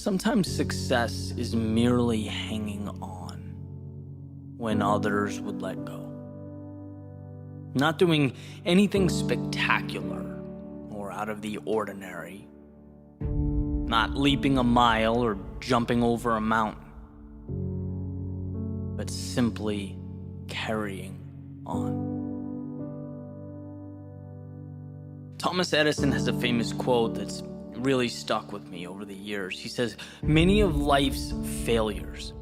Sometimes success is merely hanging on when others would let go. Not doing anything spectacular or out of the ordinary. Not leaping a mile or jumping over a mountain. But simply carrying on. Thomas Edison has a famous quote that's really stuck with me over the years. He says, "Many of life's failures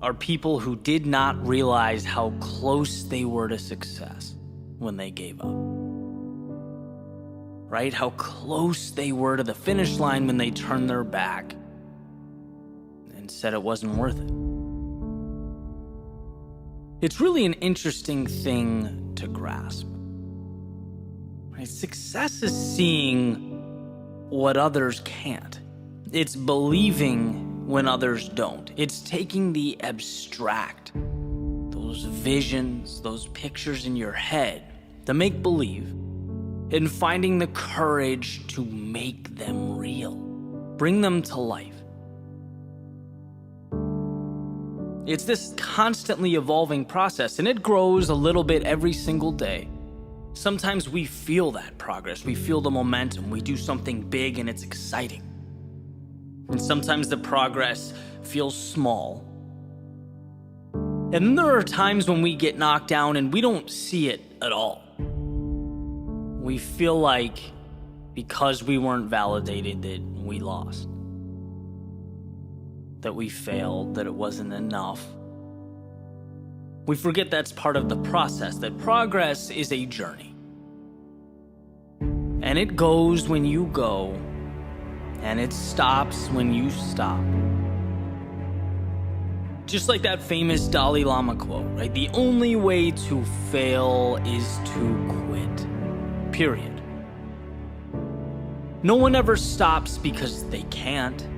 are people who did not realize how close they were to success when they gave up." Right? How close they were to the finish line when they turned their back and said it wasn't worth it. It's really an interesting thing to grasp. Right? Success is seeing what others can't. It's believing when others don't. It's taking the abstract, those visions, those pictures in your head, the make-believe, and finding the courage to make them real, bring them to life. It's this constantly evolving process, and it grows a little bit every single day. Sometimes we feel that progress, we feel the momentum, we do something big and it's exciting. And sometimes the progress feels small. And then there are times when we get knocked down and we don't see it at all. We feel like because we weren't validated that we lost, that we failed, that it wasn't enough. We forget that's part of the process, that progress is a journey. And it goes when you go, and it stops when you stop. Just like that famous Dalai Lama quote, right? The only way to fail is to quit. Period. No one ever stops because they can't.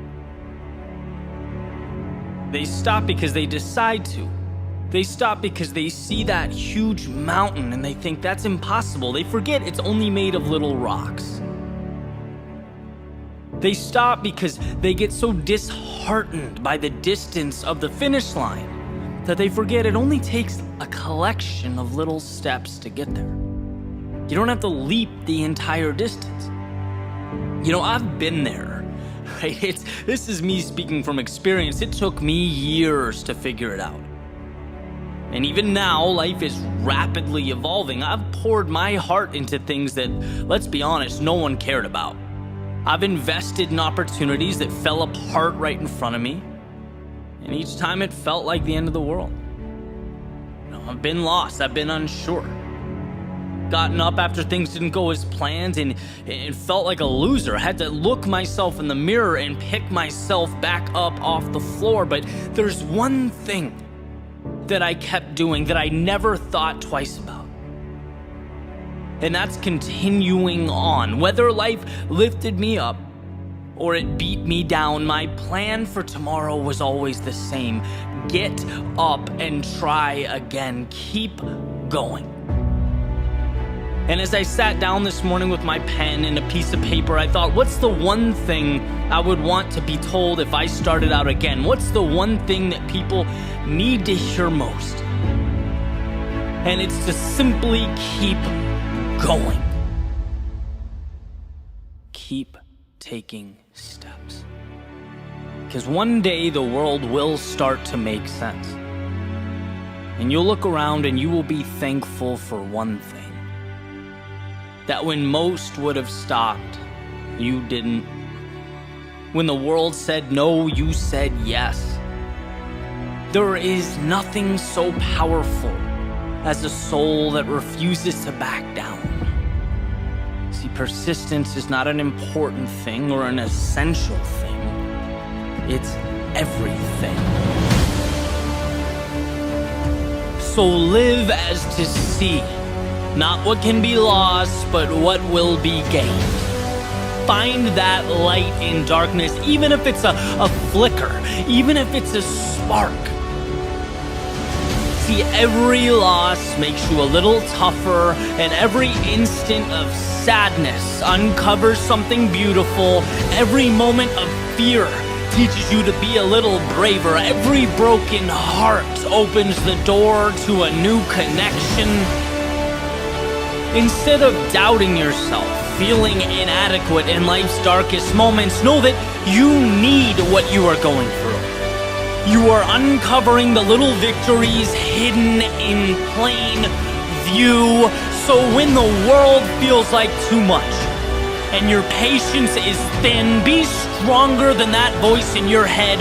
They stop because they decide to. They stop because they see that huge mountain and they think that's impossible. They forget it's only made of little rocks. They stop because they get so disheartened by the distance of the finish line that they forget it only takes a collection of little steps to get there. You don't have to leap the entire distance. You know, I've been there, right? This is me speaking from experience. It took me years to figure it out. And even now, life is rapidly evolving. I've poured my heart into things that, let's be honest, no one cared about. I've invested in opportunities that fell apart right in front of me. And each time it felt like the end of the world. You know, I've been lost, I've been unsure. Gotten up after things didn't go as planned and it felt like a loser. I had to look myself in the mirror and pick myself back up off the floor. But there's one thing that I kept doing that I never thought twice about. And that's continuing on. Whether life lifted me up or it beat me down, my plan for tomorrow was always the same. Get up and try again. Keep going. And as I sat down this morning with my pen and a piece of paper, I thought, what's the one thing I would want to be told if I started out again? What's the one thing that people need to hear most? And it's to simply keep going. Keep taking steps. Because one day the world will start to make sense. And you'll look around and you will be thankful for one thing. That when most would have stopped, you didn't. When the world said no, you said yes. There is nothing so powerful as a soul that refuses to back down. See, persistence is not an important thing or an essential thing. It's everything. So live as to see. Not what can be lost, but what will be gained. Find that light in darkness, even if it's a flicker, even if it's a spark. See, every loss makes you a little tougher, and every instant of sadness uncovers something beautiful. Every moment of fear teaches you to be a little braver. Every broken heart opens the door to a new connection. Instead of doubting yourself, feeling inadequate in life's darkest moments, know that you need what you are going through. You are uncovering the little victories hidden in plain view. So when the world feels like too much and your patience is thin, be stronger than that voice in your head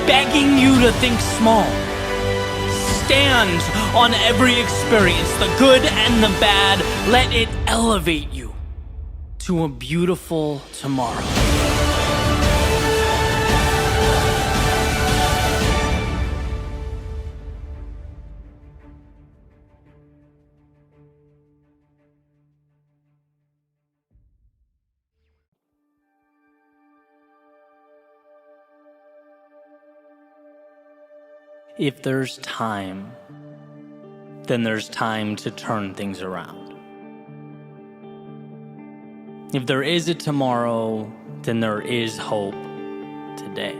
begging you to think small. Stand on every experience, the good and the bad. Let it elevate you to a beautiful tomorrow. If there's time, then there's time to turn things around. If there is a tomorrow, then there is hope today.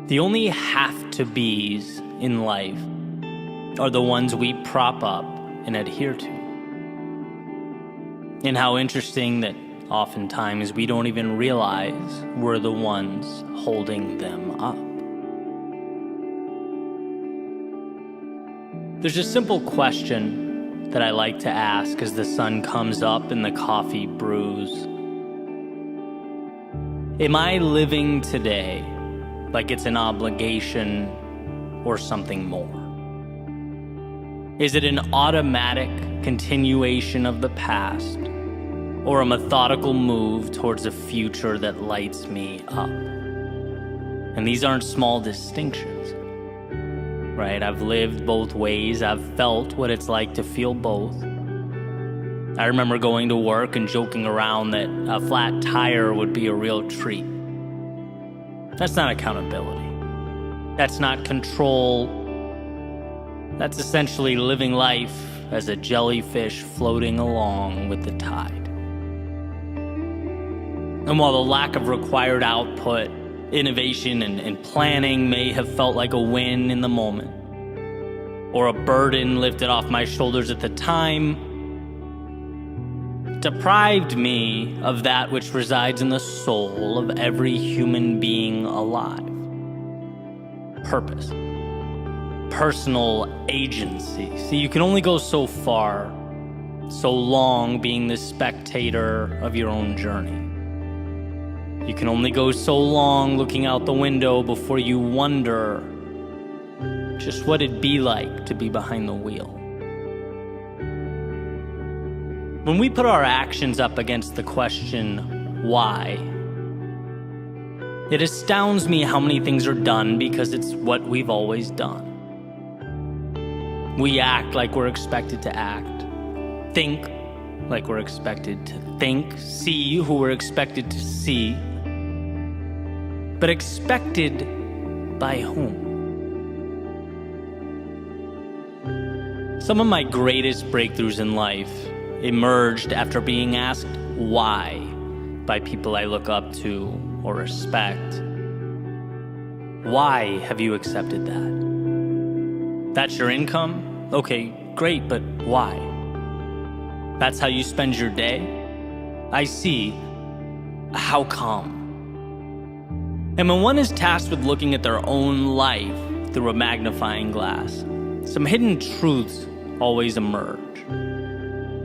The only have-to-be's in life are the ones we prop up and adhere to. And how interesting that oftentimes we don't even realize we're the ones holding them up. There's a simple question that I like to ask as the sun comes up and the coffee brews. Am I living today like it's an obligation or something more? Is it an automatic continuation of the past or a methodical move towards a future that lights me up? And these aren't small distinctions. Right? I've lived both ways. I've felt what it's like to feel both. I remember going to work and joking around that a flat tire would be a real treat. That's not accountability. That's not control. That's essentially living life as a jellyfish floating along with the tide. And while the lack of required output, innovation and planning may have felt like a win in the moment, or a burden lifted off my shoulders at the time, deprived me of that which resides in the soul of every human being alive. Purpose. Personal agency. See, you can only go so far, so long being the spectator of your own journey. You can only go so long looking out the window before you wonder just what it'd be like to be behind the wheel. When we put our actions up against the question, why? It astounds me how many things are done because it's what we've always done. We act like we're expected to act, think like we're expected to think, see who we're expected to see. But expected by whom? Some of my greatest breakthroughs in life emerged after being asked why by people I look up to or respect. Why have you accepted that? That's your income? Okay, great, but why? That's how you spend your day? I see. How come? And when one is tasked with looking at their own life through a magnifying glass, some hidden truths always emerge.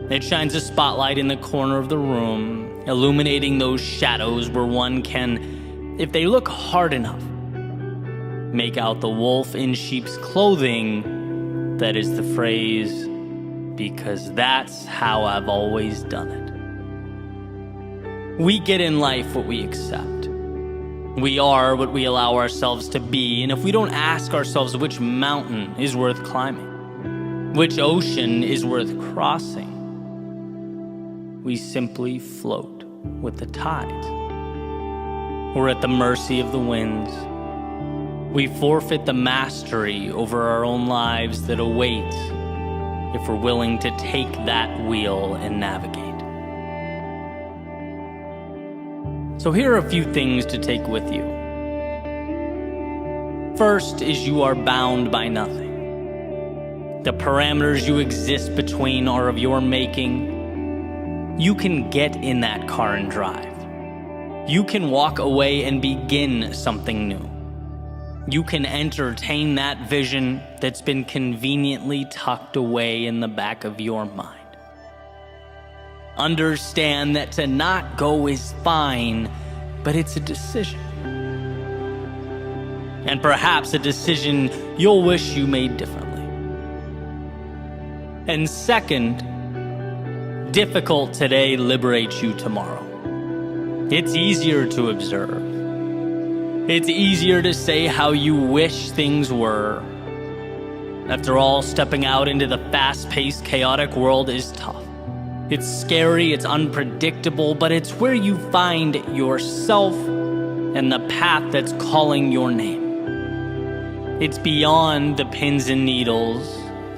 It shines a spotlight in the corner of the room, illuminating those shadows where one can, if they look hard enough, make out the wolf in sheep's clothing. That is the phrase, because that's how I've always done it. We get in life what we accept. We are what we allow ourselves to be, and if we don't ask ourselves which mountain is worth climbing, which ocean is worth crossing, we simply float with the tides. We're at the mercy of the winds. We forfeit the mastery over our own lives that awaits if we're willing to take that wheel and navigate. So here are a few things to take with you. First is you are bound by nothing. The parameters you exist between are of your making. You can get in that car and drive. You can walk away and begin something new. You can entertain that vision that's been conveniently tucked away in the back of your mind. Understand that to not go is fine, but it's a decision. And perhaps a decision you'll wish you made differently. And second, difficult today liberates you tomorrow. It's easier to observe. It's easier to say how you wish things were. After all, stepping out into the fast-paced, chaotic world is tough. It's scary, it's unpredictable, but it's where you find yourself and the path that's calling your name. It's beyond the pins and needles,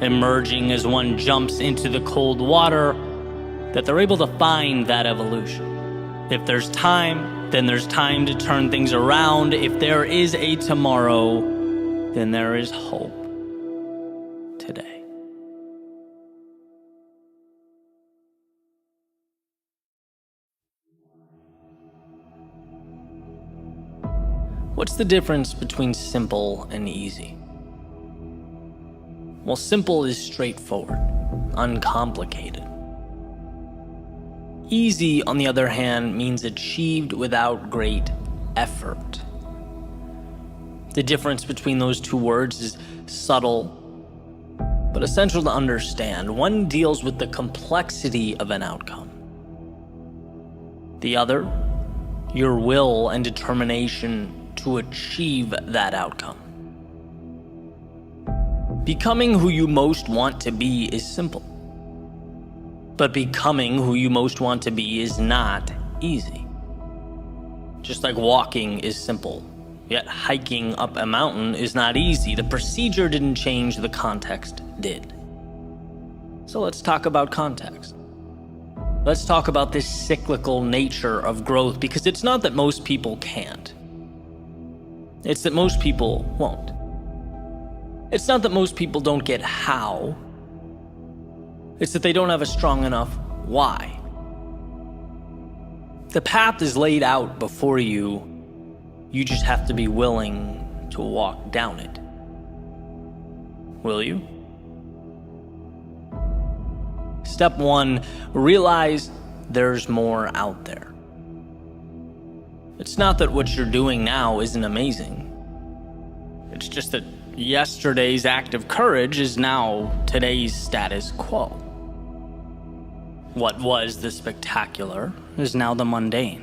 emerging as one jumps into the cold water, that they're able to find that evolution. If there's time, then there's time to turn things around. If there is a tomorrow, then there is hope today. What's the difference between simple and easy? Well, simple is straightforward, uncomplicated. Easy, on the other hand, means achieved without great effort. The difference between those two words is subtle, but essential to understand. One deals with the complexity of an outcome. The other, your will and determination to achieve that outcome. Becoming who you most want to be is simple. But becoming who you most want to be is not easy. Just like walking is simple, yet hiking up a mountain is not easy. The procedure didn't change, the context did. So let's talk about context. Let's talk about this cyclical nature of growth, because it's not that most people can't. It's that most people won't. It's not that most people don't get how. It's that they don't have a strong enough why. The path is laid out before you. You just have to be willing to walk down it. Will you? Step 1, realize there's more out there. It's not that what you're doing now isn't amazing. It's just that yesterday's act of courage is now today's status quo. What was the spectacular is now the mundane.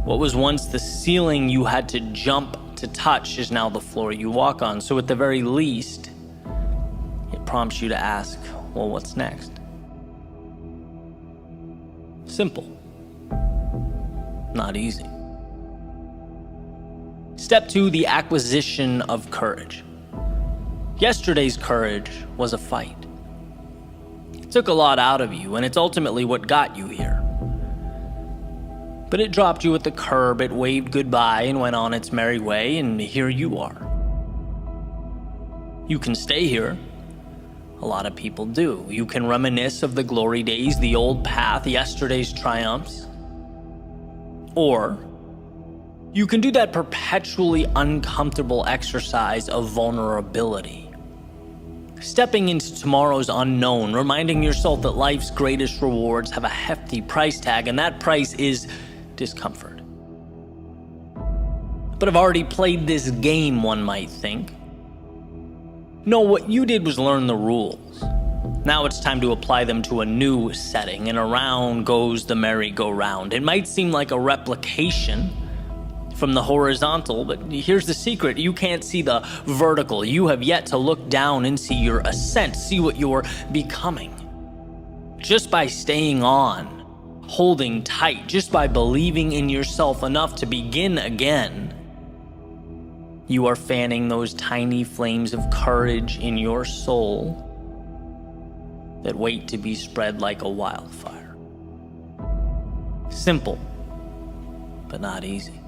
What was once the ceiling you had to jump to touch is now the floor you walk on. So at the very least, it prompts you to ask, well, what's next? Simple. Not easy. Step 2, the acquisition of courage. Yesterday's courage was a fight. It took a lot out of you, and it's ultimately what got you here. But it dropped you at the curb, it waved goodbye and went on its merry way, and here you are. You can stay here. A lot of people do. You can reminisce of the glory days, the old path, yesterday's triumphs. Or you can do that perpetually uncomfortable exercise of vulnerability. Stepping into tomorrow's unknown, reminding yourself that life's greatest rewards have a hefty price tag, and that price is discomfort. But I've already played this game, one might think. No, what you did was learn the rules. Now it's time to apply them to a new setting, and around goes the merry-go-round. It might seem like a replication from the horizontal, but here's the secret. You can't see the vertical. You have yet to look down and see your ascent, see what you're becoming. Just by staying on, holding tight, just by believing in yourself enough to begin again, you are fanning those tiny flames of courage in your soul that wait to be spread like a wildfire. Simple, but not easy.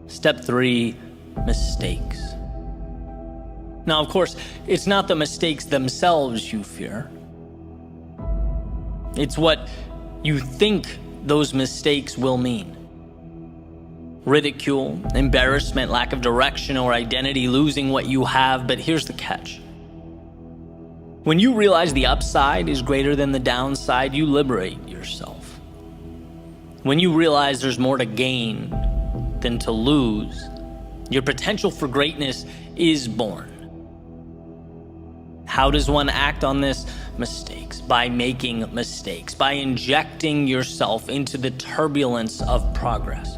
Step 3, mistakes. Now, of course, it's not the mistakes themselves you fear. It's what you think those mistakes will mean. Ridicule, embarrassment, lack of direction or identity, losing what you have. But here's the catch. When you realize the upside is greater than the downside, you liberate yourself. When you realize there's more to gain than to lose, your potential for greatness is born. How does one act on this? Mistakes. By making mistakes. By injecting yourself into the turbulence of progress.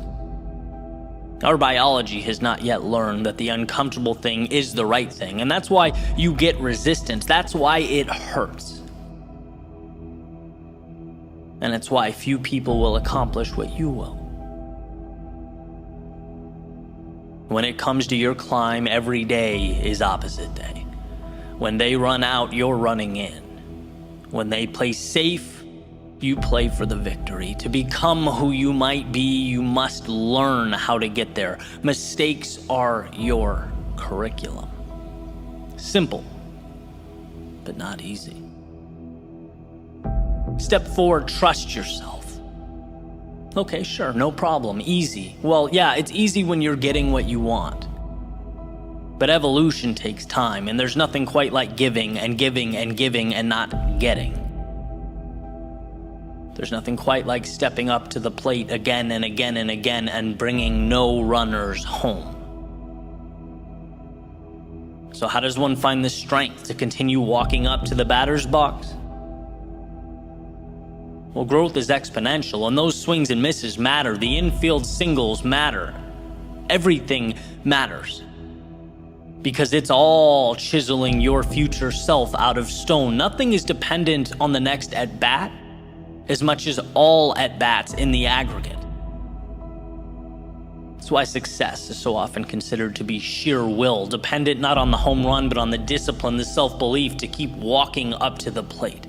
Our biology has not yet learned that the uncomfortable thing is the right thing, and that's why you get resistance. That's why it hurts. And it's why few people will accomplish what you will. When it comes to your climb, every day is opposite day. When they run out, you're running in. When they play safe, you play for the victory. To become who you might be, you must learn how to get there. Mistakes are your curriculum. Simple, but not easy. Step 4, trust yourself. Okay, sure, no problem, easy. Well, yeah, it's easy when you're getting what you want. But evolution takes time, and there's nothing quite like giving and giving and giving and not getting. There's nothing quite like stepping up to the plate again and again and again and bringing no runners home. So how does one find the strength to continue walking up to the batter's box? Well, growth is exponential, and those swings and misses matter. The infield singles matter. Everything matters. Because it's all chiseling your future self out of stone. Nothing is dependent on the next at-bat as much as all at-bats in the aggregate. That's why success is so often considered to be sheer will, dependent not on the home run, but on the discipline, the self-belief to keep walking up to the plate.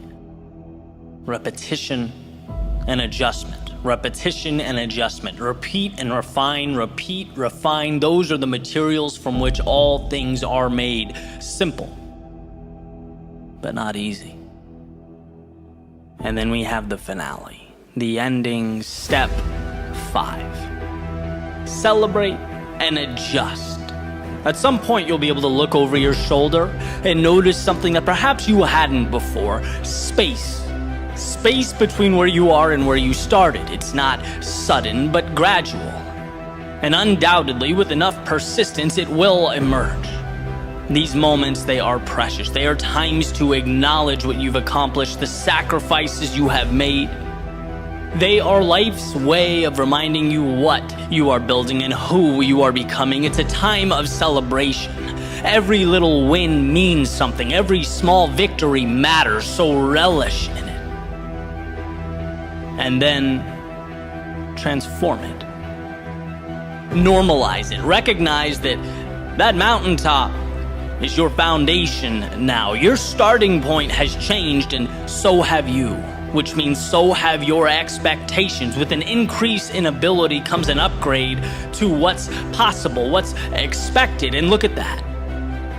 Repetition and adjustment. Repetition and adjustment. Repeat and refine, repeat, refine. Those are the materials from which all things are made. Simple, but not easy. And then we have the finale, the ending, step 5. Celebrate and adjust. At some point, you'll be able to look over your shoulder and notice something that perhaps you hadn't before. Space. Space between where you are and where you started. It's not sudden, but gradual. And undoubtedly, with enough persistence, it will emerge. These moments, they are precious. They are times to acknowledge what you've accomplished, the sacrifices you have made. They are life's way of reminding you what you are building and who you are becoming. It's a time of celebration. Every little win means something. Every small victory matters, so relish in it. And then transform it. Normalize it. Recognize that that mountaintop is your foundation now. Your starting point has changed, and so have you, which means so have your expectations. With an increase in ability comes an upgrade to what's possible, what's expected. And look at that.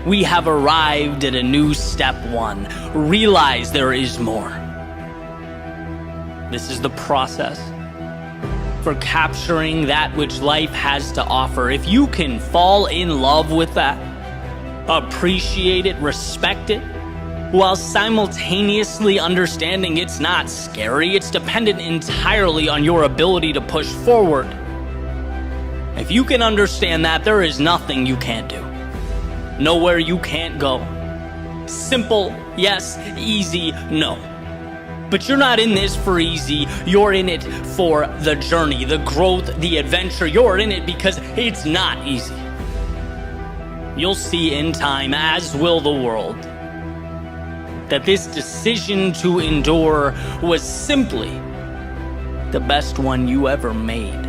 We have arrived at a new step 1. Realize there is more. This is the process for capturing that which life has to offer. If you can fall in love with that, appreciate it, respect it, while simultaneously understanding it's not scary, it's dependent entirely on your ability to push forward. If you can understand that, there is nothing you can't do. Nowhere you can't go. Simple, yes. Easy, no. But you're not in this for easy. You're in it for the journey, the growth, the adventure. You're in it because it's not easy. You'll see in time, as will the world, that this decision to endure was simply the best one you ever made.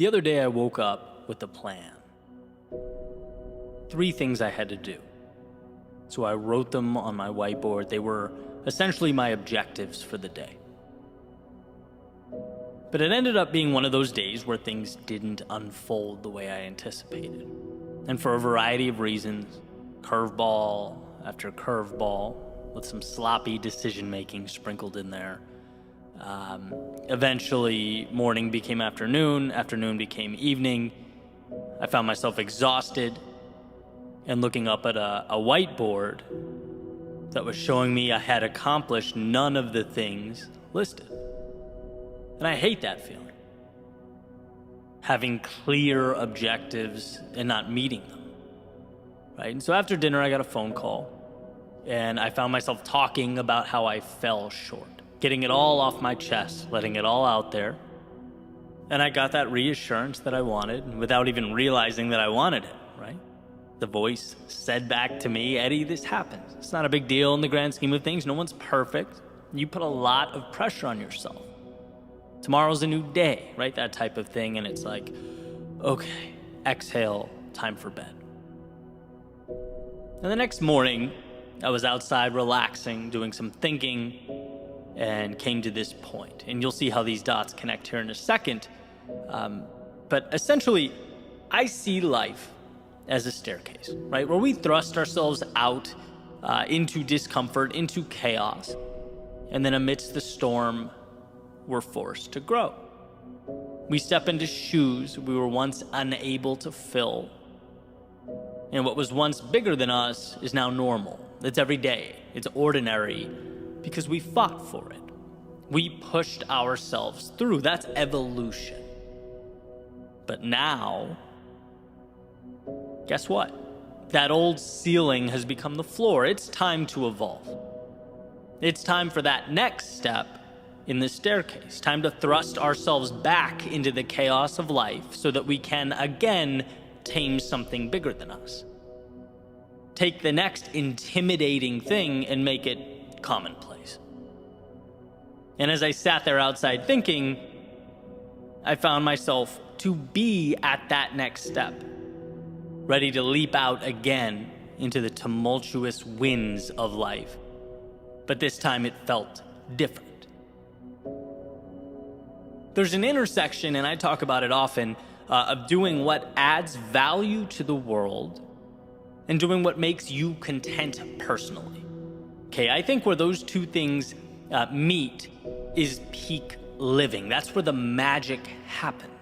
The other day I woke up with a plan. 3 things I had to do. So I wrote them on my whiteboard. They were essentially my objectives for the day. But it ended up being one of those days where things didn't unfold the way I anticipated. And for a variety of reasons, curveball after curveball, with some sloppy decision-making sprinkled in there. Eventually, morning became afternoon, afternoon became evening. I found myself exhausted and looking up at a whiteboard that was showing me I had accomplished none of the things listed. And I hate that feeling. Having clear objectives and not meeting them, right? And so after dinner, I got a phone call, and I found myself talking about how I fell short, getting it all off my chest, letting it all out there. And I got that reassurance that I wanted without even realizing that I wanted it, right? The voice said back to me, Eddie, this happens. It's not a big deal in the grand scheme of things. No one's perfect. You put a lot of pressure on yourself. Tomorrow's a new day, right? That type of thing. And it's like, okay, exhale, time for bed. And the next morning, I was outside relaxing, doing some thinking, and came to this point. And you'll see how these dots connect here in a second. But essentially, I see life as a staircase, right? Where we thrust ourselves out into discomfort, into chaos. And then amidst the storm, we're forced to grow. We step into shoes we were once unable to fill. And what was once bigger than us is now normal. It's every day. It's ordinary because we fought for it. We pushed ourselves through. That's evolution. But now, guess what? That old ceiling has become the floor. It's time to evolve. It's time for that next step in the staircase. Time to thrust ourselves back into the chaos of life so that we can again tame something bigger than us. Take the next intimidating thing and make it commonplace. And as I sat there outside thinking, I found myself to be at that next step, ready to leap out again into the tumultuous winds of life. But this time it felt different. There's an intersection, and I talk about it often, of doing what adds value to the world and doing what makes you content personally. Okay, I think where those two things meet is peak living. That's where the magic happens.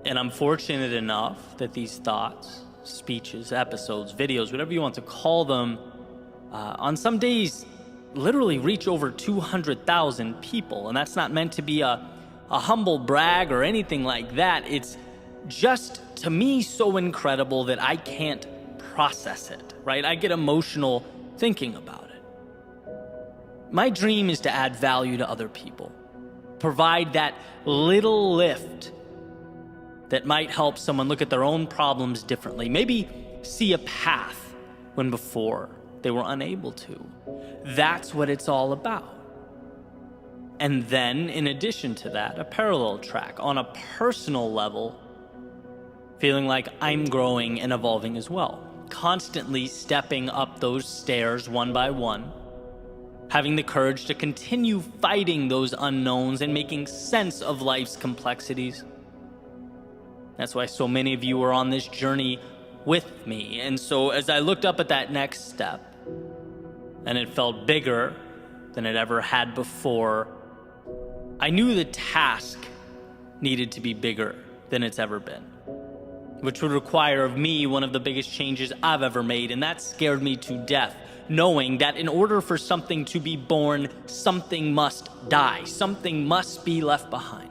And I'm fortunate enough that these thoughts, speeches, episodes, videos, whatever you want to call them, on some days literally reach over 200,000 people. And that's not meant to be a humble brag or anything like that. It's just, to me, so incredible that I can't process it, right? I get emotional thinking about it. My dream is to add value to other people, provide that little lift that might help someone look at their own problems differently, maybe see a path when before they were unable to. That's what it's all about. And then, in addition to that, a parallel track on a personal level, feeling like I'm growing and evolving as well, constantly stepping up those stairs one by one, having the courage to continue fighting those unknowns and making sense of life's complexities. That's why so many of you are on this journey with me. And so as I looked up at that next step, and it felt bigger than it ever had before, I knew the task needed to be bigger than it's ever been, which would require of me one of the biggest changes I've ever made, and that scared me to death, knowing that in order for something to be born, something must die, something must be left behind.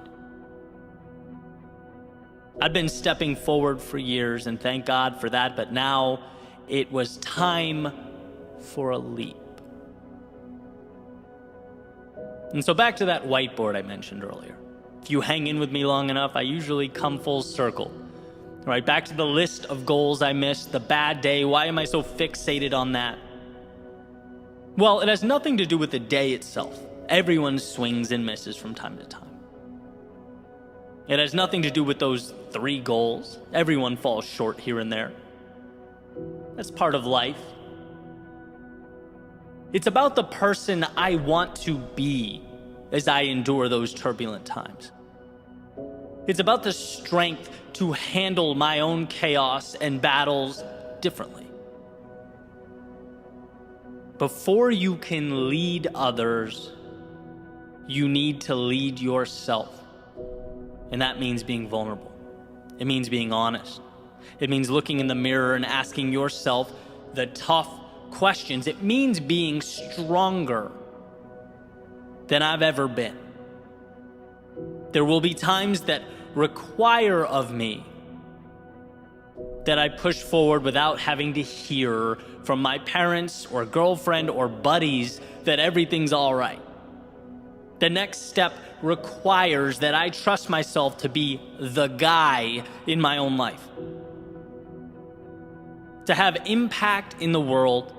I'd been stepping forward for years, and thank God for that, but now it was time for a leap. And so back to that whiteboard I mentioned earlier. If you hang in with me long enough, I usually come full circle. Right, back to the list of goals I missed, the bad day. Why am I so fixated on that? Well, it has nothing to do with the day itself. Everyone swings and misses from time to time. It has nothing to do with those 3 goals. Everyone falls short here and there. That's part of life. It's about the person I want to be as I endure those turbulent times. It's about the strength to handle my own chaos and battles differently. Before you can lead others, you need to lead yourself. And that means being vulnerable. It means being honest. It means looking in the mirror and asking yourself the tough questions. It means being stronger than I've ever been. There will be times that require of me that I push forward without having to hear from my parents or girlfriend or buddies that everything's all right. The next step requires that I trust myself to be the guy in my own life. To have impact in the world,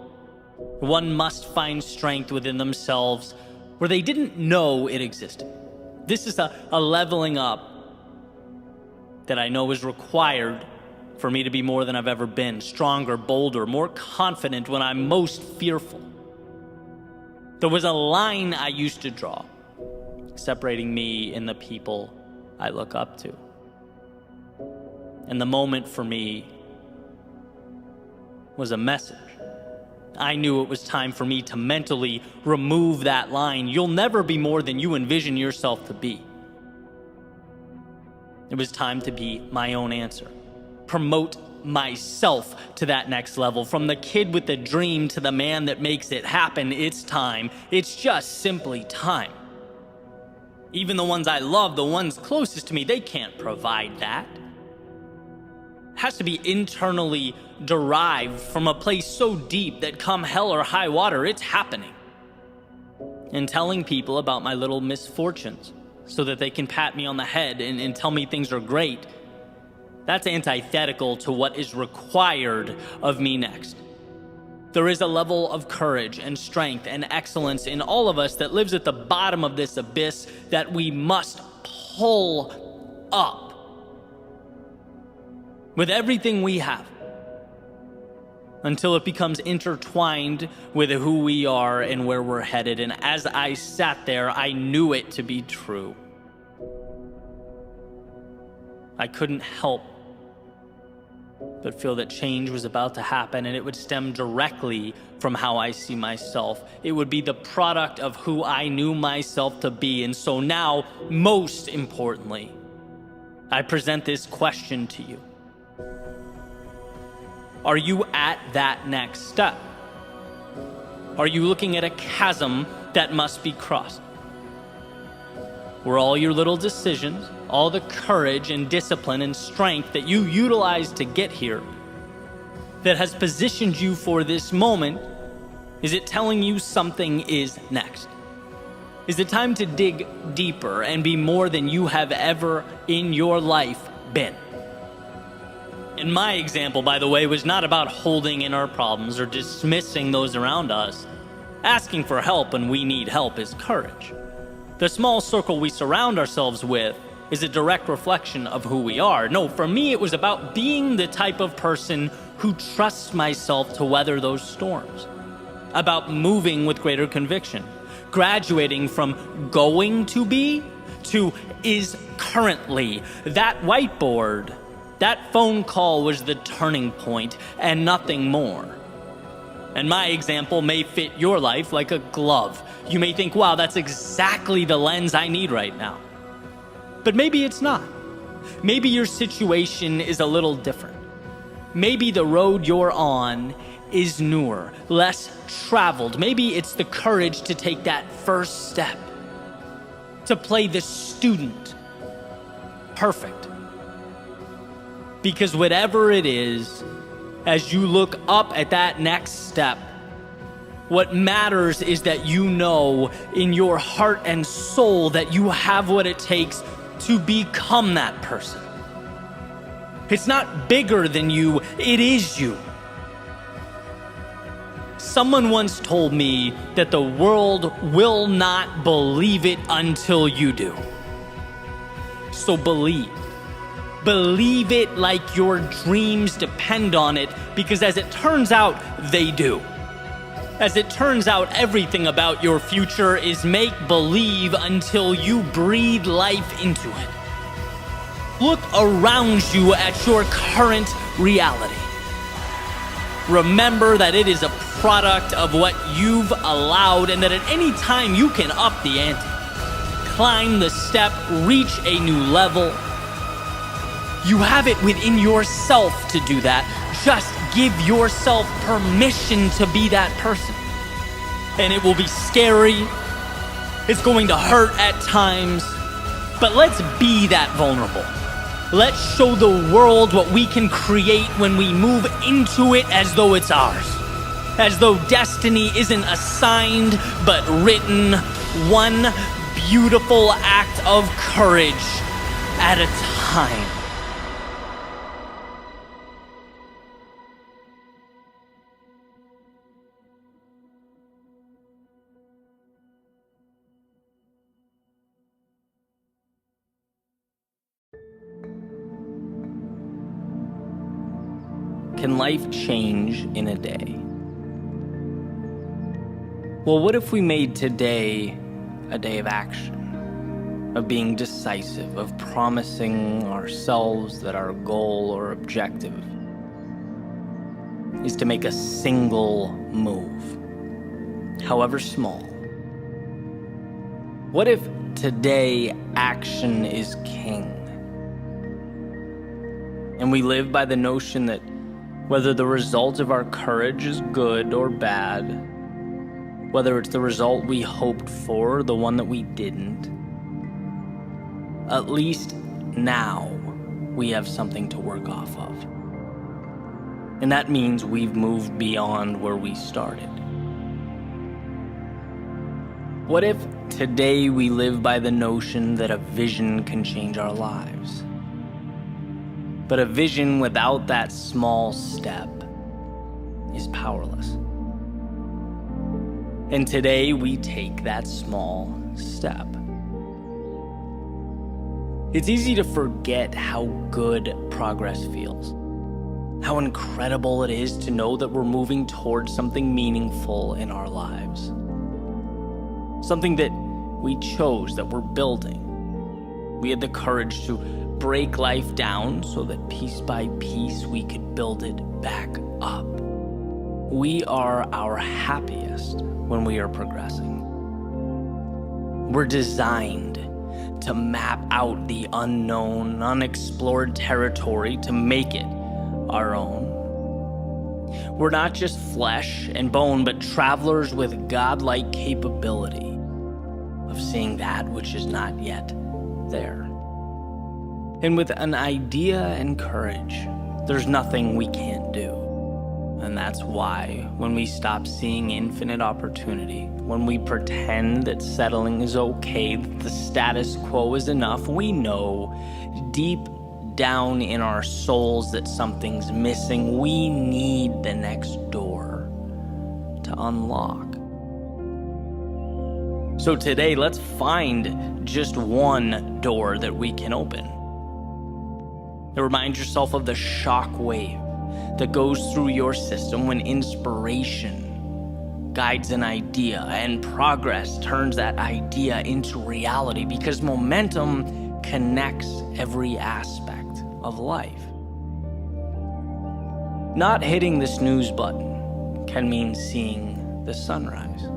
one must find strength within themselves where they didn't know it existed. This is a leveling up that I know is required for me to be more than I've ever been, stronger, bolder, more confident when I'm most fearful. There was a line I used to draw separating me and the people I look up to. And the moment for me was a message. I knew it was time for me to mentally remove that line. You'll never be more than you envision yourself to be. It was time to be my own answer. Promote myself to that next level. From the kid with the dream to the man that makes it happen, it's time. It's just simply time. Even the ones I love, the ones closest to me, they can't provide that. It has to be internally derived from a place so deep that come hell or high water, it's happening. And telling people about my little misfortunes so that they can pat me on the head and tell me things are great, that's antithetical to what is required of me next. There is a level of courage and strength and excellence in all of us that lives at the bottom of this abyss that we must pull up with everything we have until it becomes intertwined with who we are and where we're headed. And as I sat there, I knew it to be true. I couldn't help but feel that change was about to happen, and it would stem directly from how I see myself. It would be the product of who I knew myself to be. And so now, most importantly, I present this question to you. Are you at that next step? Are you looking at a chasm that must be crossed? Where all your little decisions, all the courage and discipline and strength that you utilized to get here, that has positioned you for this moment, is it telling you something is next? Is it time to dig deeper and be more than you have ever in your life been? And my example, by the way, was not about holding in our problems or dismissing those around us. Asking for help when we need help is courage. The small circle we surround ourselves with is a direct reflection of who we are. No, for me, it was about being the type of person who trusts myself to weather those storms. About moving with greater conviction. Graduating from going to be to is currently. That whiteboard, that phone call was the turning point and nothing more. And my example may fit your life like a glove. You may think, wow, that's exactly the lens I need right now. But maybe it's not. Maybe your situation is a little different. Maybe the road you're on is newer, less traveled. Maybe it's the courage to take that first step, to play the student perfect. Because whatever it is, as you look up at that next step, what matters is that you know in your heart and soul that you have what it takes to become that person. It's not bigger than you, it is you. Someone once told me that the world will not believe it until you do. So believe. Believe it like your dreams depend on it, because as it turns out, they do. As it turns out, everything about your future is make-believe until you breathe life into it. Look around you at your current reality. Remember that it is a product of what you've allowed, and that at any time you can up the ante. Climb the step, reach a new level. You have it within yourself to do that. Just give yourself permission to be that person. And it will be scary. It's going to hurt at times. But let's be that vulnerable. Let's show the world what we can create when we move into it as though it's ours. As though destiny isn't assigned, but written, one beautiful act of courage at a time. Can life change in a day? Well, what if we made today a day of action, of being decisive, of promising ourselves that our goal or objective is to make a single move, however small? What if today action is king? And we live by the notion that whether the result of our courage is good or bad, whether it's the result we hoped for or the one that we didn't, at least now we have something to work off of. And that means we've moved beyond where we started. What if today we live by the notion that a vision can change our lives? But a vision without that small step is powerless. And today we take that small step. It's easy to forget how good progress feels. How incredible it is to know that we're moving towards something meaningful in our lives. Something that we chose, that we're building. We had the courage to break life down so that piece by piece we could build it back up. We are our happiest when we are progressing. We're designed to map out the unknown, unexplored territory to make it our own. We're not just flesh and bone, but travelers with godlike capability of seeing that which is not yet there. And with an idea and courage, there's nothing we can't do. And that's why when we stop seeing infinite opportunity, when we pretend that settling is okay, that the status quo is enough, we know deep down in our souls that something's missing. We need the next door to unlock. So today, let's find just one door that we can open. Remind yourself of the shock wave that goes through your system when inspiration guides an idea and progress turns that idea into reality, because momentum connects every aspect of life. Not hitting the snooze button can mean seeing the sunrise,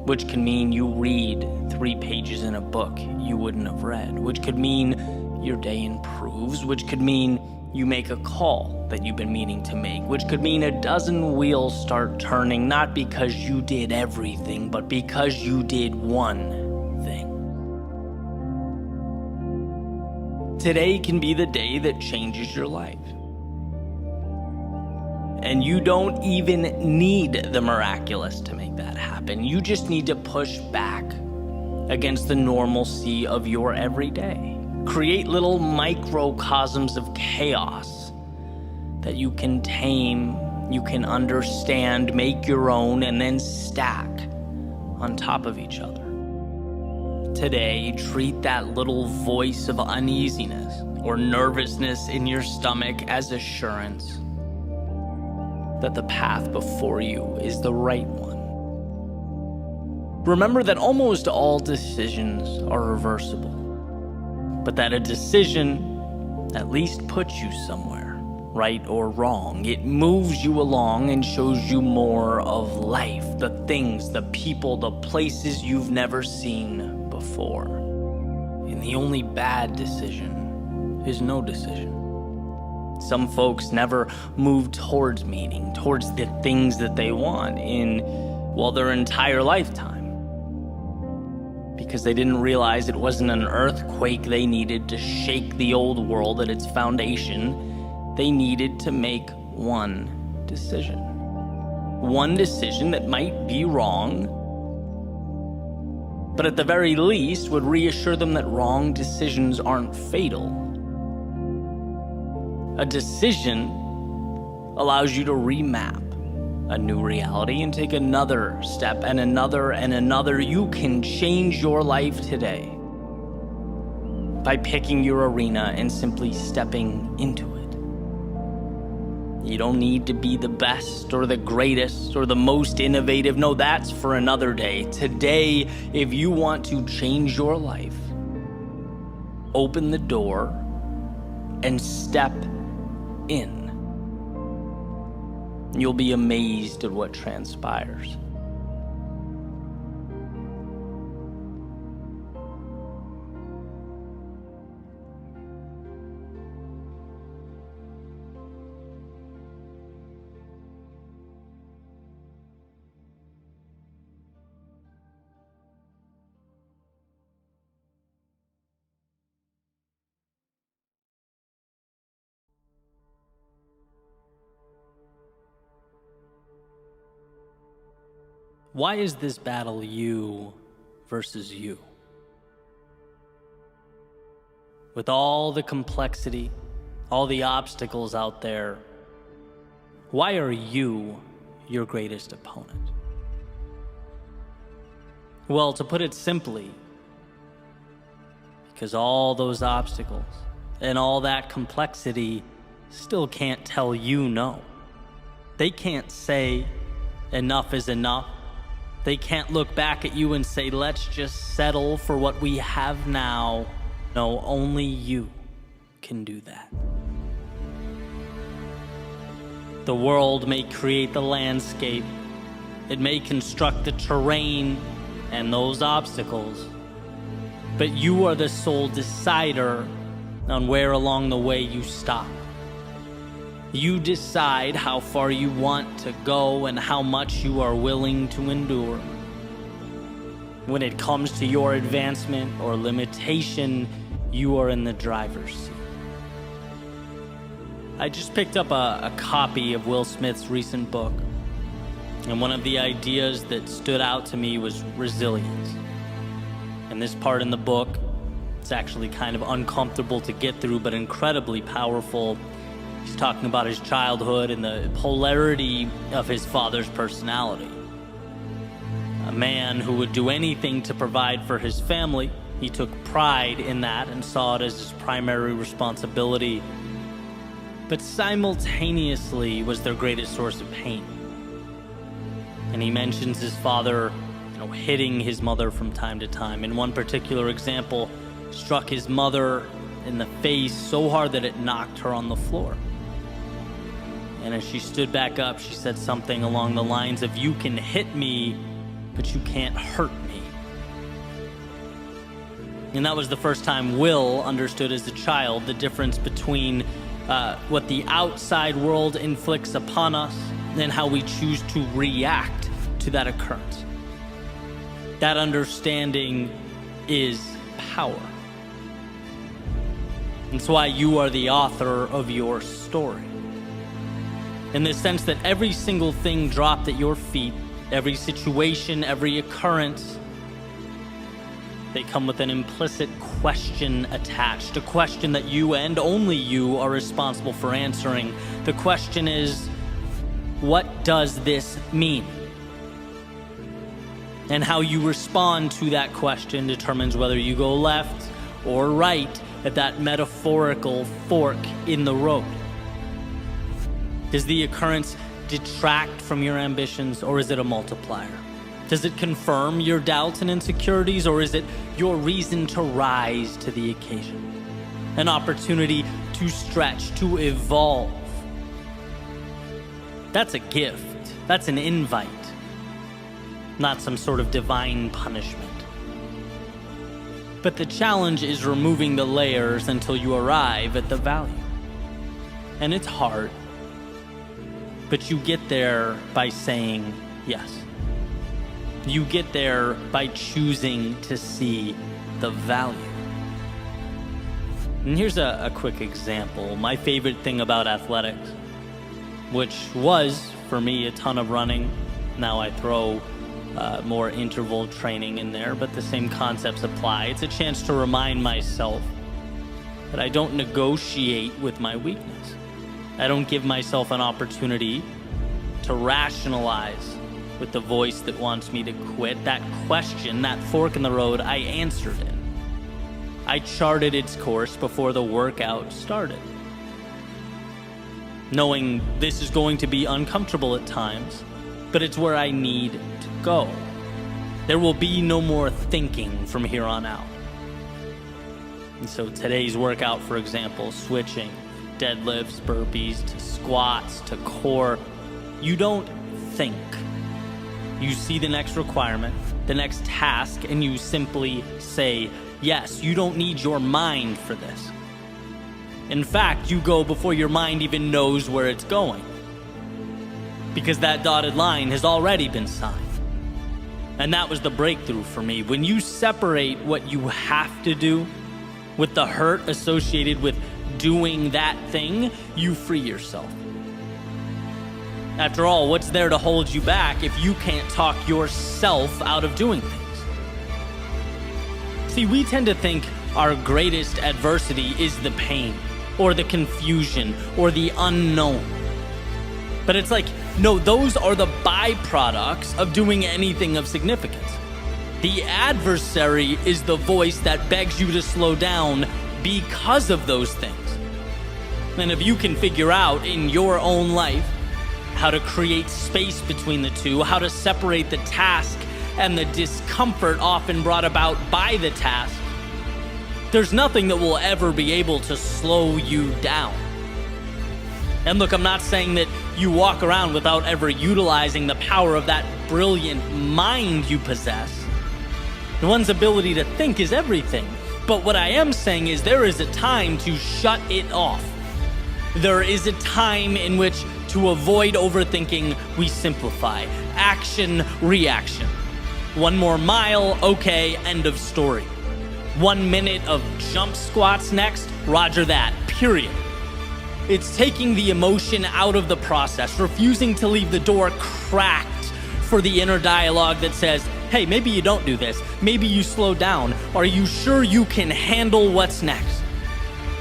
which can mean you read 3 pages in a book you wouldn't have read, which could mean your day improves, which could mean you make a call that you've been meaning to make, which could mean a dozen wheels start turning, not because you did everything, but because you did one thing. Today can be the day that changes your life. And you don't even need the miraculous to make that happen. You just need to push back against the normalcy of your everyday. Create little microcosms of chaos that you can tame, you can understand, make your own, and then stack on top of each other. today, treat that little voice of uneasiness or nervousness in your stomach as assurance that the path before you is the right one. Remember that almost all decisions are reversible, but that a decision at least puts you somewhere, right or wrong. It moves you along and shows you more of life, the things, the people, the places you've never seen before. And the only bad decision is no decision. Some folks never move towards meaning, towards the things that they want in, well, their entire lifetime, because they didn't realize it wasn't an earthquake they needed to shake the old world at its foundation. They needed to make one decision. One decision that might be wrong, but at the very least would reassure them that wrong decisions aren't fatal. A decision allows you to remap a new reality and take another step and another and another. You can change your life today by picking your arena and simply stepping into it. You don't need to be the best or the greatest or the most innovative. No, that's for another day. Today, if you want to change your life, open the door and step in. You'll be amazed at what transpires. Why is this battle you versus you? With all the complexity, all the obstacles out there, why are you your greatest opponent? Well, to put it simply, because all those obstacles and all that complexity still can't tell you no. They can't say enough is enough. They can't look back at you and say, let's just settle for what we have now. No, only you can do that. The world may create the landscape. It may construct the terrain and those obstacles. But you are the sole decider on where along the way you stop. You decide how far you want to go and how much you are willing to endure. When it comes to your advancement or limitation, you are in the driver's seat. I just picked up a copy of Will Smith's recent book, and one of the ideas that stood out to me was resilience. And this part in the book, it's actually kind of uncomfortable to get through, but incredibly powerful. He's talking about his childhood and the polarity of his father's personality. A man who would do anything to provide for his family. He took pride in that and saw it as his primary responsibility. But simultaneously was their greatest source of pain. And he mentions his father, hitting his mother from time to time. In one particular example, struck his mother in the face so hard that it knocked her on the floor. And as she stood back up, she said something along the lines of, "You can hit me, but you can't hurt me." And that was the first time Will understood as a child the difference between what the outside world inflicts upon us and how we choose to react to that occurrence. That understanding is power. It's why you are the author of your story. In the sense that every single thing dropped at your feet, every situation, every occurrence, they come with an implicit question attached, a question that you and only you are responsible for answering. The question is, what does this mean? And how you respond to that question determines whether you go left or right at that metaphorical fork in the road. Does the occurrence detract from your ambitions, or is it a multiplier? Does it confirm your doubts and insecurities, or is it your reason to rise to the occasion? An opportunity to stretch, to evolve. That's a gift. That's an invite. Not some sort of divine punishment. But the challenge is removing the layers until you arrive at the value. And it's hard. But you get there by saying yes. You get there by choosing to see the value. And here's a quick example. My favorite thing about athletics, which was, for me, a ton of running. Now I throw more interval training in there, but the same concepts apply. It's a chance to remind myself that I don't negotiate with my weakness. I don't give myself an opportunity to rationalize with the voice that wants me to quit. That question, that fork in the road, I answered it. I charted its course before the workout started, knowing this is going to be uncomfortable at times, but it's where I need to go. There will be no more thinking from here on out. And so today's workout, for example, switching deadlifts, burpees, to squats, to core, you don't think. You see the next requirement, the next task, and you simply say yes. You don't need your mind for this. In fact, you go before your mind even knows where it's going, because that dotted line has already been signed. And that was the breakthrough for me. When you separate what you have to do with the hurt associated with doing that thing, you free yourself. After all, what's there to hold you back if you can't talk yourself out of doing things? See, we tend to think our greatest adversity is the pain, or the confusion, or the unknown. But it's like, no, those are the byproducts of doing anything of significance. The adversary is the voice that begs you to slow down because of those things. And if you can figure out in your own life how to create space between the two, how to separate the task and the discomfort often brought about by the task, there's nothing that will ever be able to slow you down. And look, I'm not saying that you walk around without ever utilizing the power of that brilliant mind you possess. One's ability to think is everything. But what I am saying is there is a time to shut it off. There is a time in which, to avoid overthinking, we simplify. Action, reaction. One more mile, okay, end of story. 1 minute of jump squats next, roger that, period. It's taking the emotion out of the process, refusing to leave the door cracked for the inner dialogue that says, hey, maybe you don't do this. Maybe you slow down. Are you sure you can handle what's next?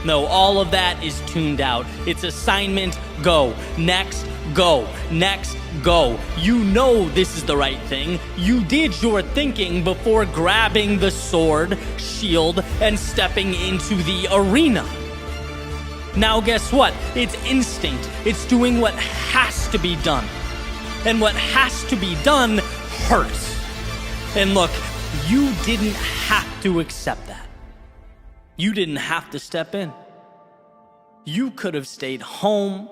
No, all of that is tuned out. It's assignment, go. Next, go. Next, go. You know this is the right thing. You did your thinking before grabbing the sword, shield, and stepping into the arena. Now guess what? It's instinct. It's doing what has to be done. And what has to be done hurts. And look, you didn't have to accept that. You didn't have to step in. You could have stayed home,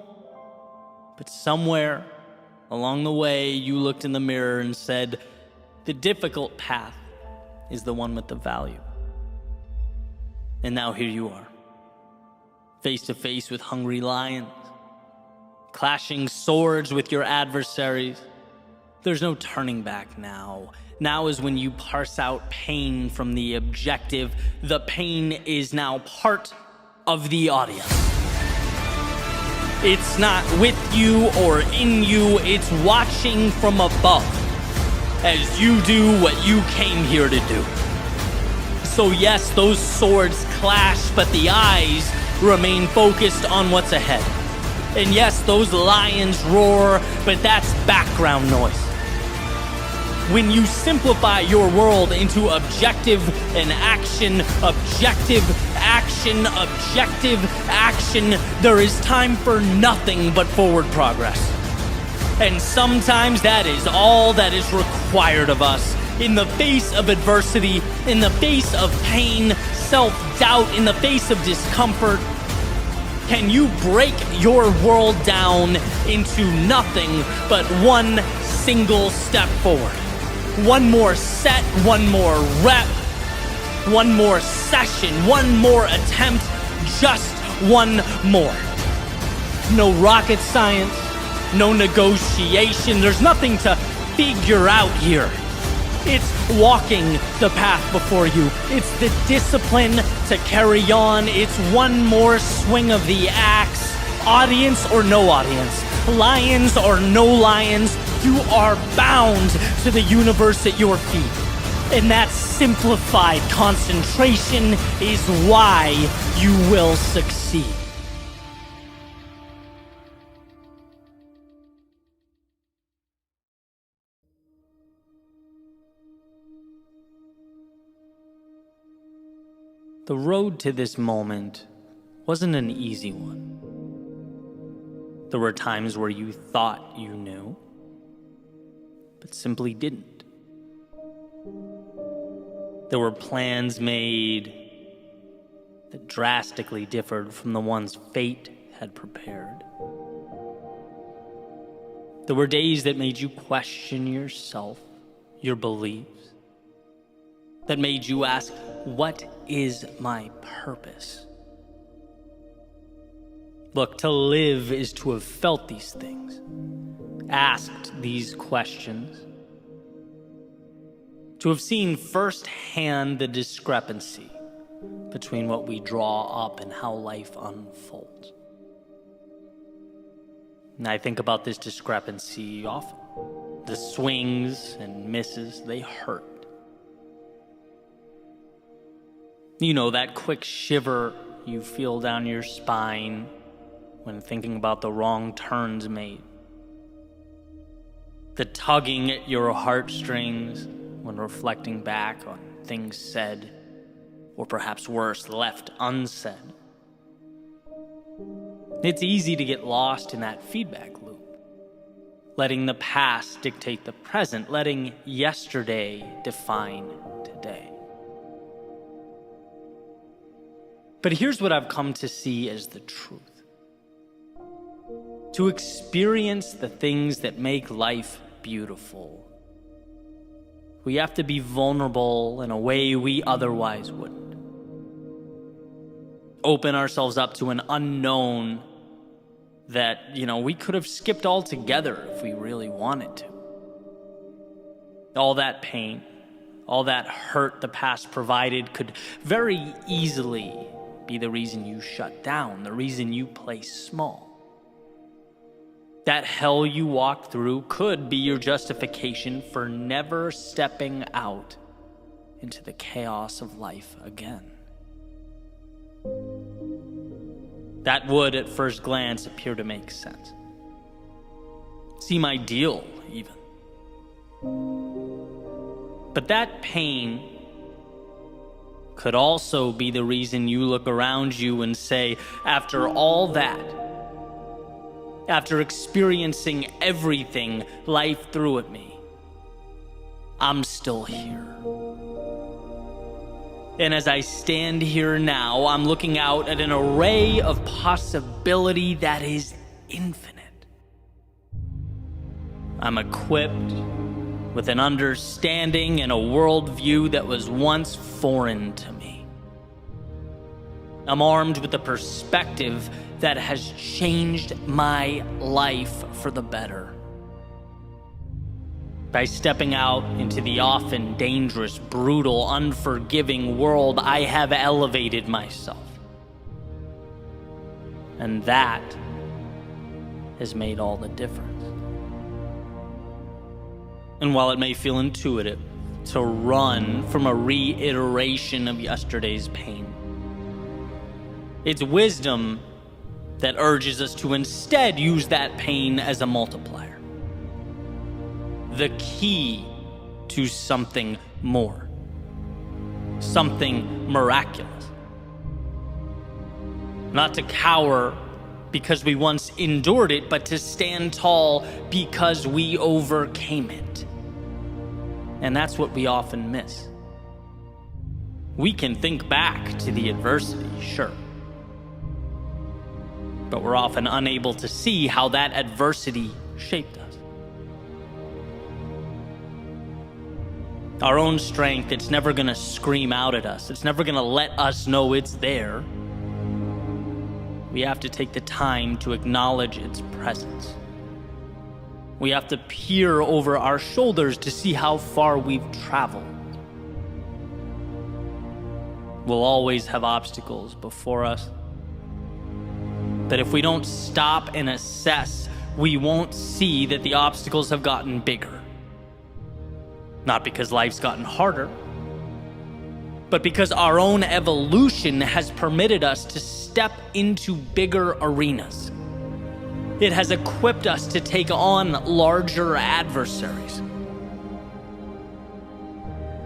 but somewhere along the way you looked in the mirror and said, the difficult path is the one with the value. And now here you are, face to face with hungry lions, clashing swords with your adversaries. There's no turning back now. Now is when you parse out pain from the objective. The pain is now part of the audience. It's not with you or in you, it's watching from above as you do what you came here to do. So yes, those swords clash, but the eyes remain focused on what's ahead. And yes, those lions roar, but that's background noise. When you simplify your world into objective and action, objective, action, objective, action, there is time for nothing but forward progress. And sometimes that is all that is required of us. In the face of adversity, in the face of pain, self-doubt, in the face of discomfort, can you break your world down into nothing but one single step forward? One more set, one more rep, one more session, one more attempt, just one more. No rocket science, no negotiation, there's nothing to figure out here. It's walking the path before you. It's the discipline to carry on. It's one more swing of the axe. Audience or no audience, lions or no lions, you are bound to the universe at your feet. And that simplified concentration is why you will succeed. The road to this moment wasn't an easy one. There were times where you thought you knew, but simply didn't. There were plans made that drastically differed from the ones fate had prepared. There were days that made you question yourself, your beliefs, that made you ask, what is my purpose? Look, to live is to have felt these things, asked these questions, to have seen firsthand the discrepancy between what we draw up and how life unfolds. And I think about this discrepancy often. The swings and misses, they hurt. You know, that quick shiver you feel down your spine when thinking about the wrong turns made. The tugging at your heartstrings when reflecting back on things said, or perhaps worse, left unsaid. It's easy to get lost in that feedback loop, letting the past dictate the present, letting yesterday define today. But here's what I've come to see as the truth. To experience the things that make life beautiful, we have to be vulnerable in a way we otherwise wouldn't. Open ourselves up to an unknown that, we could have skipped altogether if we really wanted to. All that pain, all that hurt the past provided could very easily be the reason you shut down, the reason you play small. That hell you walked through could be your justification for never stepping out into the chaos of life again. That would, at first glance, appear to make sense. Seem ideal, even. But that pain could also be the reason you look around you and say, after all that, after experiencing everything life threw at me, I'm still here. And as I stand here now, I'm looking out at an array of possibility that is infinite. I'm equipped with an understanding and a worldview that was once foreign to me. I'm armed with a perspective that has changed my life for the better. By stepping out into the often dangerous, brutal, unforgiving world, I have elevated myself. And that has made all the difference. And while it may feel intuitive to run from a reiteration of yesterday's pain, it's wisdom that urges us to instead use that pain as a multiplier. The key to something more, something miraculous. Not to cower because we once endured it, but to stand tall because we overcame it. And that's what we often miss. We can think back to the adversity, sure, but we're often unable to see how that adversity shaped us. Our own strength, it's never gonna scream out at us. It's never gonna let us know it's there. We have to take the time to acknowledge its presence. We have to peer over our shoulders to see how far we've traveled. We'll always have obstacles before us. But if we don't stop and assess, we won't see that the obstacles have gotten bigger. Not because life's gotten harder, but because our own evolution has permitted us to step into bigger arenas. It has equipped us to take on larger adversaries.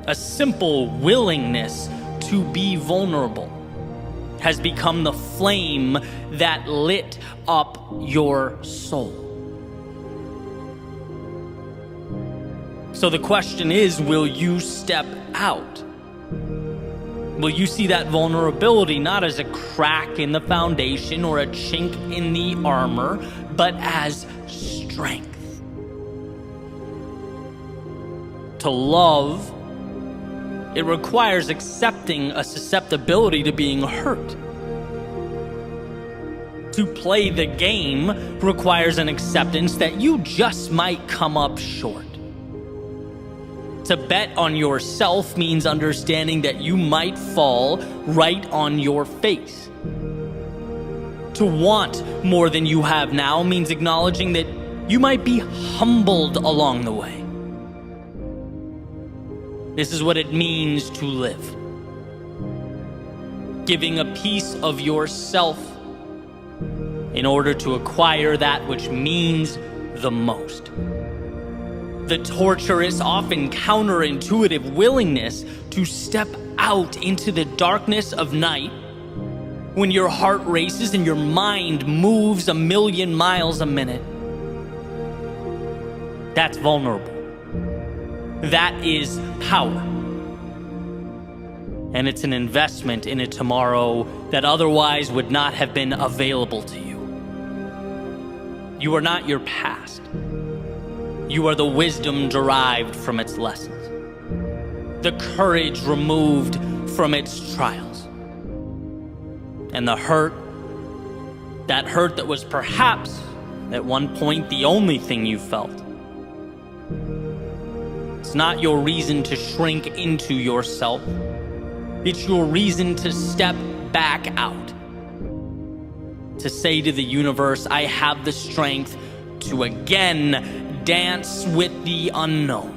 A simple willingness to be vulnerable has become the flame that lit up your soul. So the question is, will you step out? Will you see that vulnerability not as a crack in the foundation or a chink in the armor, but as strength? To love, it requires accepting a susceptibility to being hurt. To play the game requires an acceptance that you just might come up short. To bet on yourself means understanding that you might fall right on your face. To want more than you have now means acknowledging that you might be humbled along the way. This is what it means to live. Giving a piece of yourself in order to acquire that which means the most. The torturous, often counterintuitive willingness to step out into the darkness of night when your heart races and your mind moves 1,000,000 miles a minute. That's vulnerable. That is power. And it's an investment in a tomorrow that otherwise would not have been available to you. You are not your past. You are the wisdom derived from its lessons, the courage removed from its trials, and the hurt that was perhaps at one point the only thing you felt. It's not your reason to shrink into yourself. It's your reason to step back out, to say to the universe, I have the strength to again dance with the unknown,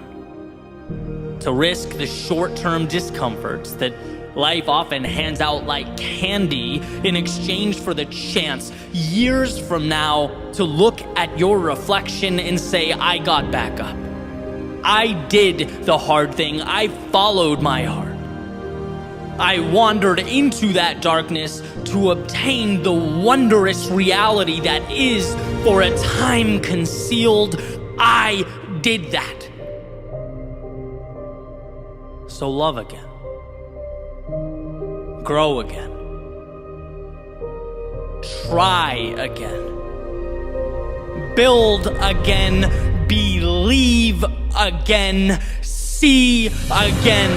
to risk the short-term discomforts that life often hands out like candy in exchange for the chance years from now to look at your reflection and say, I got back up. I did the hard thing. I followed my heart. I wandered into that darkness to obtain the wondrous reality that is, for a time, concealed. I did that. So love again. Grow again. Try again. Build again. Believe again. See again.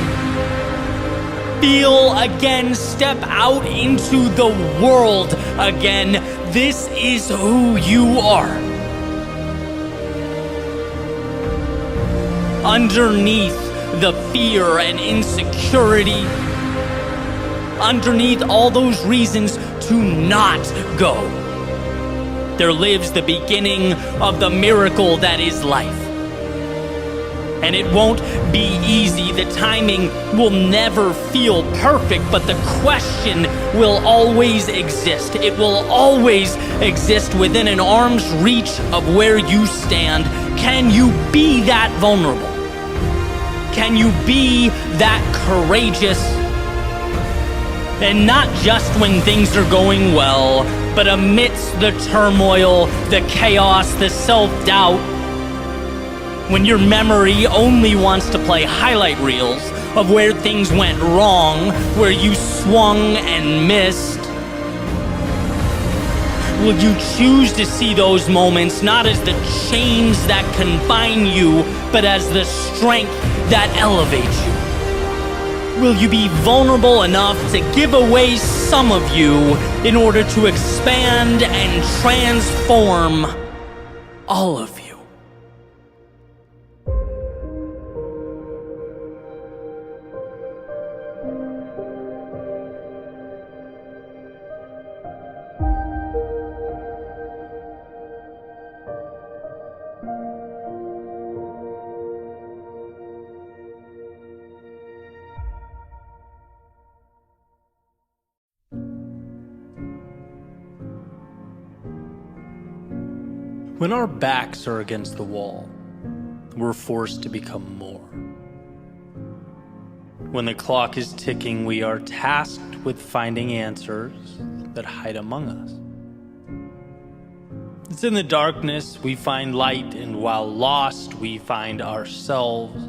Feel again. Step out into the world again. This is who you are. Underneath the fear and insecurity, underneath all those reasons to not go, there lives the beginning of the miracle that is life. And it won't be easy. The timing will never feel perfect, but the question will always exist. It will always exist within an arm's reach of where you stand. Can you be that vulnerable? Can you be that courageous? And not just when things are going well, but amidst the turmoil, the chaos, the self-doubt, when your memory only wants to play highlight reels of where things went wrong, where you swung and missed. Will you choose to see those moments not as the chains that confine you, but as the strength that elevates you? Will you be vulnerable enough to give away some of you in order to expand and transform all of you? When our backs are against the wall, we're forced to become more. When the clock is ticking, we are tasked with finding answers that hide among us. It's in the darkness we find light, and while lost, we find ourselves.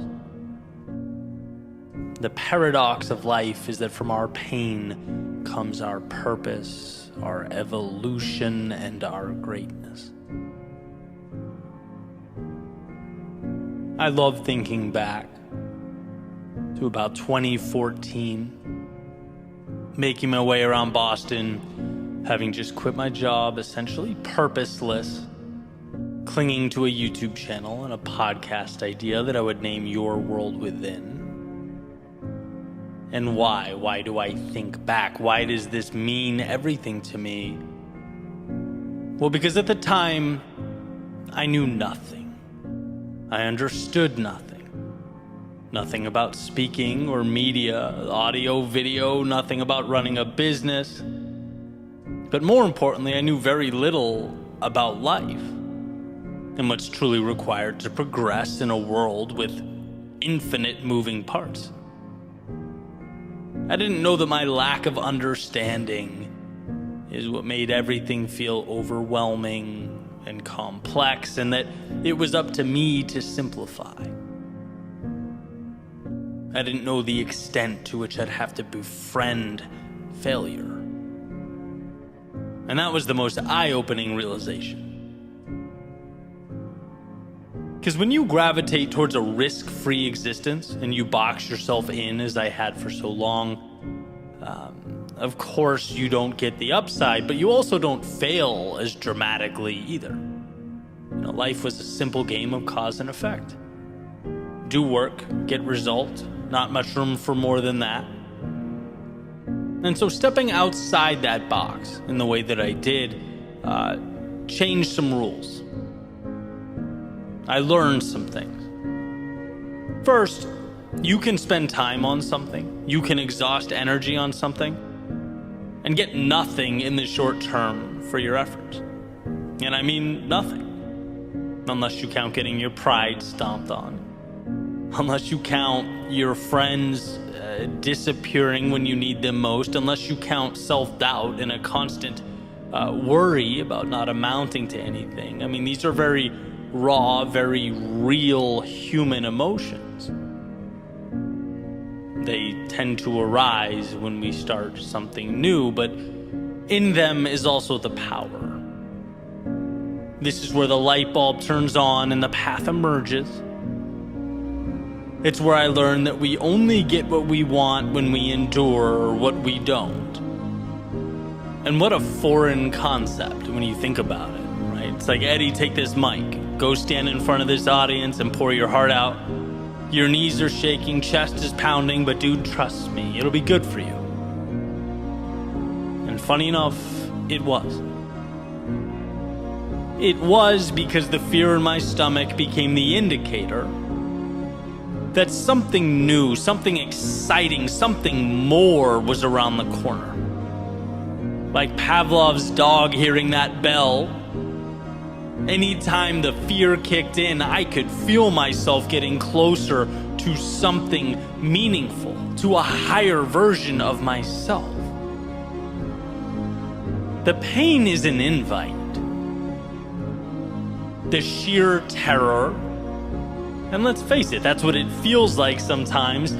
The paradox of life is that from our pain comes our purpose, our evolution, and our greatness. I love thinking back to about 2014, making my way around Boston, having just quit my job, essentially purposeless, clinging to a YouTube channel and a podcast idea that I would name Your World Within. And why? Why do I think back? Why does this mean everything to me? Well, because at the time, I knew nothing. I understood nothing. Nothing about speaking or media, audio, video, nothing about running a business. But more importantly, I knew very little about life and what's truly required to progress in a world with infinite moving parts. I didn't know that my lack of understanding is what made everything feel overwhelming and complex, and that it was up to me to simplify. I didn't know the extent to which I'd have to befriend failure. And that was the most eye-opening realization. Because when you gravitate towards a risk-free existence and you box yourself in, as I had for so long, of course you don't get the upside, but you also don't fail as dramatically either. You know, life was a simple game of cause and effect. Do work, get result, not much room for more than that. And so stepping outside that box in the way that I did changed some rules. I learned some things. First, you can spend time on something, you can exhaust energy on something, and get nothing in the short term for your efforts. And I mean nothing. Unless you count getting your pride stomped on. Unless you count your friends disappearing when you need them most. Unless you count self-doubt and a constant worry about not amounting to anything. I mean, these are very raw, very real human emotions. They tend to arise when we start something new, but in them is also the power. This is where the light bulb turns on and the path emerges. It's where I learned that we only get what we want when we endure what we don't. And what a foreign concept when you think about it, right? It's like, Eddie, take this mic, go stand in front of this audience and pour your heart out. Your knees are shaking, chest is pounding, but dude, trust me, it'll be good for you. And funny enough, it was. It was because the fear in my stomach became the indicator that something new, something exciting, something more was around the corner. Like Pavlov's dog hearing that bell, Anytime the fear kicked in, I could feel myself getting closer to something meaningful, to a higher version of myself. The pain is an invite. The sheer terror, and let's face it, that's what it feels like sometimes,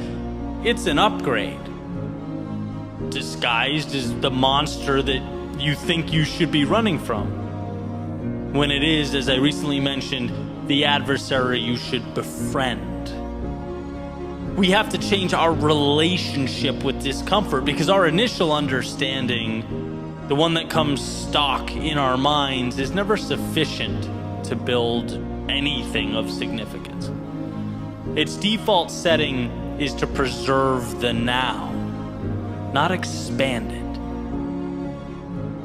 it's an upgrade. Disguised as the monster that you think you should be running from, when it is, as I recently mentioned, the adversary you should befriend. We have to change our relationship with discomfort, because our initial understanding, the one that comes stock in our minds, is never sufficient to build anything of significance. Its default setting is to preserve the now, not expand it.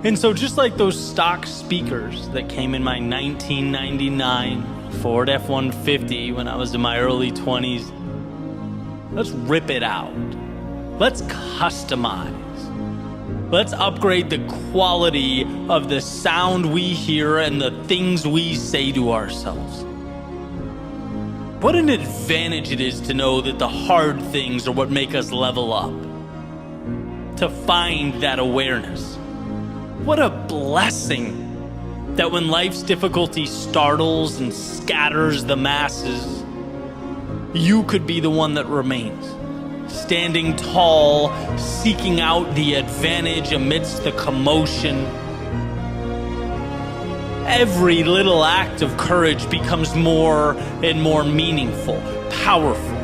And so just like those stock speakers that came in my 1999 Ford F-150 when I was in my early 20s, let's rip it out. Let's customize. Let's upgrade the quality of the sound we hear and the things we say to ourselves. What an advantage it is to know that the hard things are what make us level up. To find that awareness. What a blessing that when life's difficulty startles and scatters the masses, you could be the one that remains, standing tall, seeking out the advantage amidst the commotion. Every little act of courage becomes more and more meaningful, powerful.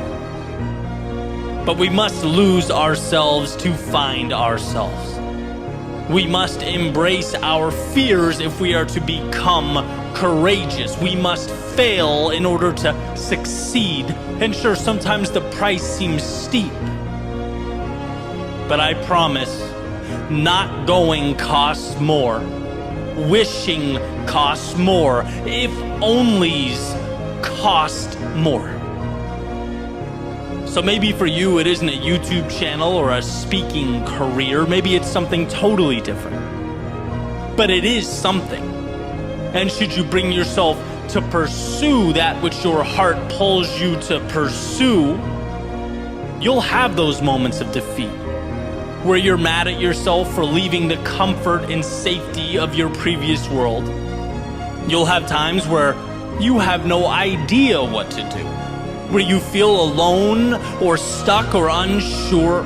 But we must lose ourselves to find ourselves. We must embrace our fears if we are to become courageous. We must fail in order to succeed. And sure, sometimes the price seems steep. But I promise, not going costs more. Wishing costs more. If onlys cost more. So maybe for you it isn't a YouTube channel or a speaking career. Maybe it's something totally different. But it is something. And should you bring yourself to pursue that which your heart pulls you to pursue, you'll have those moments of defeat, where you're mad at yourself for leaving the comfort and safety of your previous world. You'll have times where you have no idea what to do, where you feel alone or stuck or unsure.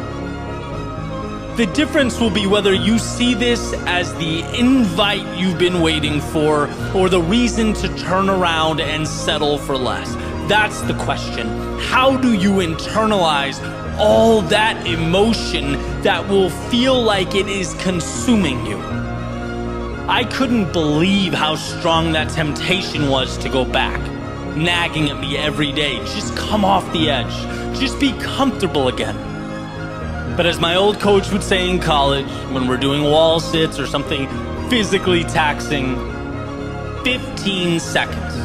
The difference will be whether you see this as the invite you've been waiting for or the reason to turn around and settle for less. That's the question. How do you internalize all that emotion that will feel like it is consuming you? I couldn't believe how strong that temptation was to go back, nagging at me every day. Just come off the edge. Just be comfortable again. But as my old coach would say in college, when we're doing wall sits or something physically taxing, 15 seconds.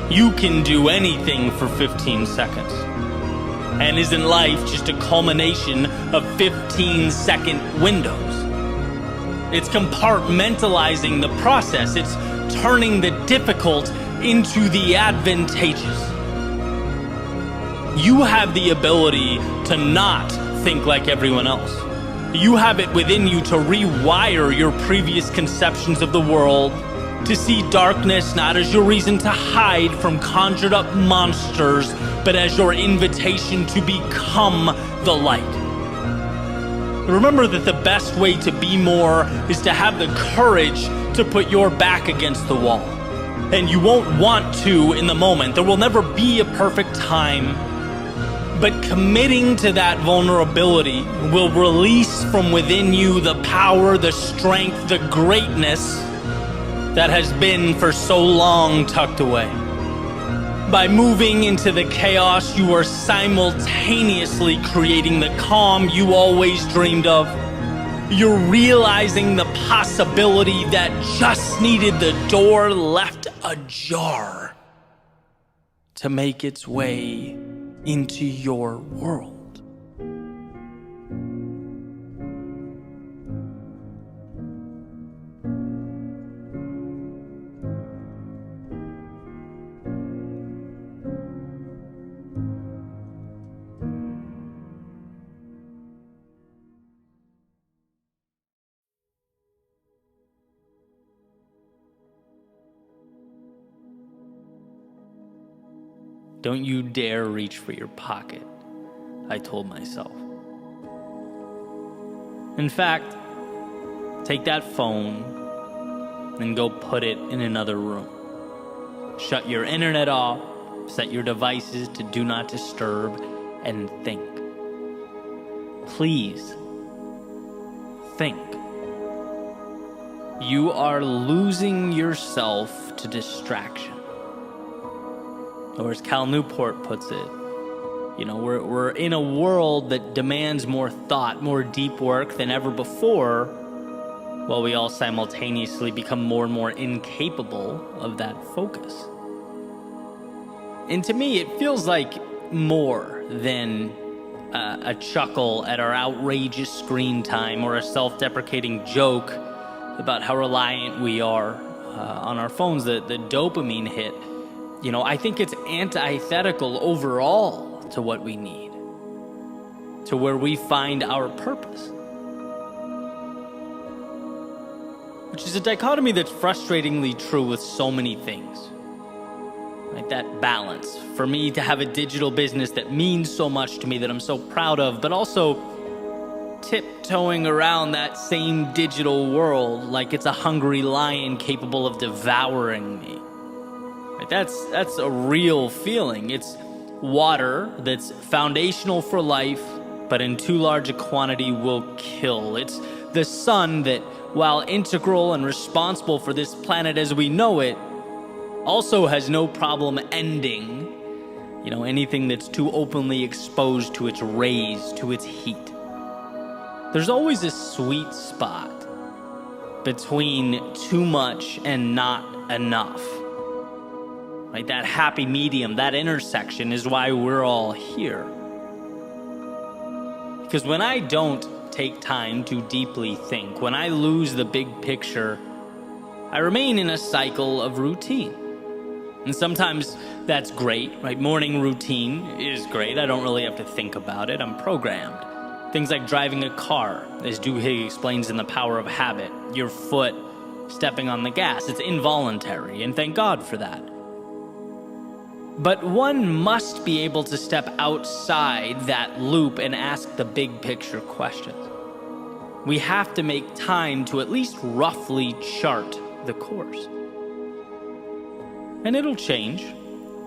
You can do anything for 15 seconds. And isn't life just a culmination of 15-second windows? It's compartmentalizing the process. It's turning the difficult into the advantageous. You have the ability to not think like everyone else. You have it within you to rewire your previous conceptions of the world, to see darkness not as your reason to hide from conjured up monsters, but as your invitation to become the light. Remember that the best way to be more is to have the courage to put your back against the wall. And you won't want to in the moment. There will never be a perfect time. But committing to that vulnerability will release from within you the power, the strength, the greatness that has been for so long tucked away. By moving into the chaos, you are simultaneously creating the calm you always dreamed of. You're realizing the possibility that just needed the door left ajar to make its way into your world. Don't you dare reach for your pocket, I told myself. In fact, take that phone and go put it in another room. Shut your internet off, set your devices to do not disturb, and think. Please, think. You are losing yourself to distraction. Or as Cal Newport puts it, we're in a world that demands more thought, more deep work than ever before, while we all simultaneously become more and more incapable of that focus. And to me, it feels like more than a chuckle at our outrageous screen time or a self-deprecating joke about how reliant we are on our phones, the dopamine hit. I think it's antithetical overall to what we need, to where we find our purpose. Which is a dichotomy that's frustratingly true with so many things. Like that balance. For me to have a digital business that means so much to me, that I'm so proud of, but also tiptoeing around that same digital world like it's a hungry lion capable of devouring me. Right? That's a real feeling. It's water that's foundational for life, but in too large a quantity will kill. It's the sun that, while integral and responsible for this planet as we know it, also has no problem ending, anything that's too openly exposed to its rays, to its heat. There's always a sweet spot between too much and not enough. Right? That happy medium, that intersection is why we're all here. Because when I don't take time to deeply think, when I lose the big picture, I remain in a cycle of routine. And sometimes that's great, right? Morning routine is great. I don't really have to think about it. I'm programmed. Things like driving a car, as Duhigg explains in The Power of Habit. Your foot stepping on the gas. It's involuntary, and thank God for that. But one must be able to step outside that loop and ask the big picture questions. We have to make time to at least roughly chart the course. And it'll change.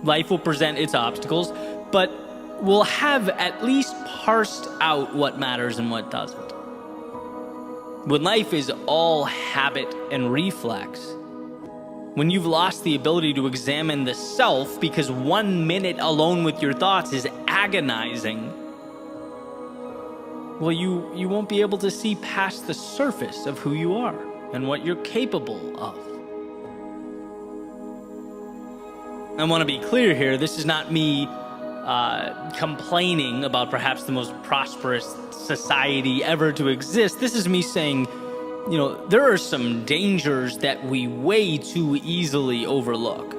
Life will present its obstacles, but we'll have at least parsed out what matters and what doesn't. When life is all habit and reflex, when you've lost the ability to examine the self because 1 minute alone with your thoughts is agonizing, well, you won't be able to see past the surface of who you are and what you're capable of. I want to be clear here, this is not me complaining about perhaps the most prosperous society ever to exist. This is me saying, there are some dangers that we way too easily overlook.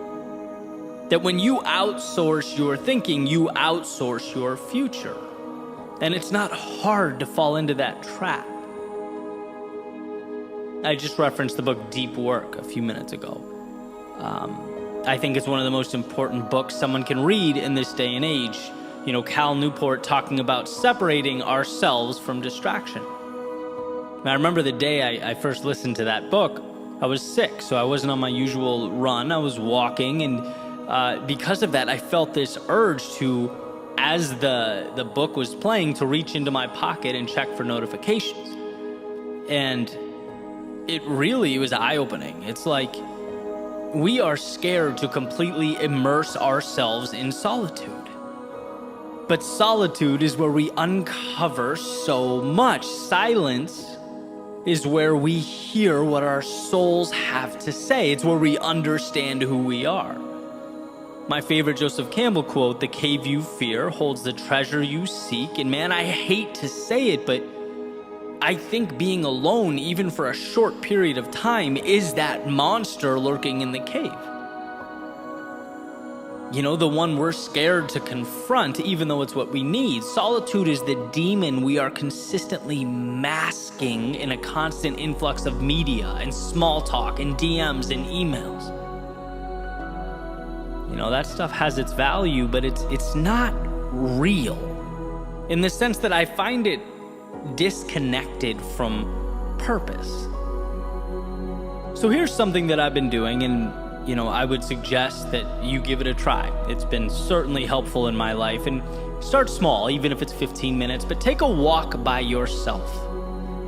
That when you outsource your thinking, you outsource your future. And it's not hard to fall into that trap. I just referenced the book Deep Work a few minutes ago. I think it's one of the most important books someone can read in this day and age. Cal Newport talking about separating ourselves from distraction. I remember the day I first listened to that book, I was sick, so I wasn't on my usual run. I was walking, and because of that, I felt this urge to, as the book was playing, to reach into my pocket and check for notifications. And it was eye-opening. It's like we are scared to completely immerse ourselves in solitude. But solitude is where we uncover so much. Silence is where we hear what our souls have to say. It's where we understand who we are. My favorite Joseph Campbell quote, "The cave you fear holds the treasure you seek." And man, I hate to say it, but I think being alone, even for a short period of time, is that monster lurking in the cave. The one we're scared to confront, even though it's what we need. Solitude is the demon we are consistently masking in a constant influx of media and small talk and DMs and emails. That stuff has its value, but it's not real in the sense that I find it disconnected from purpose. So here's something that I've been doing, and I would suggest that you give it a try. It's been certainly helpful in my life, and start small, even if it's 15 minutes, but take a walk by yourself.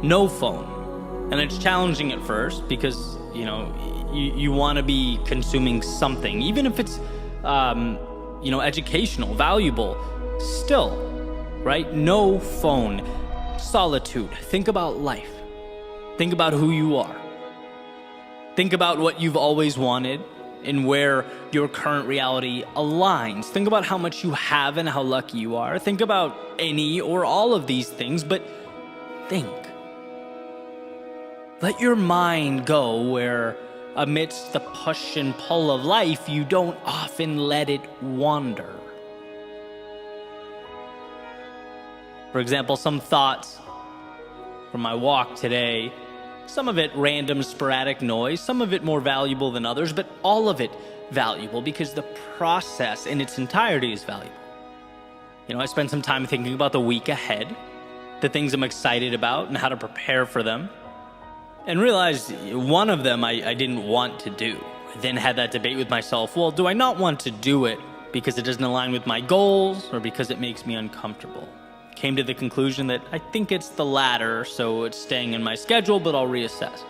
No phone. And it's challenging at first because, you want to be consuming something, even if it's, educational, valuable, still, right? No phone. Solitude. Think about life. Think about who you are. Think about what you've always wanted and where your current reality aligns. Think about how much you have and how lucky you are. Think about any or all of these things, but think. Let your mind go where, amidst the push and pull of life, you don't often let it wander. For example, some thoughts from my walk today, some of it random, sporadic noise, some of it more valuable than others, but all of it valuable because the process in its entirety is valuable. I spent some time thinking about the week ahead, the things I'm excited about and how to prepare for them, and realized one of them I didn't want to do. I then had that debate with myself, well, do I not want to do it because it doesn't align with my goals or because it makes me uncomfortable? Came to the conclusion that I think it's the latter, so it's staying in my schedule, but I'll reassess.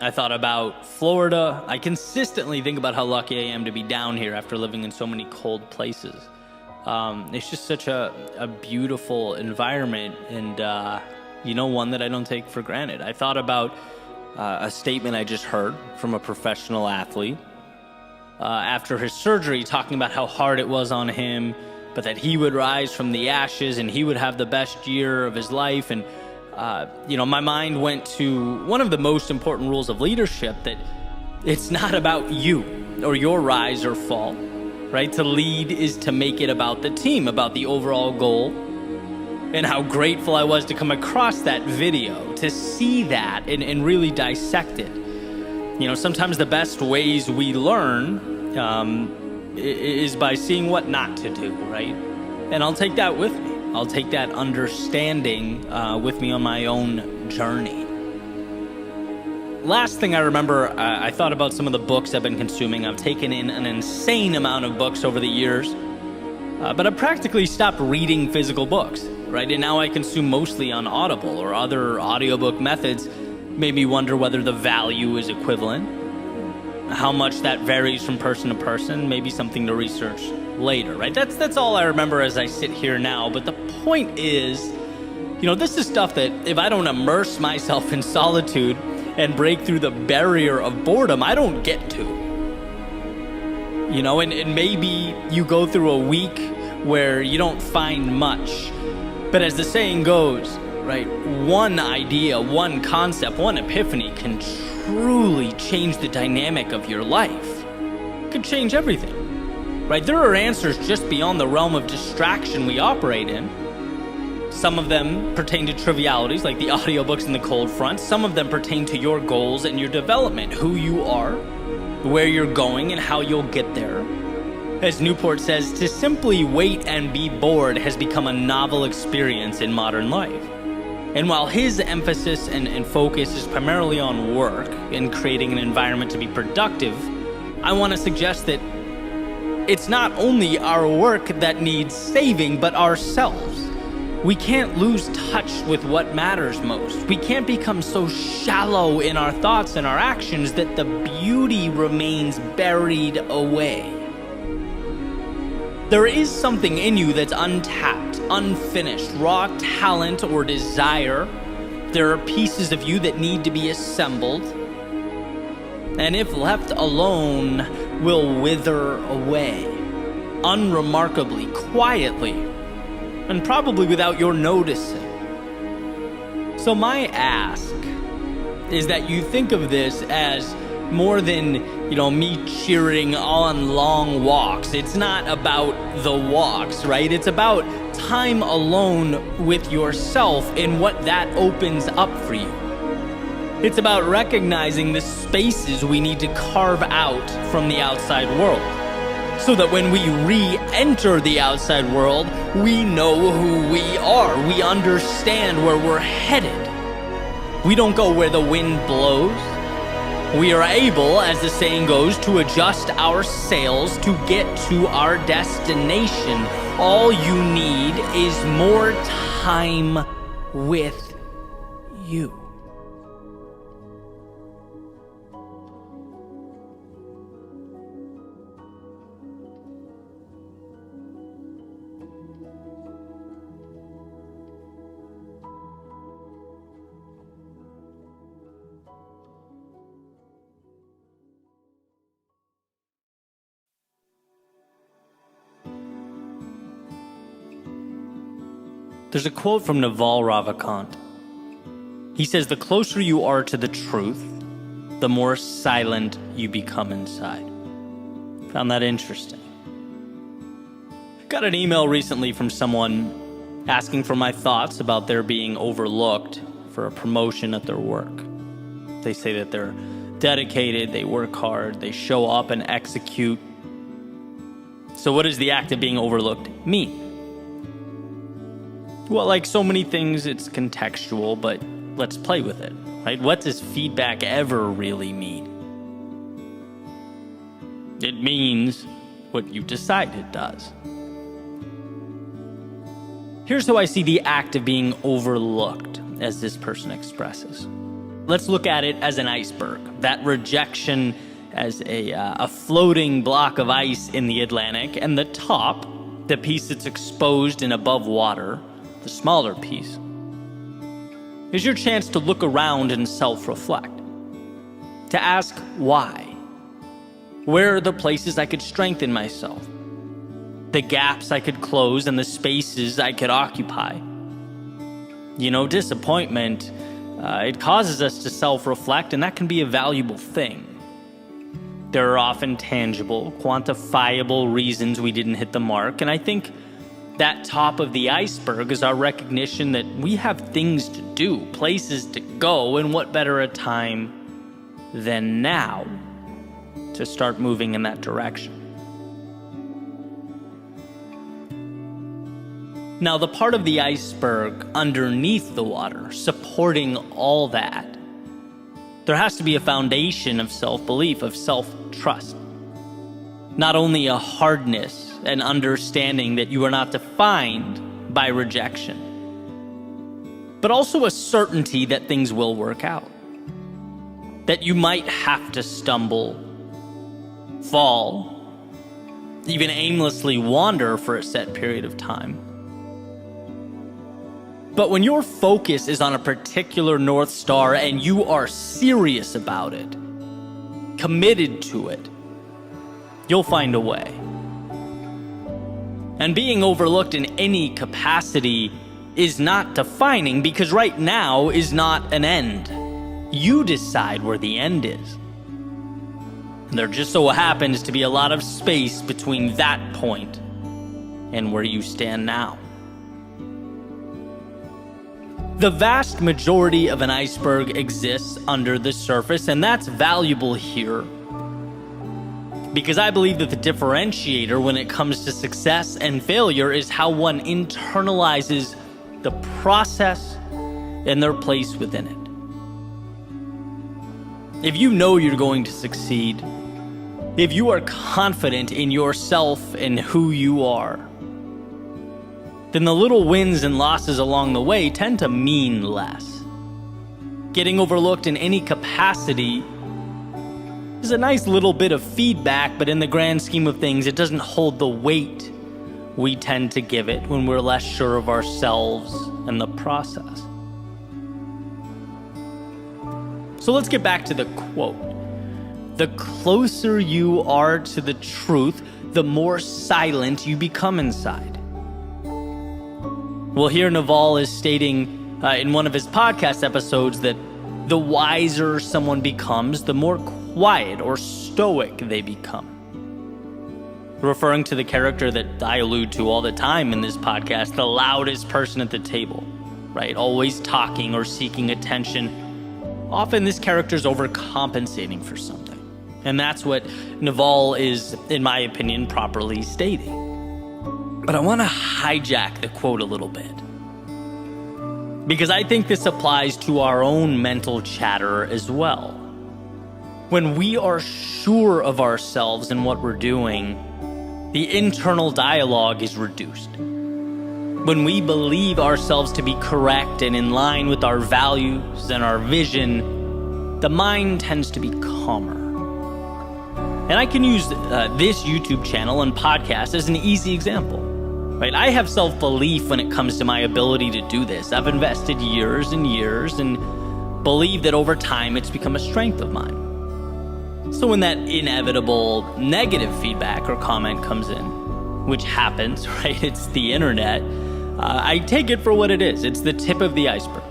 I thought about Florida. I consistently think about how lucky I am to be down here after living in so many cold places. It's just such a beautiful environment, and one that I don't take for granted. I thought about a statement I just heard from a professional athlete after his surgery, talking about how hard it was on him, but that he would rise from the ashes and he would have the best year of his life. And, my mind went to one of the most important rules of leadership, that it's not about you or your rise or fall, right? To lead is to make it about the team, about the overall goal. And how grateful I was to come across that video, to see that and really dissect it. Sometimes the best ways we learn is by seeing what not to do, right? And I'll take that with me. I'll take that understanding with me on my own journey. Last thing I remember, I thought about some of the books I've been consuming. I've taken in an insane amount of books over the years, but I've practically stopped reading physical books, right? And now I consume mostly on Audible or other audiobook methods. Made me wonder whether the value is equivalent. How much that varies from person to person, maybe something to research later, right? That's all I remember as I sit here now. But the point is, this is stuff that if I don't immerse myself in solitude and break through the barrier of boredom, I don't get to. And maybe you go through a week where you don't find much. But as the saying goes, right, one idea, one concept, one epiphany can truly change the dynamic of your life. It could change everything, right? There are answers just beyond the realm of distraction we operate in. Some of them pertain to trivialities like the audiobooks and the cold front. Some of them pertain to your goals and your development, who you are, where you're going, and how you'll get there. As Newport says, to simply wait and be bored has become a novel experience in modern life. And while his emphasis and focus is primarily on work and creating an environment to be productive, I want to suggest that it's not only our work that needs saving, but ourselves. We can't lose touch with what matters most. We can't become so shallow in our thoughts and our actions that the beauty remains buried away. There is something in you that's untapped, unfinished, raw talent or desire. There are pieces of you that need to be assembled, and if left alone, will wither away, unremarkably, quietly, and probably without your noticing. So my ask is that you think of this as more than, me cheering on long walks. It's not about the walks, right? It's about time alone with yourself and what that opens up for you. It's about recognizing the spaces we need to carve out from the outside world. so that when we re-enter the outside world, we know who we are. We understand where we're headed. We don't go where the wind blows. We are able, as the saying goes, to adjust our sails to get to our destination. All you need is more time with you. There's a quote from Naval Ravikant. He says, "The closer you are to the truth, the more silent you become inside." Found that interesting. Got an email recently from someone asking for my thoughts about their being overlooked for a promotion at their work. They say that they're dedicated, they work hard, they show up and execute. So what does the act of being overlooked mean? Well, like so many things, it's contextual, but let's play with it, right? What does feedback ever really mean? It means what you decide it does. Here's how I see the act of being overlooked, as this person expresses. Let's look at it as an iceberg, that rejection as a floating block of ice in the Atlantic, and the top, the piece that's exposed and above water, the smaller piece, is your chance to look around and self-reflect, to ask why. Where are the places I could strengthen myself? The gaps I could close and the spaces I could occupy. You know, disappointment, it causes us to self-reflect, and that can be a valuable thing. There are often tangible, quantifiable reasons we didn't hit the mark, and I think that top of the iceberg is our recognition that we have things to do, places to go, and what better a time than now to start moving in that direction. Now, the part of the iceberg underneath the water, supporting all that, there has to be a foundation of self-belief, of self-trust. Not only a hardness and understanding that you are not defined by rejection, but also a certainty that things will work out. That you might have to stumble, fall, even aimlessly wander for a set period of time. But when your focus is on a particular North Star and you are serious about it, committed to it, you'll find a way. And being overlooked in any capacity is not defining, because right now is not an end. You decide where the end is. And there just so happens to be a lot of space between that point and where you stand now. The vast majority of an iceberg exists under the surface, and that's valuable here, because I believe that the differentiator when it comes to success and failure is how one internalizes the process and their place within it. If you know you're going to succeed, if you are confident in yourself and who you are, then the little wins and losses along the way tend to mean less. Getting overlooked in any capacity is a nice little bit of feedback, but in the grand scheme of things, it doesn't hold the weight we tend to give it when we're less sure of ourselves and the process. So let's get back to the quote. The closer you are to the truth, the more silent you become inside. Well, here Naval is stating in one of his podcast episodes that the wiser someone becomes, the more quiet or stoic they become. Referring to the character that I allude to all the time in this podcast, the loudest person at the table, right? Always talking or seeking attention. Often this character's overcompensating for something. And that's what Naval is, in my opinion, properly stating. But I want to hijack the quote a little bit, because I think this applies to our own mental chatter as well. When we are sure of ourselves and what we're doing, the internal dialogue is reduced. When we believe ourselves to be correct and in line with our values and our vision, the mind tends to be calmer. And I can use this YouTube channel and podcast as an easy example. Right? I have self-belief when it comes to my ability to do this. I've invested years and years and believe that over time it's become a strength of mine. So when that inevitable negative feedback or comment comes in, which happens, right? It's the internet. I take it for what it is. It's the tip of the iceberg.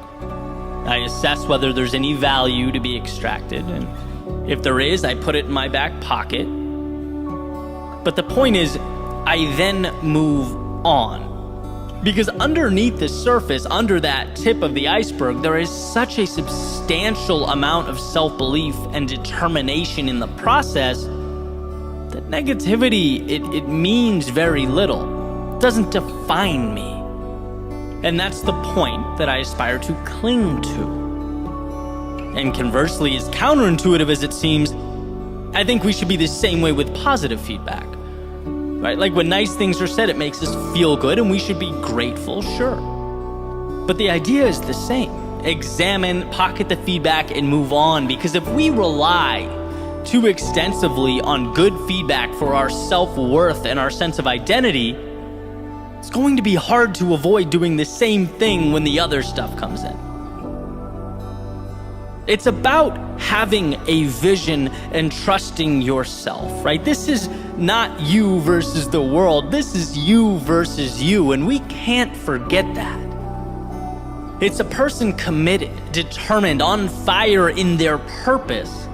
I assess whether there's any value to be extracted, and if there is, I put it in my back pocket. But the point is, I then move on. Because underneath the surface, under that tip of the iceberg, there is such a substantial amount of self-belief and determination in the process that negativity, it means very little. It doesn't define me. And that's the point that I aspire to cling to. And conversely, as counterintuitive as it seems, I think we should be the same way with positive feedback. Right? Like when nice things are said, it makes us feel good and we should be grateful, sure. But the idea is the same. Examine, pocket the feedback, and move on. Because if we rely too extensively on good feedback for our self-worth and our sense of identity, it's going to be hard to avoid doing the same thing when the other stuff comes in. It's about having a vision and trusting yourself, right? This is not you versus the world. This is you versus you, and we can't forget that. It's a person committed, determined, on fire in their purpose,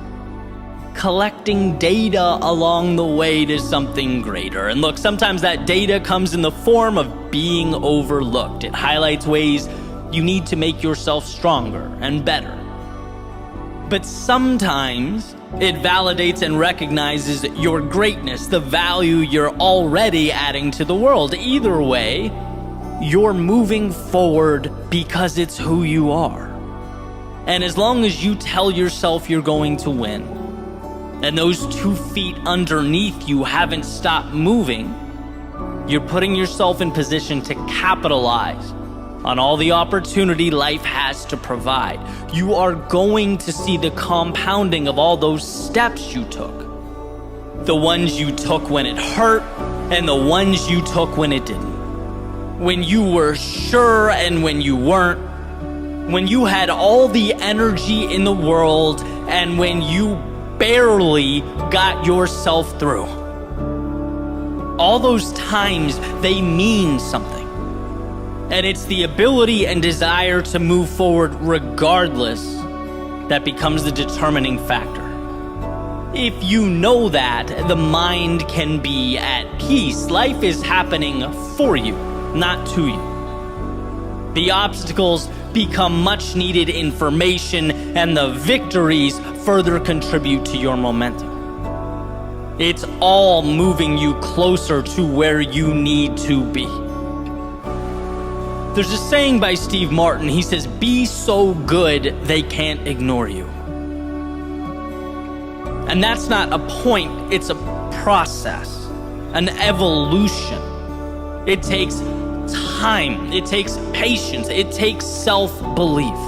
collecting data along the way to something greater. And look, sometimes that data comes in the form of being overlooked. It highlights ways you need to make yourself stronger and better. But sometimes it validates and recognizes your greatness, the value you're already adding to the world. Either way, you're moving forward because it's who you are. And as long as you tell yourself you're going to win, and those 2 feet underneath you haven't stopped moving, you're putting yourself in position to capitalize on all the opportunity life has to provide. You are going to see the compounding of all those steps you took. The ones you took when it hurt, and the ones you took when it didn't. When you were sure and when you weren't. When you had all the energy in the world, and when you barely got yourself through. All those times, they mean something. And it's the ability and desire to move forward regardless that becomes the determining factor. If you know that, the mind can be at peace. Life is happening for you, not to you. The obstacles become much needed information, and the victories further contribute to your momentum. It's all moving you closer to where you need to be. There's a saying by Steve Martin. He says, "Be so good they can't ignore you." And that's not a point, it's a process, an evolution. It takes time, it takes patience, it takes self-belief.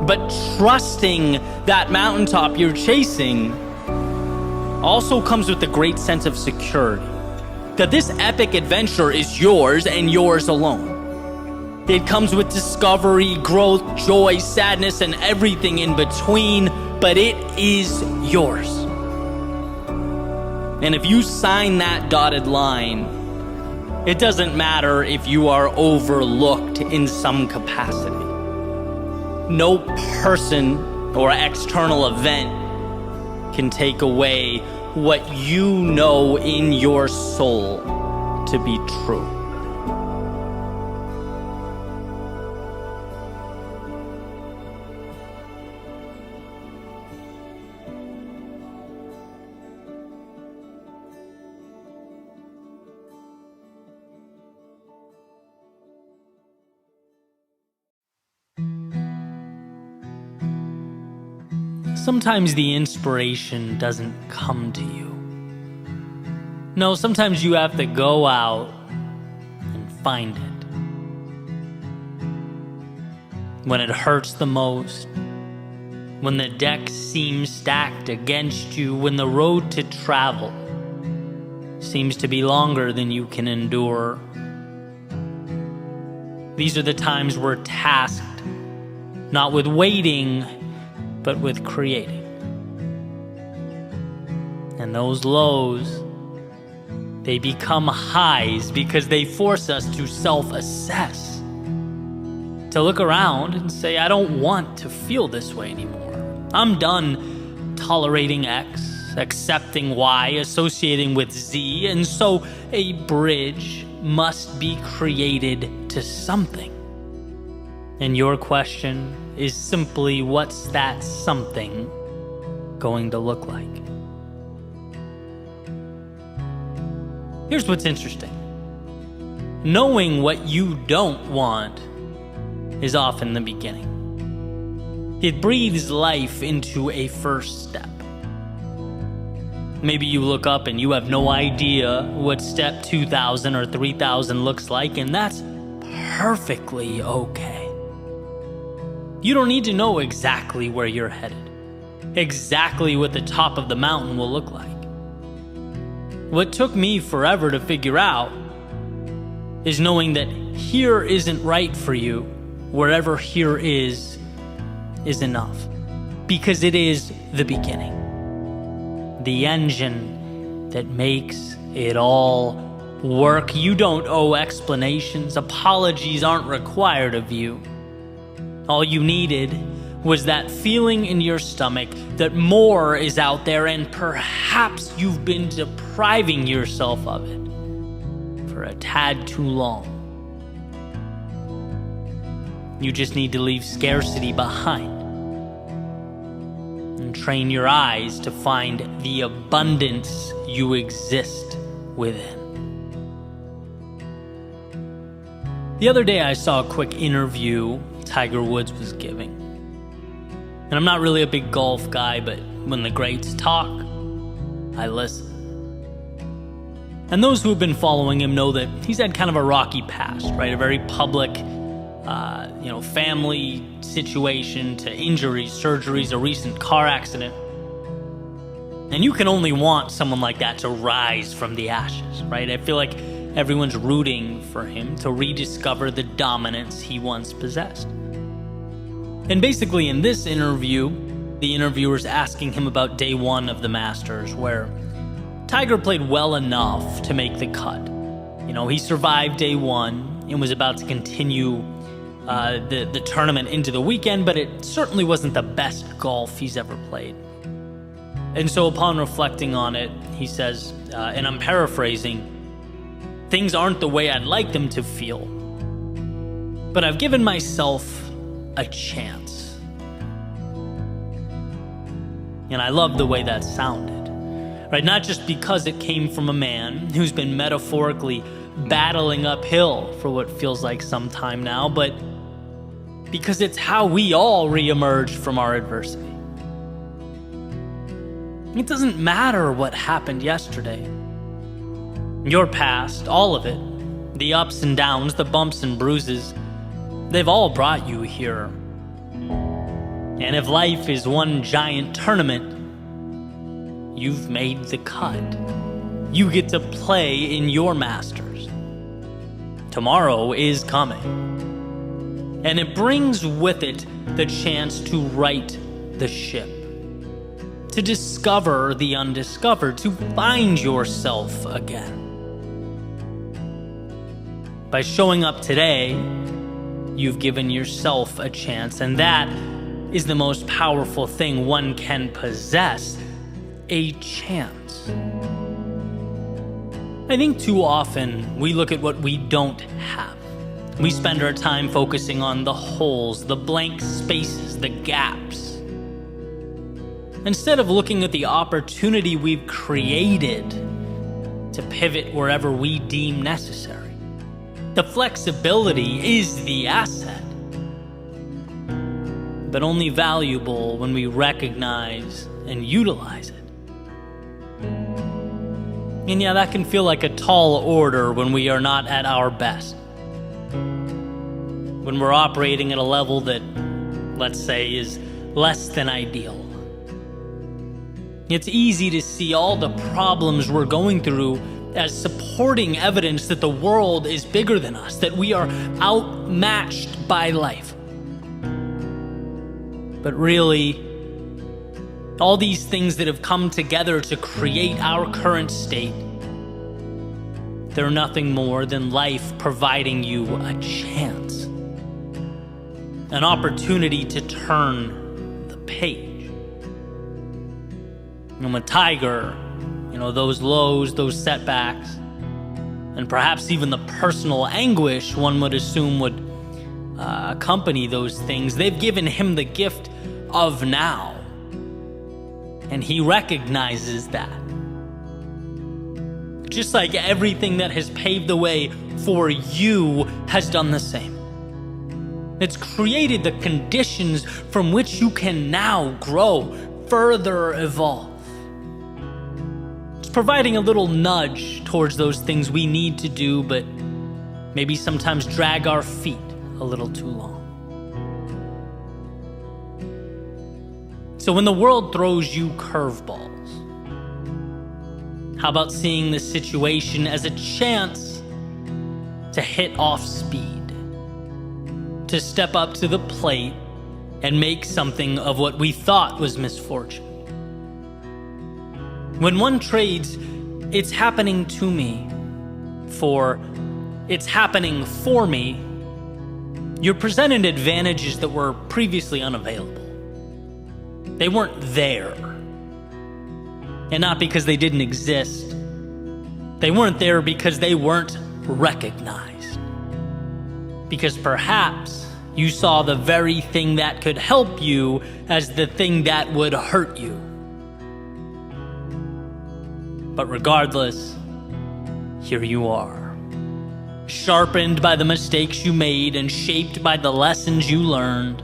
But trusting that mountaintop you're chasing also comes with a great sense of security. That this epic adventure is yours and yours alone. It comes with discovery, growth, joy, sadness, and everything in between, but it is yours. And if you sign that dotted line, it doesn't matter if you are overlooked in some capacity. No person or external event can take away what you know in your soul to be true. sometimes the inspiration doesn't come to you. No, sometimes you have to go out and find it. When it hurts the most, when the deck seems stacked against you, when the road to travel seems to be longer than you can endure. These are the times we're tasked not with waiting, but with creating. And those lows, they become highs because they force us to self-assess. To look around and say, I don't want to feel this way anymore. I'm done tolerating X, accepting Y, associating with Z, and so a bridge must be created to something. And your question is simply, what's that something going to look like? Here's what's interesting. Knowing what you don't want is often the beginning. It breathes life into a first step. Maybe you look up and you have no idea what step 2,000 or 3,000 looks like, and that's perfectly okay. You don't need to know exactly where you're headed, exactly what the top of the mountain will look like. What took me forever to figure out is knowing that here isn't right for you, wherever here is enough. Because it is the beginning. The engine that makes it all work. You don't owe explanations. Apologies aren't required of you. All you needed was that feeling in your stomach that more is out there, and perhaps you've been depriving yourself of it for a tad too long. You just need to leave scarcity behind and train your eyes to find the abundance you exist within. The other day I saw a quick interview Tiger Woods was giving. And I'm not really a big golf guy, but when the greats talk, I listen. And those who have been following him know that he's had kind of a rocky past, right? A very public, family situation to injuries, surgeries, a recent car accident. And you can only want someone like that to rise from the ashes, right? I feel like everyone's rooting for him to rediscover the dominance he once possessed. And basically in this interview, the interviewer's asking him about day one of the Masters, where Tiger played well enough to make the cut. He survived day one and was about to continue the tournament into the weekend, but it certainly wasn't the best golf he's ever played. And so upon reflecting on it, he says, and I'm paraphrasing, things aren't the way I'd like them to feel, but I've given myself a chance. And I love the way that sounded, right? Not just because it came from a man who's been metaphorically battling uphill for what feels like some time now, but because it's how we all reemerge from our adversity. It doesn't matter what happened yesterday. Your past, all of it, the ups and downs, the bumps and bruises, they've all brought you here. And if life is one giant tournament, you've made the cut. You get to play in your Masters. Tomorrow is coming. And it brings with it the chance to right the ship, to discover the undiscovered, to find yourself again. By showing up today, you've given yourself a chance, and that is the most powerful thing one can possess, a chance. I think too often we look at what we don't have. We spend our time focusing on the holes, the blank spaces, the gaps, instead of looking at the opportunity we've created to pivot wherever we deem necessary. The flexibility is the asset. but only valuable when we recognize and utilize it. And yeah, that can feel like a tall order when we are not at our best. When we're operating at a level that, let's say, is less than ideal. It's easy to see all the problems we're going through as supporting evidence that the world is bigger than us, that we are outmatched by life. But really, all these things that have come together to create our current state, they're nothing more than life providing you a chance, an opportunity to turn the page. I'm a tiger, those lows, those setbacks, and perhaps even the personal anguish one would assume would accompany those things. They've given him the gift of now, and he recognizes that. Just like everything that has paved the way for you has done the same. It's created the conditions from which you can now grow, further evolve. It's providing a little nudge towards those things we need to do, but maybe sometimes drag our feet a little too long. So when the world throws you curveballs, how about seeing the situation as a chance to hit off speed, to step up to the plate and make something of what we thought was misfortune? When one trades, it's happening to me, for it's happening for me, you're presented advantages that were previously unavailable. They weren't there. And not because they didn't exist. They weren't there because they weren't recognized. Because perhaps you saw the very thing that could help you as the thing that would hurt you. But regardless, here you are, sharpened by the mistakes you made and shaped by the lessons you learned.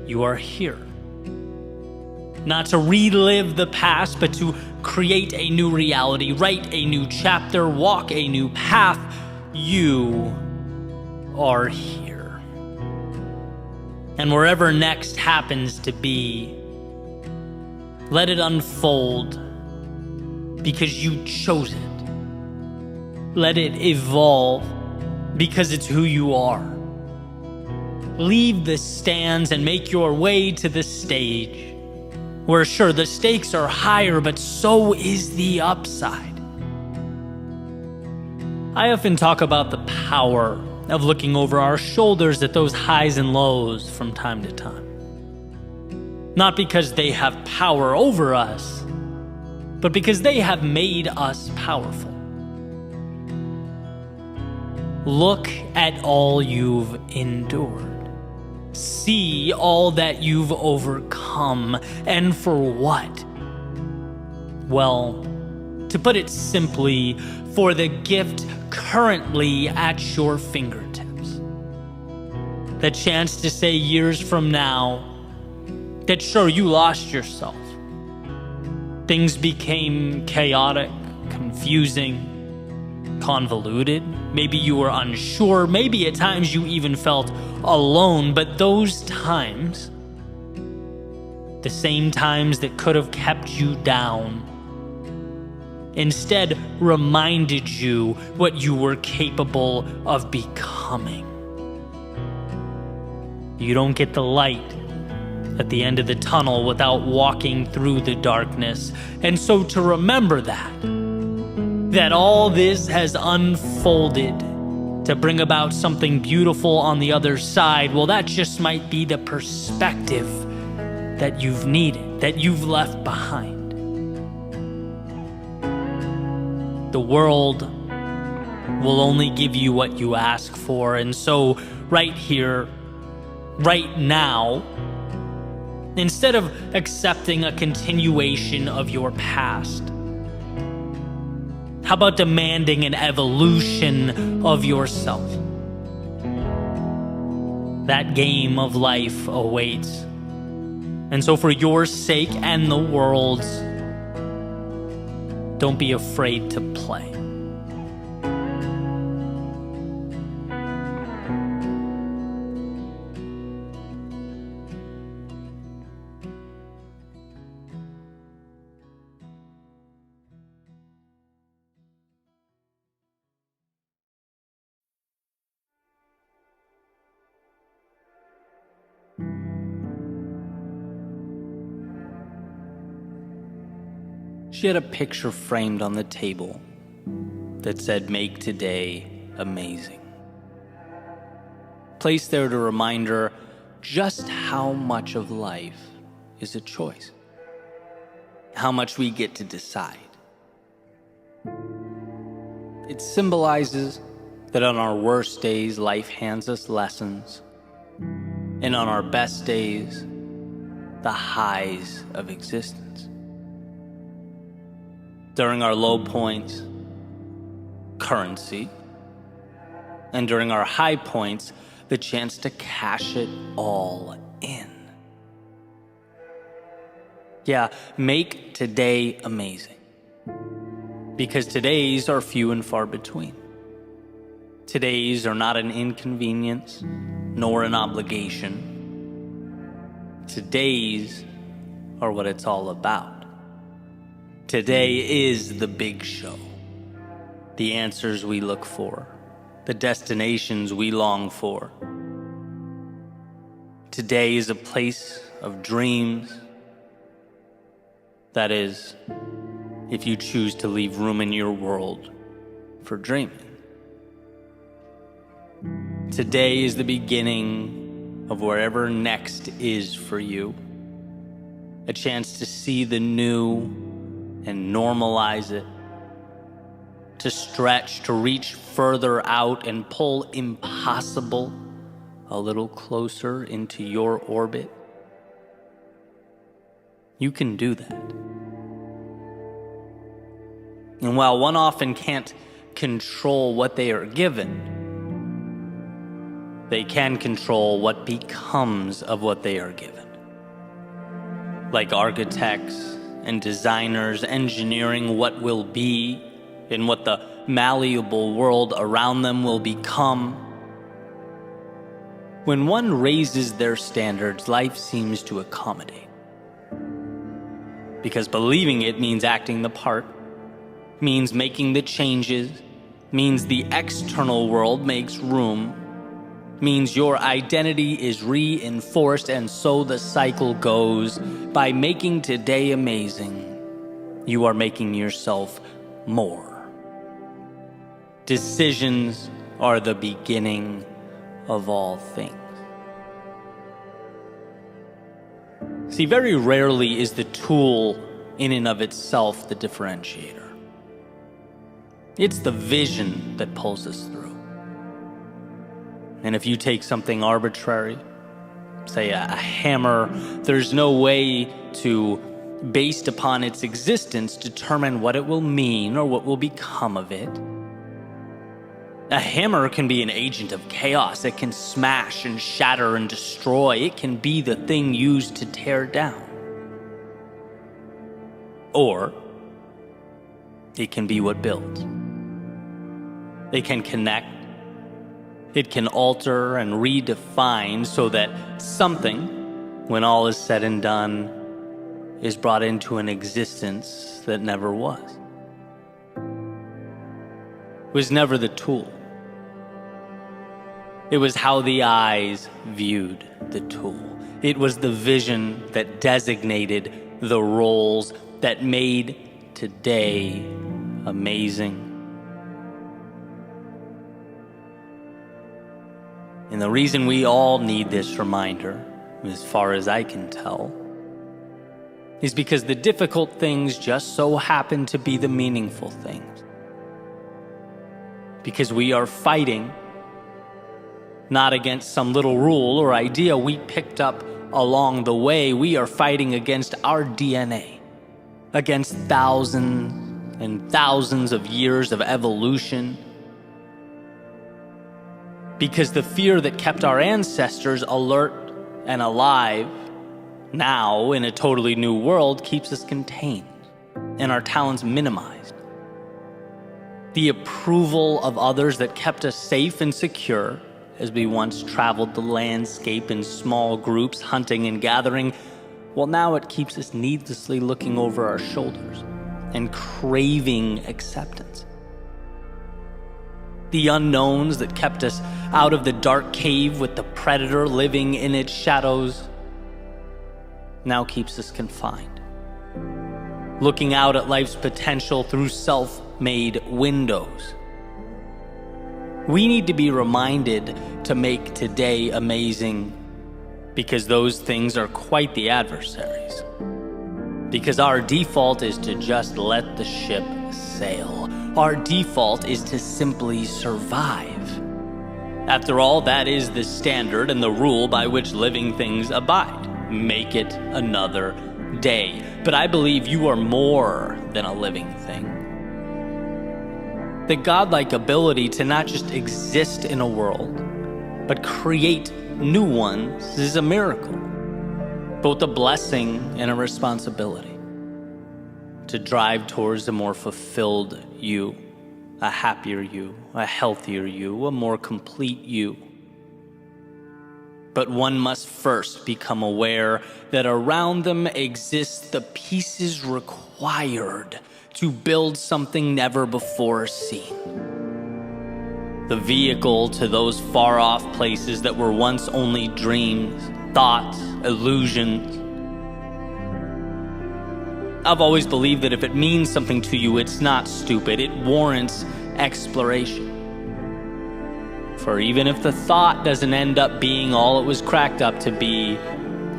You are here. Not to relive the past, but to create a new reality, write a new chapter, walk a new path. You are here. And wherever next happens to be, let it unfold because you chose it. Let it evolve because it's who you are. Leave the stands and make your way to the stage, where sure, the stakes are higher, but so is the upside. I often talk about the power of looking over our shoulders at those highs and lows from time to time. Not because they have power over us, but because they have made us powerful. Look at all you've endured. See all that you've overcome, and for what? Well, to put it simply, for the gift currently at your fingertips. The chance to say years from now that sure, you lost yourself. Things became chaotic, confusing, convoluted. Maybe you were unsure. Maybe at times you even felt alone. But those times, the same times that could have kept you down, instead reminded you what you were capable of becoming. You don't get the light at the end of the tunnel without walking through the darkness. And so to remember that all this has unfolded to bring about something beautiful on the other side, well, that just might be the perspective that you've needed, that you've left behind. The world will only give you what you ask for, and so right here, right now, instead of accepting a continuation of your past, how about demanding an evolution of yourself? That game of life awaits. And so for your sake and the world's, don't be afraid to play. She had a picture framed on the table that said, "Make today amazing." Placed there to remind her just how much of life is a choice. How much we get to decide. It symbolizes that on our worst days, life hands us lessons. And on our best days, the highs of existence. During our low points, currency, and during our high points, the chance to cash it all in. Yeah, make today amazing. Because today's are few and far between. Today's are not an inconvenience, nor an obligation. Today's are what it's all about. Today is the big show. The answers we look for. The destinations we long for. Today is a place of dreams. That is, if you choose to leave room in your world for dreaming. Today is the beginning of wherever next is for you. A chance to see the new and normalize it, to stretch, to reach further out and pull impossible a little closer into your orbit. You can do that. And while one often can't control what they are given, they can control what becomes of what they are given. Like architects and designers engineering what will be and what the malleable world around them will become. When one raises their standards, life seems to accommodate. Because believing it means acting the part, means making the changes, means the external world makes room, means your identity is reinforced, and so the cycle goes. By making today amazing, you are making yourself more. Decisions are the beginning of all things. See, very rarely is the tool in and of itself the differentiator. It's the vision that pulls us through. And if you take something arbitrary, say a hammer, there's no way to, based upon its existence, determine what it will mean or what will become of it. A hammer can be an agent of chaos. It can smash and shatter and destroy. It can be the thing used to tear down. Or it can be what builds. It can connect. It can alter and redefine so that something, when all is said and done, is brought into an existence that never was. It was never the tool. It was how the eyes viewed the tool. It was the vision that designated the roles that made today amazing. And the reason we all need this reminder, as far as I can tell, is because the difficult things just so happen to be the meaningful things. Because we are fighting not against some little rule or idea we picked up along the way. We are fighting against our DNA, against thousands and thousands of years of evolution. Because the fear that kept our ancestors alert and alive now in a totally new world keeps us contained and our talents minimized. The approval of others that kept us safe and secure as we once traveled the landscape in small groups, hunting and gathering, well, now it keeps us needlessly looking over our shoulders and craving acceptance. The unknowns that kept us out of the dark cave with the predator living in its shadows now keeps us confined, looking out at life's potential through self-made windows. We need to be reminded to make today amazing, because those things are quite the adversaries. Because our default is to just let the ship sail. Our default is to simply survive. After all, that is the standard and the rule by which living things abide. Make it another day. But I believe you are more than a living thing. The godlike ability to not just exist in a world, but create new ones is a miracle, both a blessing and a responsibility. To drive towards a more fulfilled you, a happier you, a healthier you, a more complete you. But one must first become aware that around them exist the pieces required to build something never before seen. The vehicle to those far-off places that were once only dreams, thoughts, illusions. I've always believed that if it means something to you, it's not stupid. It warrants exploration. For even if the thought doesn't end up being all it was cracked up to be,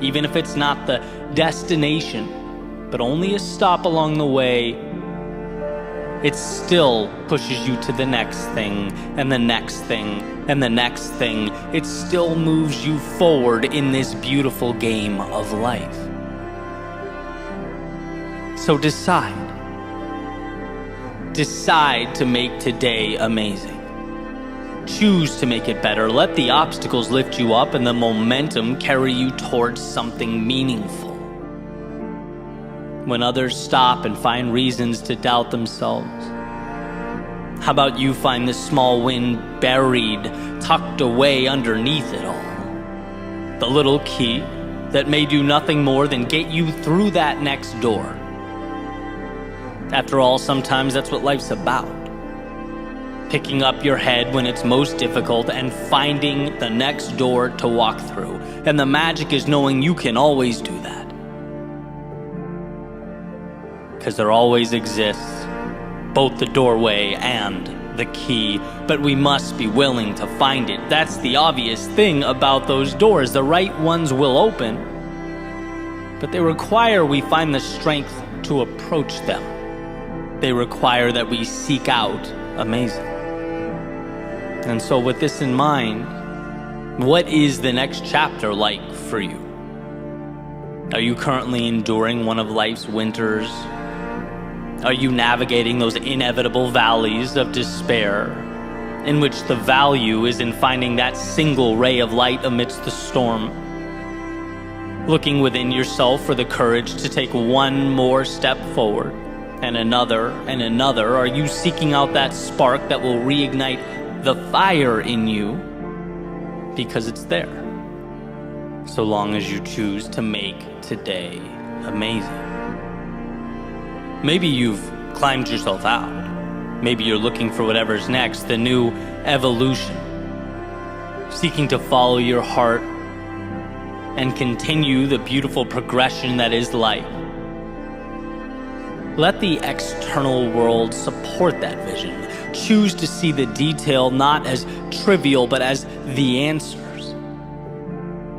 even if it's not the destination, but only a stop along the way, it still pushes you to the next thing, and the next thing, and the next thing. It still moves you forward in this beautiful game of life. So decide. Decide to make today amazing. Choose to make it better. Let the obstacles lift you up and the momentum carry you towards something meaningful. When others stop and find reasons to doubt themselves, how about you find the small win buried, tucked away underneath it all? The little key that may do nothing more than get you through that next door. After all, sometimes that's what life's about. Picking up your head when it's most difficult and finding the next door to walk through. And the magic is knowing you can always do that. Because there always exists both the doorway and the key, but we must be willing to find it. That's the obvious thing about those doors. The right ones will open, but they require we find the strength to approach them. They require that we seek out amazing. And so with this in mind, what is the next chapter like for you? Are you currently enduring one of life's winters? Are you navigating those inevitable valleys of despair, in which the value is in finding that single ray of light amidst the storm? Looking within yourself for the courage to take one more step forward, and another, are you seeking out that spark that will reignite the fire in you? Because it's there, so long as you choose to make today amazing. Maybe you've climbed yourself out. Maybe you're looking for whatever's next, the new evolution, seeking to follow your heart and continue the beautiful progression that is life. Let the external world support that vision. Choose to see the detail not as trivial, but as the answers.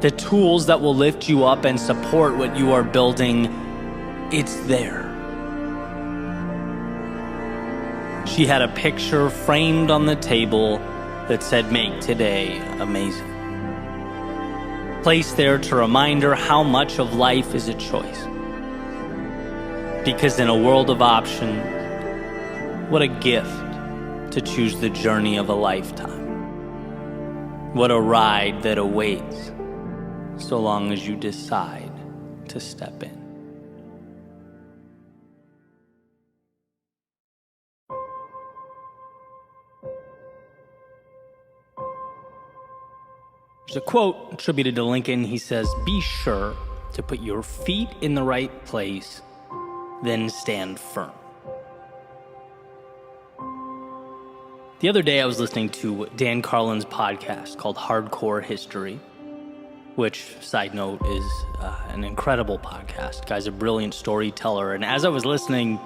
The tools that will lift you up and support what you are building, it's there. She had a picture framed on the table that said, "Make today amazing." Placed there to remind her how much of life is a choice. Because in a world of options, what a gift to choose the journey of a lifetime. What a ride that awaits, so long as you decide to step in. There's a quote attributed to Lincoln. He says, "Be sure to put your feet in the right place, then stand firm." The other day I was listening to Dan Carlin's podcast called Hardcore History, which, side note, is an incredible podcast. Guy's a brilliant storyteller. And as I was listening,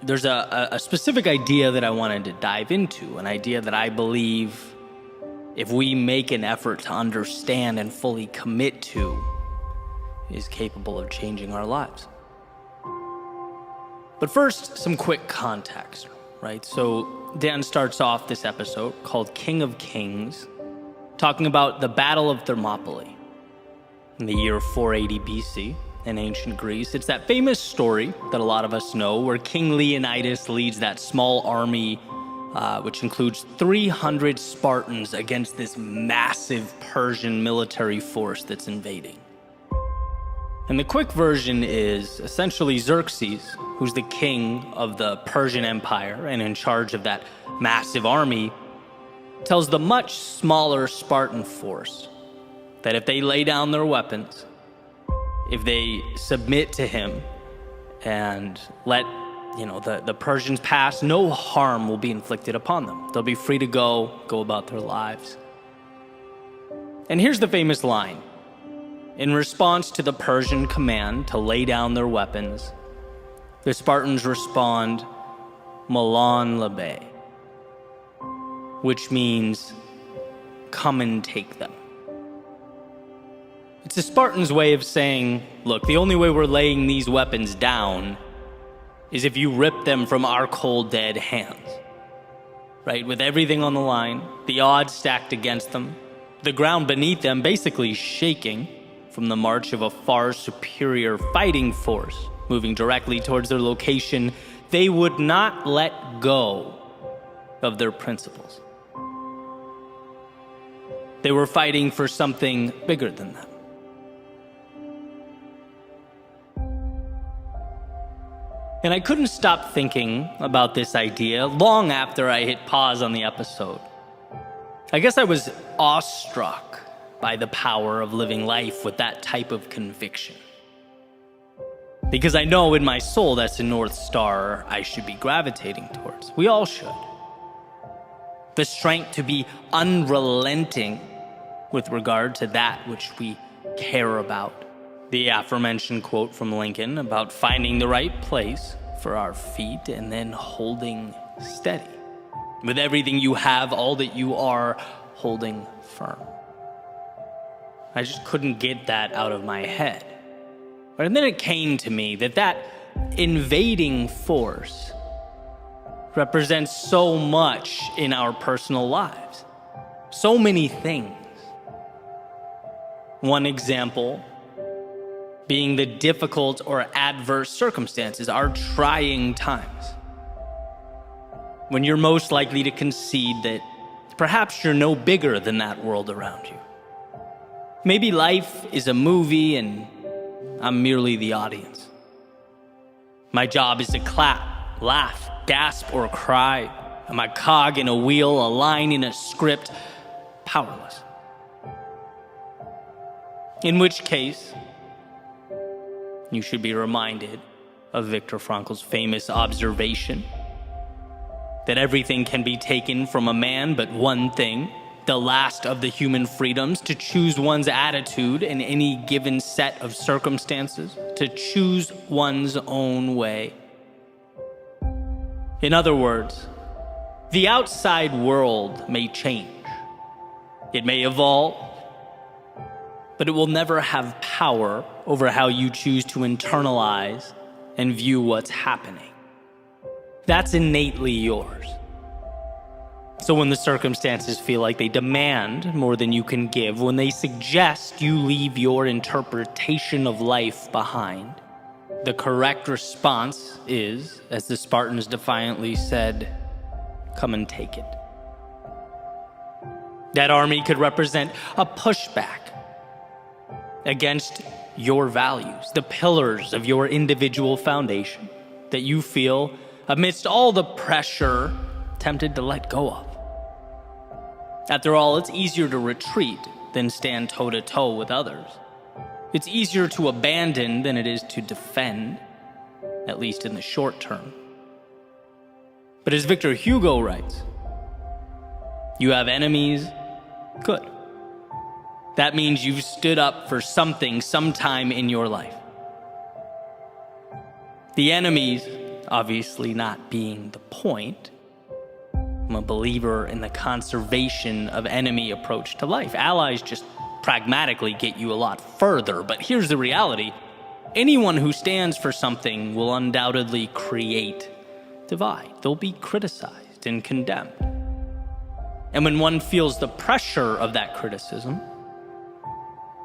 there's a specific idea that I wanted to dive into, an idea that I believe if we make an effort to understand and fully commit to, is capable of changing our lives. But first, some quick context, right? So Dan starts off this episode called King of Kings, talking about the Battle of Thermopylae in the year 480 BC in ancient Greece. It's that famous story that a lot of us know where King Leonidas leads that small army, which includes 300 Spartans against this massive Persian military force that's invading. And the quick version is essentially Xerxes, who's the king of the Persian Empire and in charge of that massive army, tells the much smaller Spartan force that if they lay down their weapons, if they submit to him and let the Persians pass, no harm will be inflicted upon them. They'll be free to go about their lives. And here's the famous line. In response to the Persian command to lay down their weapons, the Spartans respond, "Malan labe," which means, "Come and take them." It's the Spartans' way of saying, look, the only way we're laying these weapons down is if you rip them from our cold, dead hands. Right? With everything on the line, the odds stacked against them, the ground beneath them basically shaking from the march of a far superior fighting force moving directly towards their location, they would not let go of their principles. They were fighting for something bigger than them. And I couldn't stop thinking about this idea long after I hit pause on the episode. I guess I was awestruck by the power of living life with that type of conviction. Because I know in my soul that's a North Star I should be gravitating towards. We all should. The strength to be unrelenting with regard to that which we care about. The aforementioned quote from Lincoln about finding the right place for our feet and then holding steady. With everything you have, all that you are, holding firm. I just couldn't get that out of my head. And then it came to me that invading force represents so much in our personal lives. So many things. One example being the difficult or adverse circumstances, our trying times. When you're most likely to concede that perhaps you're no bigger than that world around you. Maybe life is a movie and I'm merely the audience. My job is to clap, laugh, gasp, or cry. I'm a cog in a wheel, a line in a script, powerless. In which case, you should be reminded of Viktor Frankl's famous observation that everything can be taken from a man but one thing, the last of the human freedoms, to choose one's attitude in any given set of circumstances, to choose one's own way. In other words, the outside world may change. It may evolve, but it will never have power over how you choose to internalize and view what's happening. That's innately yours. So when the circumstances feel like they demand more than you can give, when they suggest you leave your interpretation of life behind, the correct response is, as the Spartans defiantly said, "Come and take it." That army could represent a pushback against your values, the pillars of your individual foundation that you feel, amidst all the pressure, tempted to let go of. After all, it's easier to retreat than stand toe-to-toe with others. It's easier to abandon than it is to defend, at least in the short term. But as Victor Hugo writes, you have enemies, good. That means you've stood up for something sometime in your life. The enemies, obviously not being the point. I'm a believer in the conservation of enemy approach to life. Allies just pragmatically get you a lot further, but here's the reality. Anyone who stands for something will undoubtedly create divide. They'll be criticized and condemned. And when one feels the pressure of that criticism,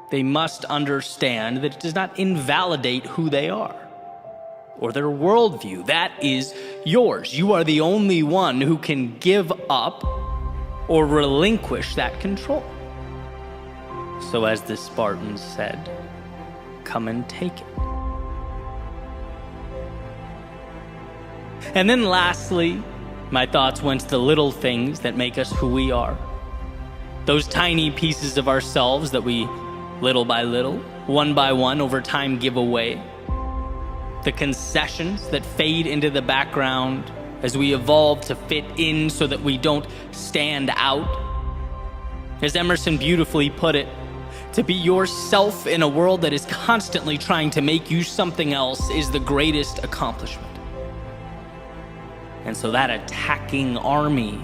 they must understand that it does not invalidate who they are or their worldview. That is yours. You are the only one who can give up or relinquish that control. So as the Spartans said, come and take it. And then lastly, my thoughts went to the little things that make us who we are. Those tiny pieces of ourselves that we, little by little, one by one, over time give away. The concessions that fade into the background as we evolve to fit in so that we don't stand out. As Emerson beautifully put it, to be yourself in a world that is constantly trying to make you something else is the greatest accomplishment. And so that attacking army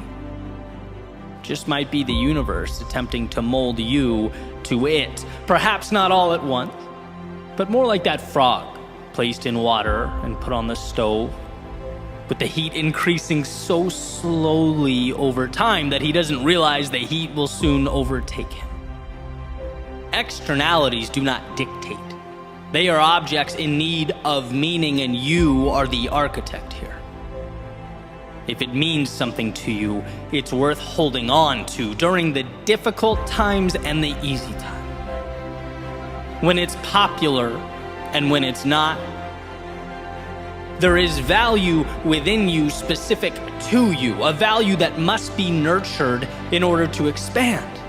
just might be the universe attempting to mold you to it. Perhaps not all at once, but more like that frog placed in water and put on the stove, with the heat increasing so slowly over time that he doesn't realize the heat will soon overtake him. Externalities do not dictate. They are objects in need of meaning, and you are the architect here. If it means something to you, it's worth holding on to during the difficult times and the easy times. When it's popular and when it's not, there is value within you specific to you, a value that must be nurtured in order to expand.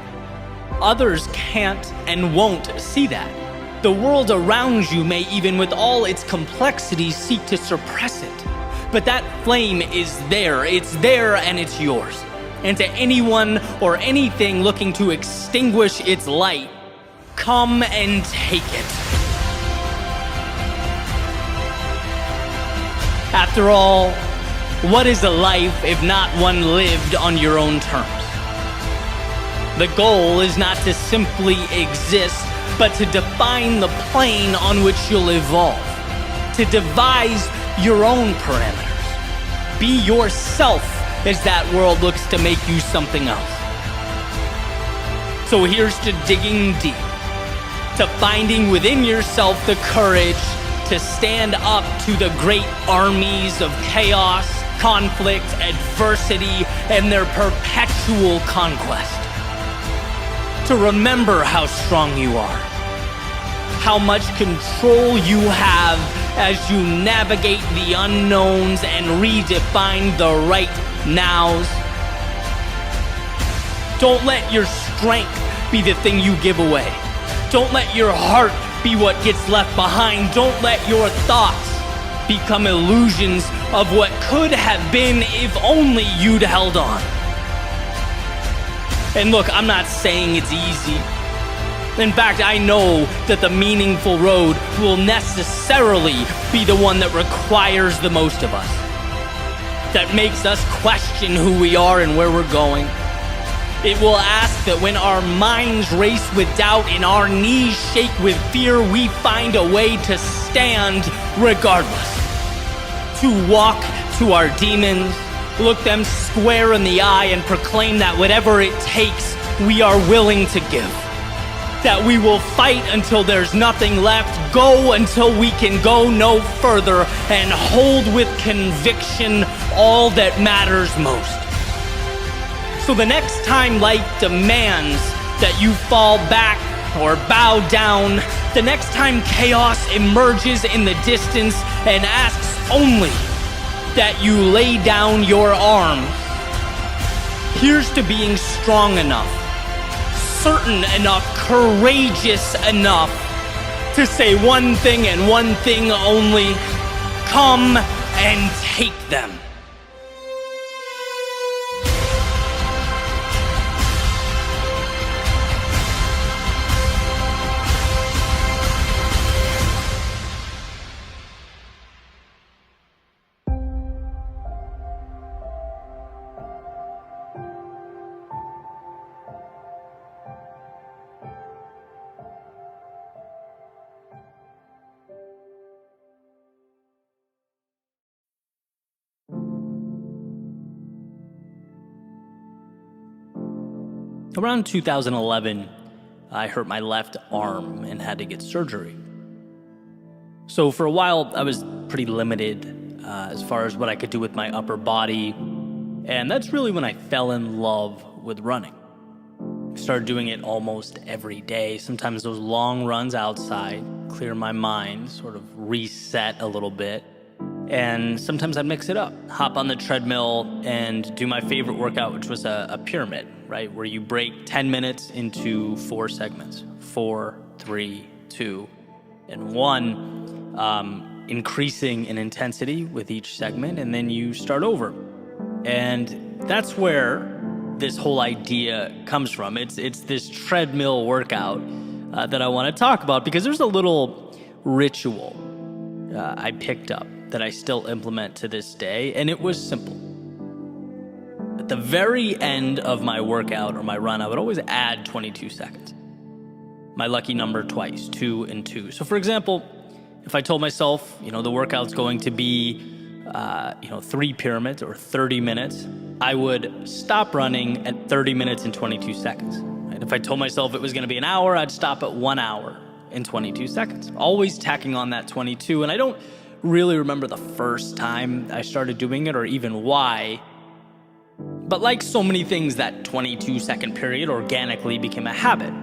Others can't and won't see that. The world around you may, even with all its complexities, seek to suppress it. But that flame is there. It's there and it's yours. And to anyone or anything looking to extinguish its light, come and take it. After all, what is a life if not one lived on your own terms? The goal is not to simply exist, but to define the plane on which you'll evolve, to devise your own parameters. Be yourself as that world looks to make you something else. So here's to digging deep, to finding within yourself the courage to stand up to the great armies of chaos, conflict, adversity, and their perpetual conquest. To remember how strong you are, how much control you have as you navigate the unknowns and redefine the right nows. Don't let your strength be the thing you give away. Don't let your heart be what gets left behind. Don't let your thoughts become illusions of what could have been if only you'd held on. And look, I'm not saying it's easy. In fact, I know that the meaningful road will necessarily be the one that requires the most of us, that makes us question who we are and where we're going. It will ask that when our minds race with doubt and our knees shake with fear, we find a way to stand regardless, to walk to our demons, look them square in the eye and proclaim that whatever it takes, we are willing to give. That we will fight until there's nothing left, go until we can go no further, and hold with conviction all that matters most. So the next time life demands that you fall back or bow down, the next time chaos emerges in the distance and asks only that you lay down your arms, here's to being strong enough, certain enough, courageous enough to say one thing and one thing only: come and take them. Around 2011, I hurt my left arm and had to get surgery. So for a while, I was pretty limited as far as what I could do with my upper body, and that's really when I fell in love with running. I started doing it almost every day, sometimes those long runs outside, clear my mind, sort of reset a little bit. And sometimes I'd mix it up, hop on the treadmill and do my favorite workout, which was a pyramid, right? Where you break 10 minutes into 4 segments, 4, 3, 2, and 1, increasing in intensity with each segment, and then you start over. And that's where this whole idea comes from. It's this treadmill workout that I want to talk about, because there's a little ritual I picked up that I still implement to this day, and it was simple. At the very end of my workout or my run, I would always add 22 seconds. My lucky number twice, 2 and 2. So for example, if I told myself, the workout's going to be, 3 pyramids or 30 minutes, I would stop running at 30 minutes and 22 seconds. Right? If I told myself it was going to be an hour, I'd stop at 1 hour and 22 seconds. Always tacking on that 22, and I don't really remember the first time I started doing it or even why. But like so many things, that 22-second period organically became a habit.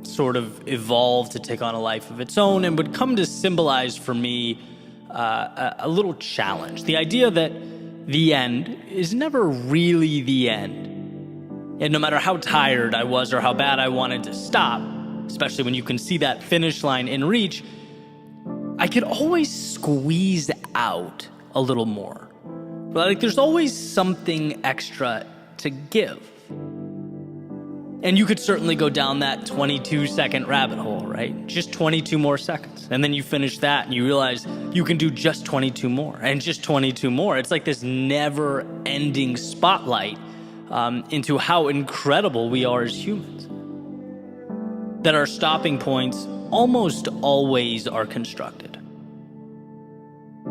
Sort of evolved to take on a life of its own and would come to symbolize for me a little challenge. The idea that the end is never really the end. And no matter how tired I was or how bad I wanted to stop, especially when you can see that finish line in reach, I could always squeeze out a little more. Like there's always something extra to give. And you could certainly go down that 22-second rabbit hole, right? Just 22 more seconds. And then you finish that and you realize you can do just 22 more and just 22 more. It's like this never-ending spotlight into how incredible we are as humans. That our stopping points almost always are constructed.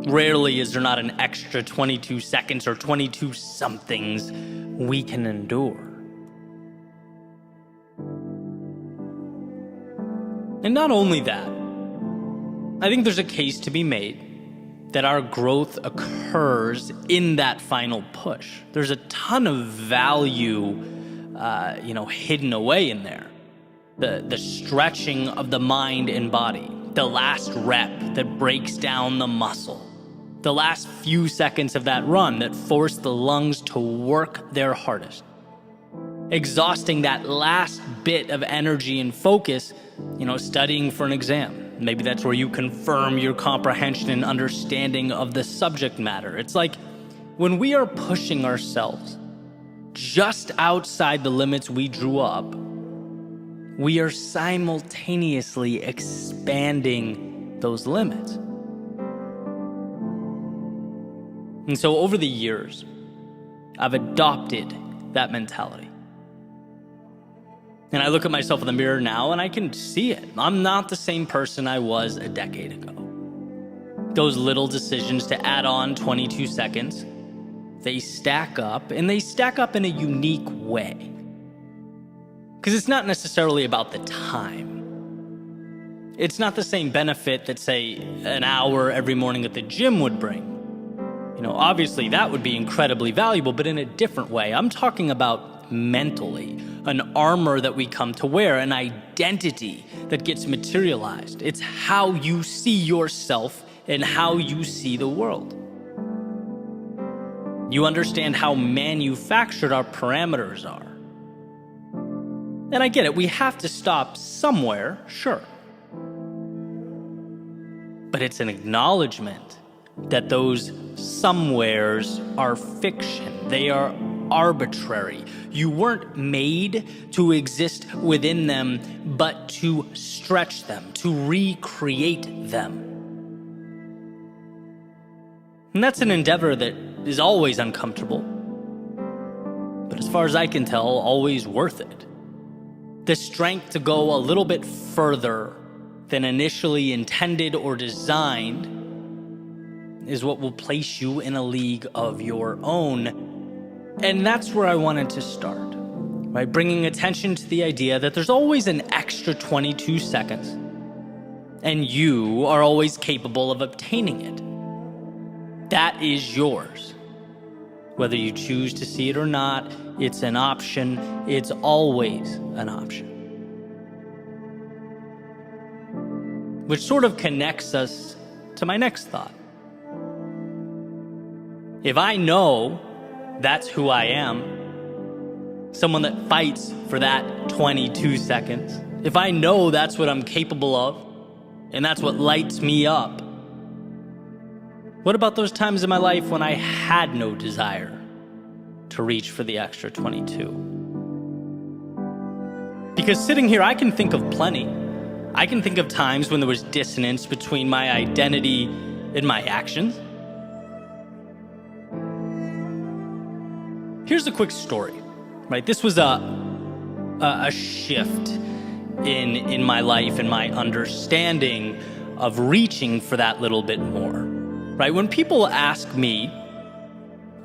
Rarely is there not an extra 22 seconds or 22 somethings we can endure. And not only that, I think there's a case to be made that our growth occurs in that final push. There's a ton of value, hidden away in there. The stretching of the mind and body, the last rep that breaks down the muscle, the last few seconds of that run that force the lungs to work their hardest, exhausting that last bit of energy and focus, studying for an exam. Maybe that's where you confirm your comprehension and understanding of the subject matter. It's like when we are pushing ourselves just outside the limits we drew up, we are simultaneously expanding those limits. And so over the years, I've adopted that mentality. And I look at myself in the mirror now and I can see it. I'm not the same person I was a decade ago. Those little decisions to add on 22 seconds, they stack up, and they stack up in a unique way. Because it's not necessarily about the time. It's not the same benefit that, say, an hour every morning at the gym would bring. Obviously that would be incredibly valuable, but in a different way. I'm talking about mentally, an armor that we come to wear, an identity that gets materialized. It's how you see yourself and how you see the world. You understand how manufactured our parameters are. And I get it, we have to stop somewhere, sure. But it's an acknowledgement that those somewheres are fiction. They are arbitrary. You weren't made to exist within them, but to stretch them, to recreate them. And that's an endeavor that is always uncomfortable, but as far as I can tell, always worth it. The strength to go a little bit further than initially intended or designed is what will place you in a league of your own. And that's where I wanted to start, by bringing attention to the idea that there's always an extra 22 seconds, and you are always capable of obtaining it. That is yours. Whether you choose to see it or not, it's an option. It's always an option. Which sort of connects us to my next thought. If I know that's who I am, someone that fights for that 22 seconds, if I know that's what I'm capable of, and that's what lights me up, what about those times in my life when I had no desire to reach for the extra 22? Because sitting here, I can think of plenty. I can think of times when there was dissonance between my identity and my actions. Here's a quick story, right? This was a shift in my life and my understanding of reaching for that little bit more, right? When people ask me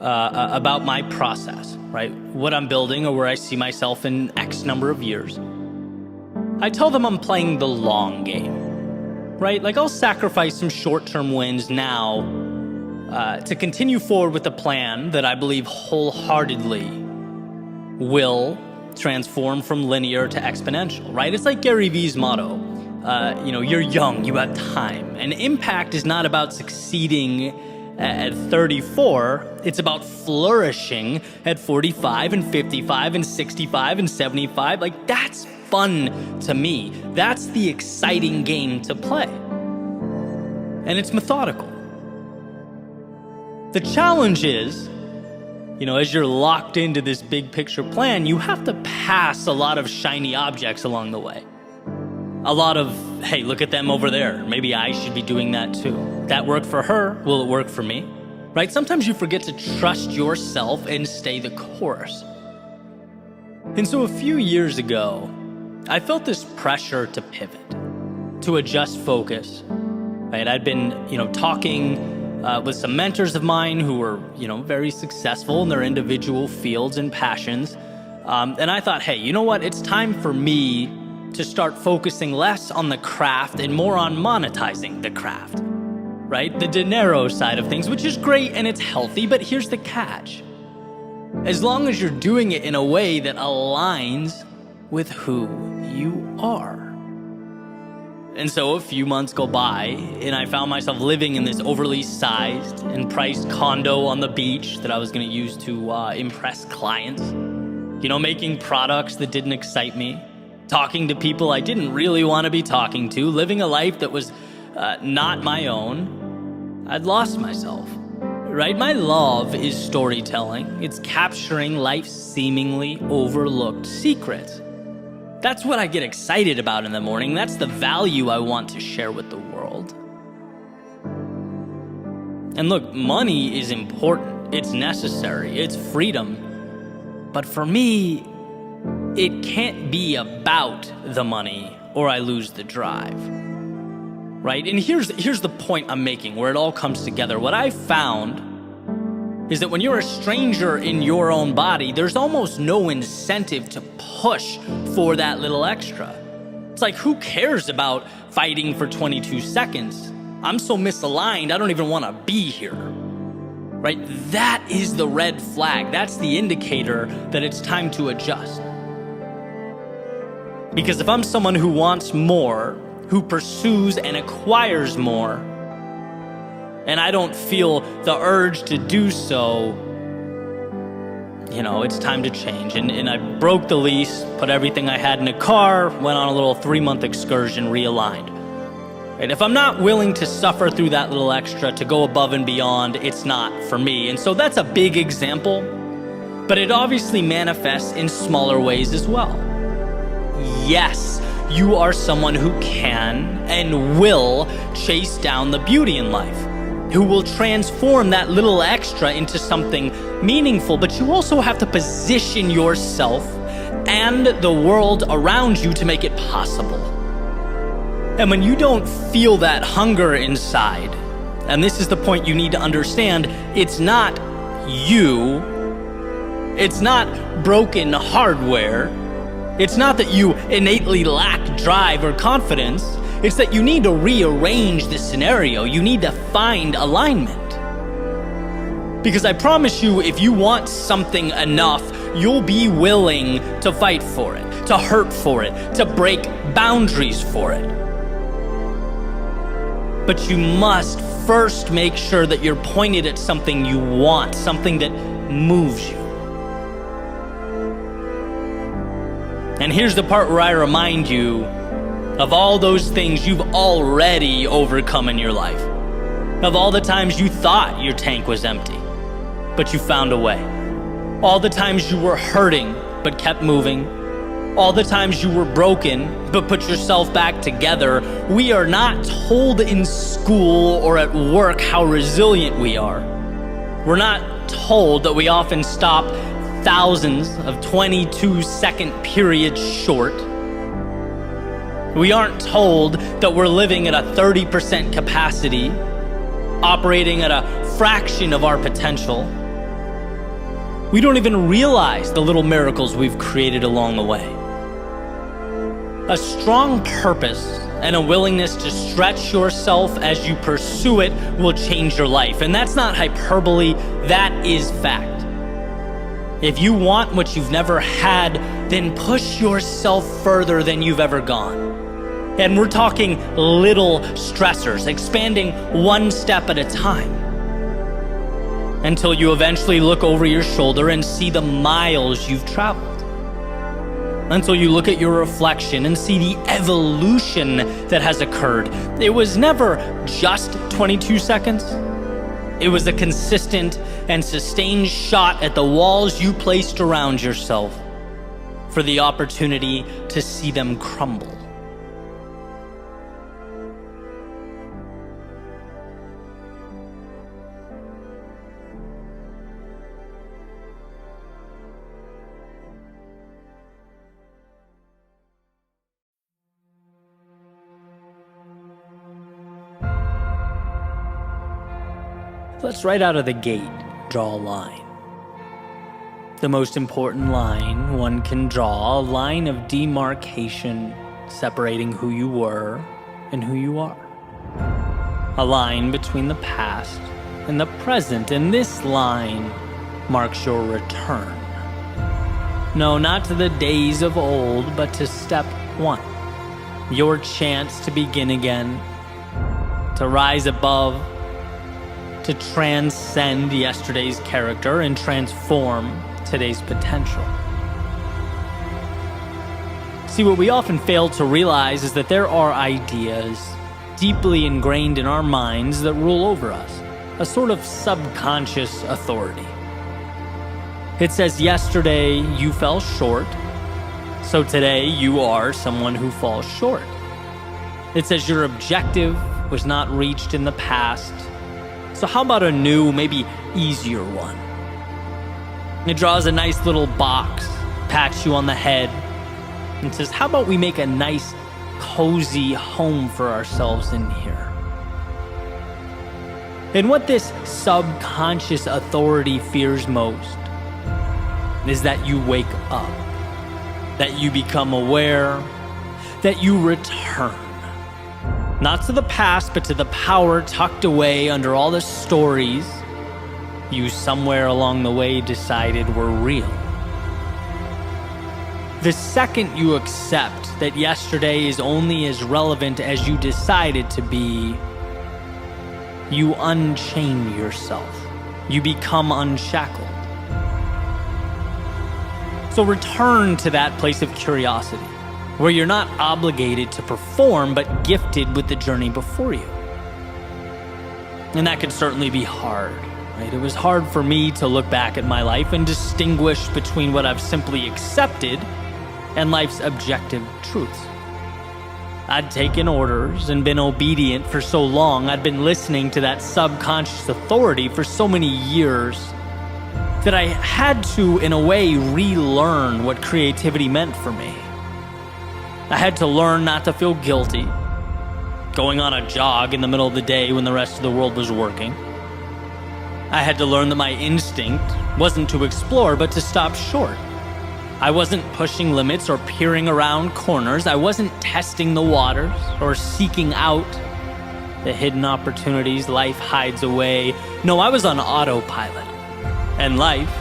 about my process, right? What I'm building or where I see myself in X number of years, I tell them I'm playing the long game, right? Like I'll sacrifice some short-term wins now to continue forward with a plan that I believe wholeheartedly will transform from linear to exponential, right? It's like Gary Vee's motto, you're young, you have time. And impact is not about succeeding at 34, it's about flourishing at 45 and 55 and 65 and 75. Like that's fun to me. That's the exciting game to play. And it's methodical. The challenge is, as you're locked into this big picture plan, you have to pass a lot of shiny objects along the way. A lot of, hey, look at them over there. Maybe I should be doing that too. That worked for her. Will it work for me? Right? Sometimes you forget to trust yourself and stay the course. And so a few years ago, I felt this pressure to pivot, to adjust focus. Right? I'd been, talking with some mentors of mine who were, very successful in their individual fields and passions. And I thought, hey, you know what? It's time for me to start focusing less on the craft and more on monetizing the craft, right? The dinero side of things, which is great and it's healthy, but here's the catch. As long as you're doing it in a way that aligns with who you are. And so a few months go by and I found myself living in this overly sized and priced condo on the beach that I was going to use to impress clients, making products that didn't excite me, talking to people I didn't really want to be talking to, living a life that was not my own. I'd lost myself, right? My love is storytelling. It's capturing life's seemingly overlooked secrets. That's what I get excited about in the morning. That's the value I want to share with the world. And look, money is important. It's necessary. It's freedom. But for me, it can't be about the money or I lose the drive, right? And here's the point I'm making where it all comes together. What I found is that when you're a stranger in your own body, there's almost no incentive to push for that little extra. It's like, who cares about fighting for 22 seconds? I'm so misaligned, I don't even want to be here. right? That is the red flag. That's the indicator that it's time to adjust. Because if I'm someone who wants more, who pursues and acquires more, and I don't feel the urge to do so, it's time to change. And I broke the lease, put everything I had in a car, went on a little 3-month excursion, realigned. Right? If I'm not willing to suffer through that little extra, to go above and beyond, it's not for me. And so that's a big example, but it obviously manifests in smaller ways as well. Yes, you are someone who can and will chase down the beauty in life, who will transform that little extra into something meaningful, but you also have to position yourself and the world around you to make it possible. And when you don't feel that hunger inside, and this is the point you need to understand, it's not you, it's not broken hardware, it's not that you innately lack drive or confidence, it's that you need to rearrange the scenario. You need to find alignment. Because I promise you, if you want something enough, you'll be willing to fight for it, to hurt for it, to break boundaries for it. But you must first make sure that you're pointed at something you want, something that moves you. And here's the part where I remind you of all those things you've already overcome in your life. Of all the times you thought your tank was empty, but you found a way. All the times you were hurting, but kept moving. All the times you were broken, but put yourself back together. We are not told in school or at work how resilient we are. We're not told that we often stop thousands of 22-second periods short. We aren't told that we're living at a 30% capacity, operating at a fraction of our potential. We don't even realize the little miracles we've created along the way. A strong purpose and a willingness to stretch yourself as you pursue it will change your life. And that's not hyperbole, that is fact. If you want what you've never had, then push yourself further than you've ever gone. And we're talking little stressors, expanding one step at a time, until you eventually look over your shoulder and see the miles you've traveled. Until you look at your reflection and see the evolution that has occurred. It was never just 22 seconds. It was a consistent and sustained shot at the walls you placed around yourself for the opportunity to see them crumble. Let's right out of the gate draw a line. The most important line one can draw, a line of demarcation separating who you were and who you are. A line between the past and the present, and this line marks your return. No, not to the days of old, but to step one. Your chance to begin again, to rise above, to transcend yesterday's character and transform today's potential. See, what we often fail to realize is that there are ideas deeply ingrained in our minds that rule over us, a sort of subconscious authority. It says yesterday you fell short, so today you are someone who falls short. It says your objective was not reached in the past, so how about a new, maybe easier one? It draws a nice little box, pats you on the head, and says, how about we make a nice, cozy home for ourselves in here? And what this subconscious authority fears most is that you wake up, that you become aware, that you return. Not to the past, but to the power tucked away under all the stories you somewhere along the way decided were real. The second you accept that yesterday is only as relevant as you decide it to be, you unchain yourself. You become unshackled. So return to that place of curiosity, where you're not obligated to perform, but gifted with the journey before you. And that can certainly be hard, right? It was hard for me to look back at my life and distinguish between what I've simply accepted and life's objective truths. I'd taken orders and been obedient for so long. I'd been listening to that subconscious authority for so many years that I had to, in a way, relearn what creativity meant for me. I had to learn not to feel guilty going on a jog in the middle of the day when the rest of the world was working. I had to learn that my instinct wasn't to explore, but to stop short. I wasn't pushing limits or peering around corners. I wasn't testing the waters or seeking out the hidden opportunities life hides away. No, I was on autopilot. And life,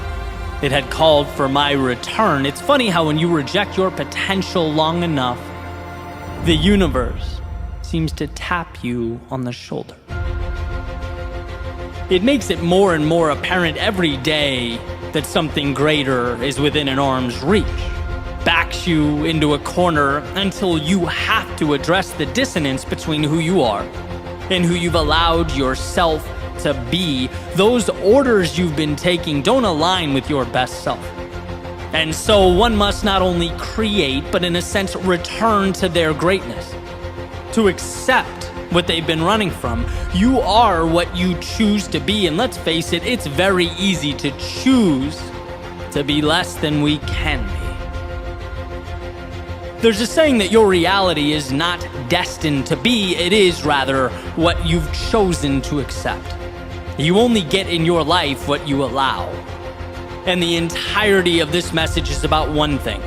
it had called for my return. It's funny how when you reject your potential long enough, the universe seems to tap you on the shoulder. It makes it more and more apparent every day that something greater is within an arm's reach. Backs you into a corner until you have to address the dissonance between who you are and who you've allowed yourself to be. Those orders you've been taking don't align with your best self. And so one must not only create, but in a sense return to their greatness, to accept what they've been running from. You are what you choose to be, and let's face it, it's very easy to choose to be less than we can be. There's a saying that your reality is not destined to be, it is rather what you've chosen to accept. You only get in your life what you allow. And the entirety of this message is about one thing.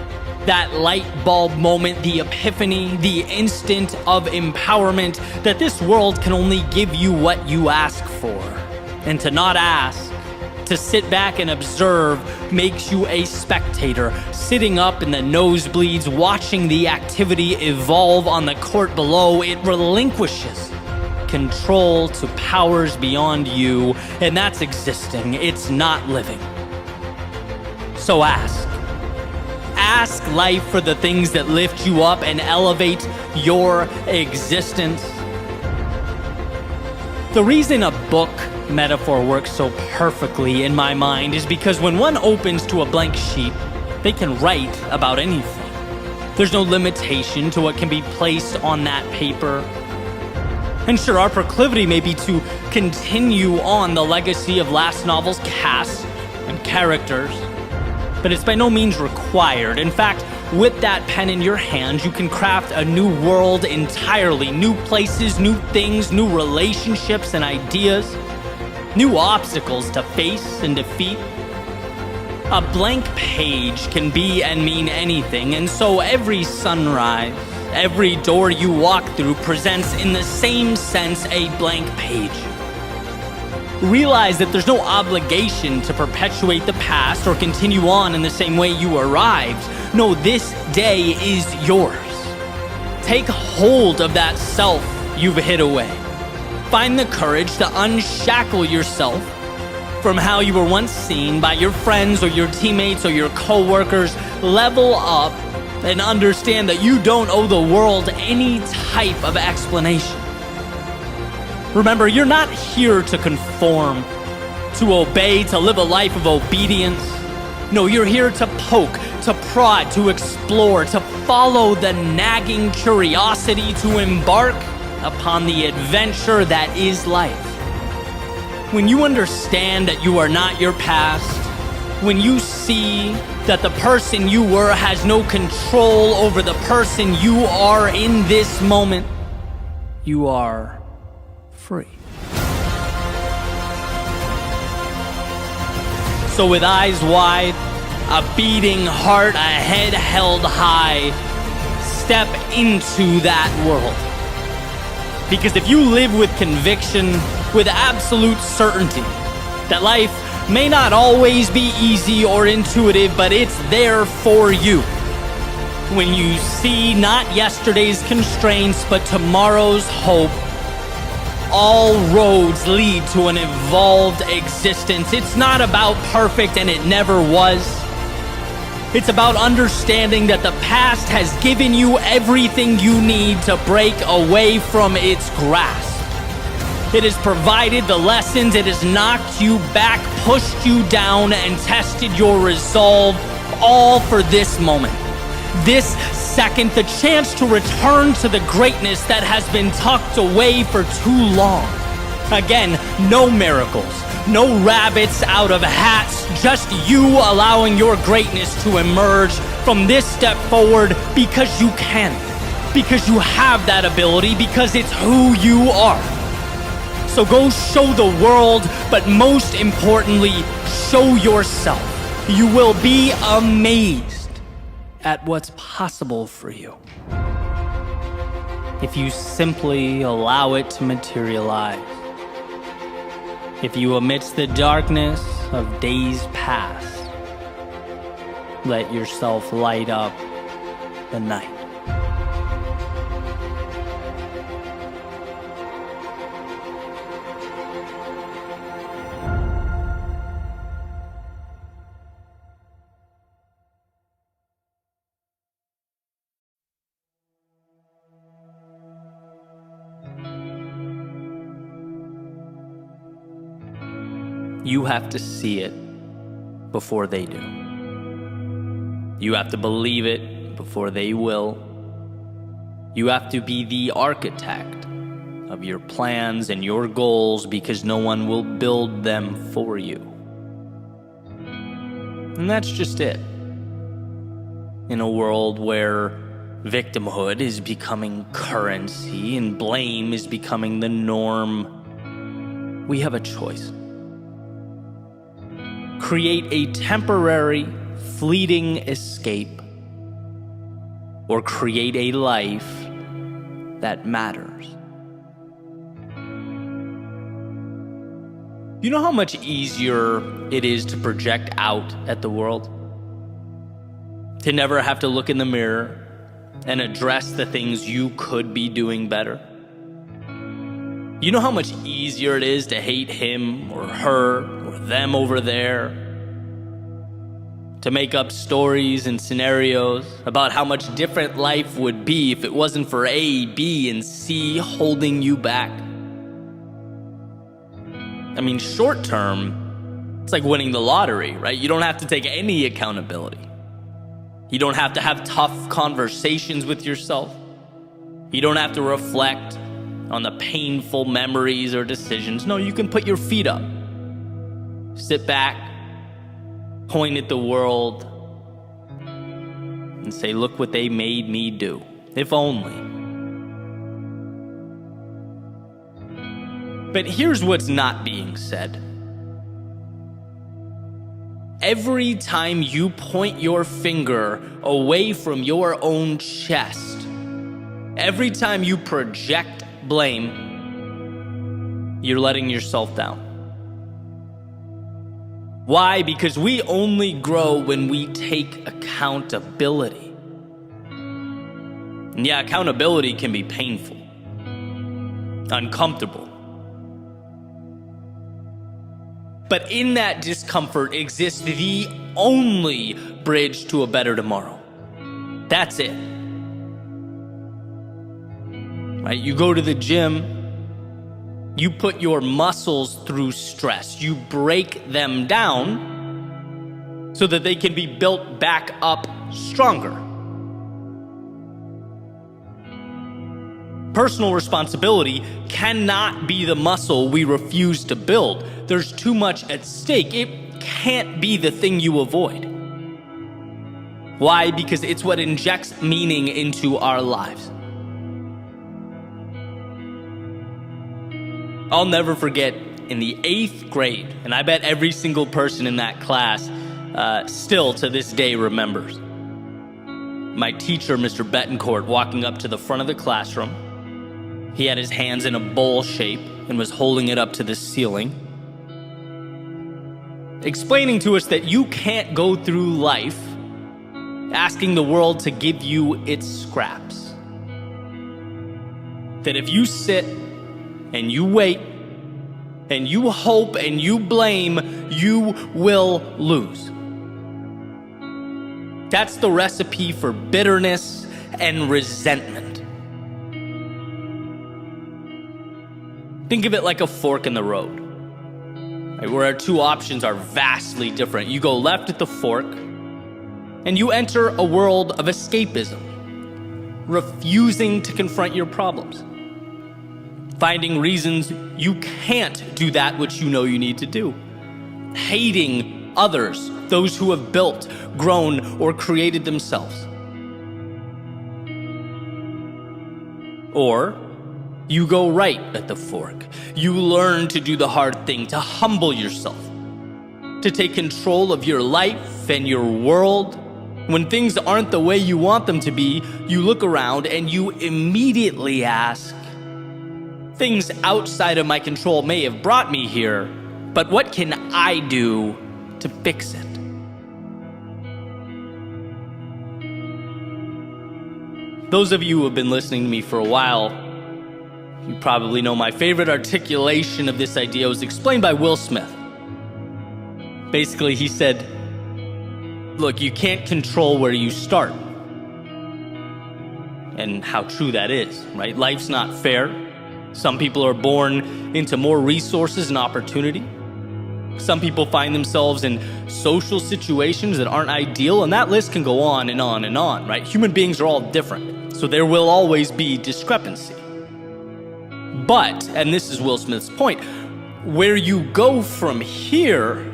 That light bulb moment, the epiphany, the instant of empowerment that this world can only give you what you ask for. And to not ask, to sit back and observe, makes you a spectator, sitting up in the nosebleeds, watching the activity evolve on the court below. It relinquishes control to powers beyond you, and that's existing. It's not living. So ask. Ask life for the things that lift you up and elevate your existence. The reason a book metaphor works so perfectly in my mind is because when one opens to a blank sheet, they can write about anything. There's no limitation to what can be placed on that paper. And sure, our proclivity may be to continue on the legacy of last novel's cast and characters, but it's by no means required. In fact, with that pen in your hand, you can craft a new world entirely. New places, new things, new relationships and ideas, new obstacles to face and defeat. A blank page can be and mean anything, and so every sunrise, every door you walk through presents in the same sense a blank page. Realize that there's no obligation to perpetuate the past or continue on in the same way you arrived. No, this day is yours. Take hold of that self you've hid away. Find the courage to unshackle yourself from how you were once seen by your friends or your teammates or your co-workers. Level up and understand that you don't owe the world any type of explanation. Remember, you're not here to conform, to obey, to live a life of obedience. No, you're here to poke, to prod, to explore, to follow the nagging curiosity, to embark upon the adventure that is life. When you understand that you are not your past, when you see that the person you were has no control over the person you are in this moment, you are free. So with eyes wide, a beating heart, a head held high, step into that world. Because if you live with conviction, with absolute certainty, that life may not always be easy or intuitive, but it's there for you. When you see not yesterday's constraints, but tomorrow's hope, all roads lead to an evolved existence. It's not about perfect, and it never was. It's about understanding that the past has given you everything you need to break away from its grasp. It has provided the lessons, it has knocked you back, pushed you down, and tested your resolve, all for this moment. This second, the chance to return to the greatness that has been tucked away for too long. Again, no miracles, no rabbits out of hats, just you allowing your greatness to emerge from this step forward because you can, because you have that ability, because it's who you are. So go show the world, but most importantly, show yourself. You will be amazed at what's possible for you if you simply allow it to materialize. If you, amidst the darkness of days past, let yourself light up the night. You have to see it before they do. You have to believe it before they will. You have to be the architect of your plans and your goals, because no one will build them for you. And that's just it. In a world where victimhood is becoming currency and blame is becoming the norm, we have a choice. Create a temporary, fleeting escape, or create a life that matters. You know how much easier it is to project out at the world? To never have to look in the mirror and address the things you could be doing better? You know how much easier it is to hate him or her or them over there? To make up stories and scenarios about how much different life would be if it wasn't for A, B, and C holding you back? I mean, short term, it's like winning the lottery, right? You don't have to take any accountability. You don't have to have tough conversations with yourself. You don't have to reflect on the painful memories or decisions. No, you can put your feet up, sit back, point at the world, and say, look what they made me do. If only. But here's what's not being said. Every time you point your finger away from your own chest, every time you project blame, you're letting yourself down. Why? Because we only grow when we take accountability. And yeah, accountability can be painful, uncomfortable. But in that discomfort exists the only bridge to a better tomorrow. That's it. Right? You go to the gym, you put your muscles through stress. You break them down so that they can be built back up stronger. Personal responsibility cannot be the muscle we refuse to build. There's too much at stake. It can't be the thing you avoid. Why? Because it's what injects meaning into our lives. I'll never forget, in the 8th grade, and I bet every single person in that class still to this day remembers, my teacher, Mr. Betancourt, walking up to the front of the classroom. He had his hands in a bowl shape and was holding it up to the ceiling. explaining to us that you can't go through life asking the world to give you its scraps. That if you sit and you wait and you hope and you blame, you will lose. That's the recipe for bitterness and resentment. Think of it like a fork in the road, right, where our two options are vastly different. You go left at the fork, and you enter a world of escapism, refusing to confront your problems, finding reasons you can't do that which you know you need to do, hating others, those who have built, grown, or created themselves. Or you go right at the fork. You learn to do the hard thing, to humble yourself, to take control of your life and your world. When things aren't the way you want them to be, you look around and you immediately ask, things outside of my control may have brought me here, but what can I do to fix it? Those of you who have been listening to me for a while, you probably know my favorite articulation of this idea was explained by Will Smith. Basically, he said, look, you can't control where you start. And how true that is, right? Life's not fair. Some people are born into more resources and opportunity. Some people find themselves in social situations that aren't ideal, and that list can go on and on and on, right? Human beings are all different, so there will always be discrepancy. But, and this is Will Smith's point, where you go from here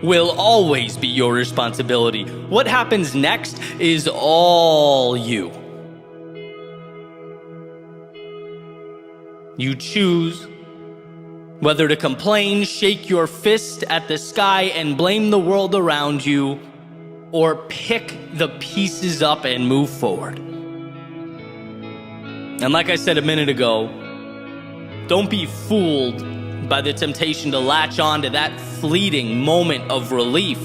will always be your responsibility. What happens next is all you. You choose whether to complain, shake your fist at the sky, and blame the world around you, or pick the pieces up and move forward. And like I said a minute ago, don't be fooled by the temptation to latch on to that fleeting moment of relief,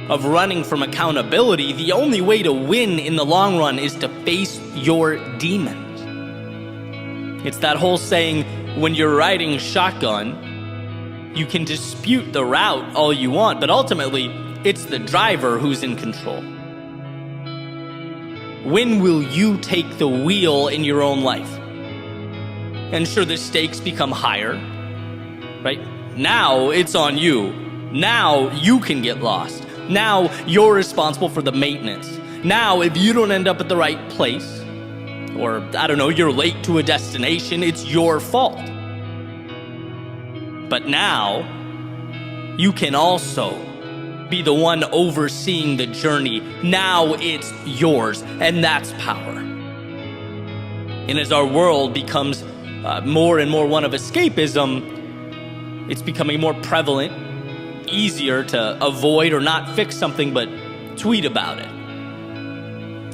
of running from accountability. The only way to win in the long run is to face your demons. It's that whole saying, when you're riding shotgun, you can dispute the route all you want, but ultimately, it's the driver who's in control. When will you take the wheel in your own life? And sure, the stakes become higher, right? Now it's on you. Now you can get lost. Now you're responsible for the maintenance. Now, if you don't end up at the right place, or, I don't know, you're late to a destination, it's your fault. But now, you can also be the one overseeing the journey. Now it's yours, and that's power. And as our world becomes more and more one of escapism, it's becoming more prevalent, easier to avoid or not fix something, but tweet about it.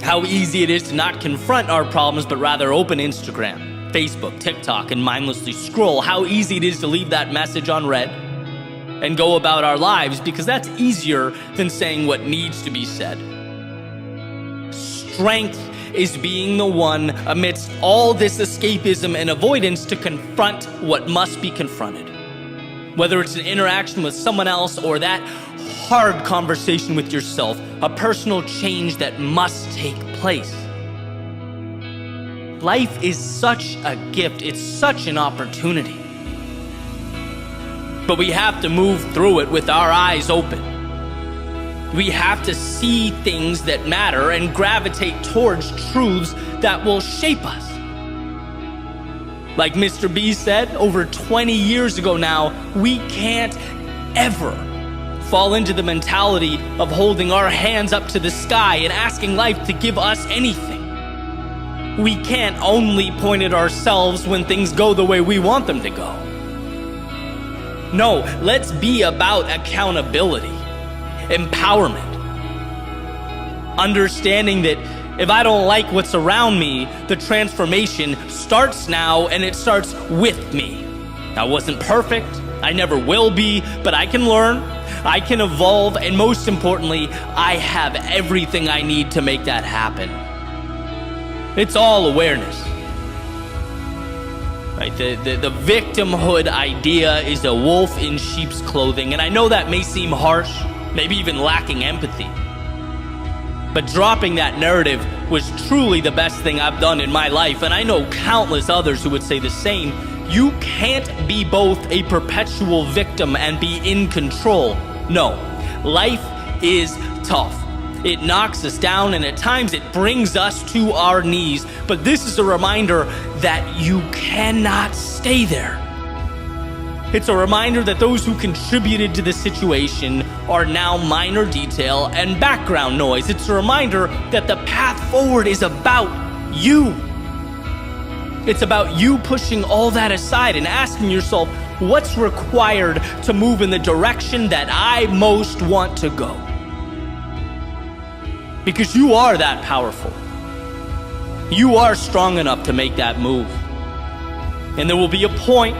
How easy it is to not confront our problems, but rather open Instagram, Facebook, TikTok, and mindlessly scroll. How easy it is to leave that message unread and go about our lives, because that's easier than saying what needs to be said. Strength is being the one amidst all this escapism and avoidance to confront what must be confronted. Whether it's an interaction with someone else or that hard conversation with yourself, a personal change that must take place. Life is such a gift, it's such an opportunity. But we have to move through it with our eyes open. We have to see things that matter and gravitate towards truths that will shape us. Like Mr. B said over 20 years ago now, we can't ever fall into the mentality of holding our hands up to the sky and asking life to give us anything. We can't only point at ourselves when things go the way we want them to go. No, let's be about accountability, empowerment, understanding that if I don't like what's around me, the transformation starts now, and it starts with me. I wasn't perfect, I never will be, but I can learn. I can evolve, and most importantly, I have everything I need to make that happen. It's all awareness. Right? The victimhood idea is a wolf in sheep's clothing, and I know that may seem harsh, maybe even lacking empathy. But dropping that narrative was truly the best thing I've done in my life, and I know countless others who would say the same. You can't be both a perpetual victim and be in control. No, life is tough. It knocks us down, and at times it brings us to our knees. But this is a reminder that you cannot stay there. It's a reminder that those who contributed to the situation are now minor detail and background noise. It's a reminder that the path forward is about you. It's about you pushing all that aside and asking yourself, what's required to move in the direction that I most want to go? Because you are that powerful. You are strong enough to make that move. And there will be a point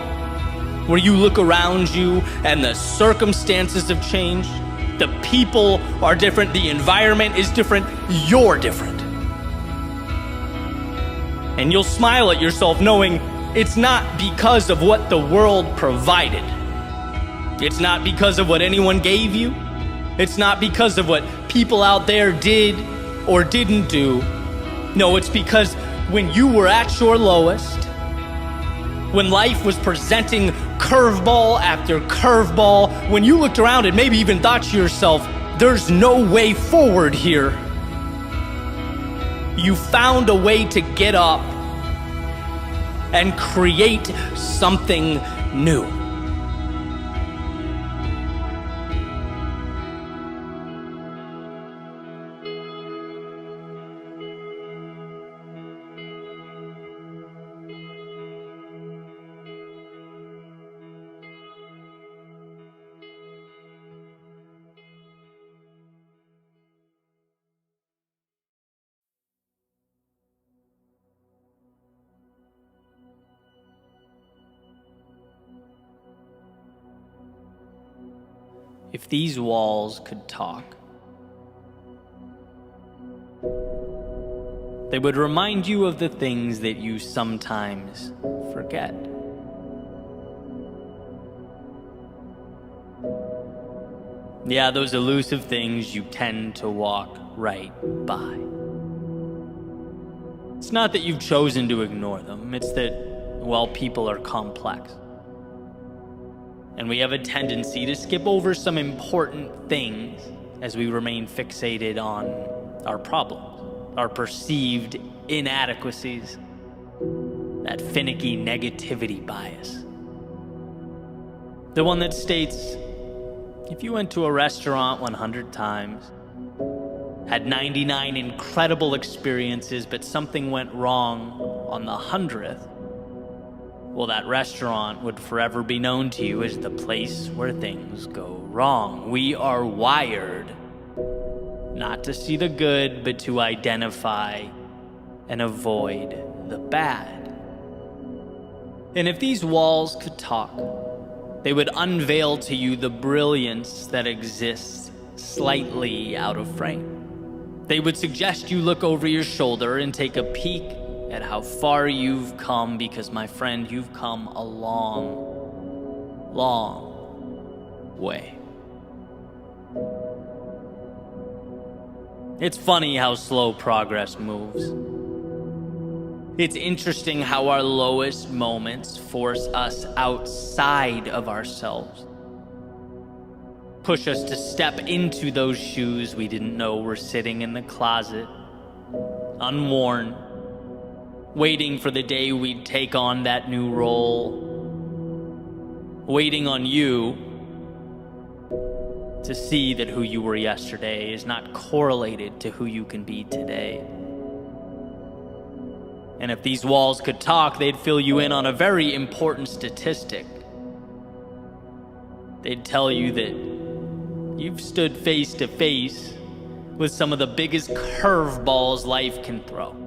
where you look around you and the circumstances have changed. The people are different. The environment is different. You're different. And you'll smile at yourself knowing it's not because of what the world provided. It's not because of what anyone gave you. It's not because of what people out there did or didn't do. No, it's because when you were at your lowest, when life was presenting curveball after curveball, when you looked around and maybe even thought to yourself, there's no way forward here, you found a way to get up and create something new. If these walls could talk, they would remind you of the things that you sometimes forget. Yeah, those elusive things you tend to walk right by. It's not that you've chosen to ignore them, it's that, well, people are complex. And we have a tendency to skip over some important things as we remain fixated on our problems, our perceived inadequacies, that finicky negativity bias. The one that states, if you went to a restaurant 100 times, had 99 incredible experiences, but something went wrong on the 100th, well, that restaurant would forever be known to you as the place where things go wrong. We are wired not to see the good, but to identify and avoid the bad. And if these walls could talk, they would unveil to you the brilliance that exists slightly out of frame. They would suggest you look over your shoulder and take a peek at how far you've come, because, my friend, you've come a long, long way. It's funny how slow progress moves. It's interesting how our lowest moments force us outside of ourselves, push us to step into those shoes we didn't know were sitting in the closet, unworn, waiting for the day we'd take on that new role, waiting on you to see that who you were yesterday is not correlated to who you can be today. And if these walls could talk, they'd fill you in on a very important statistic. They'd tell you that you've stood face to face with some of the biggest curveballs life can throw.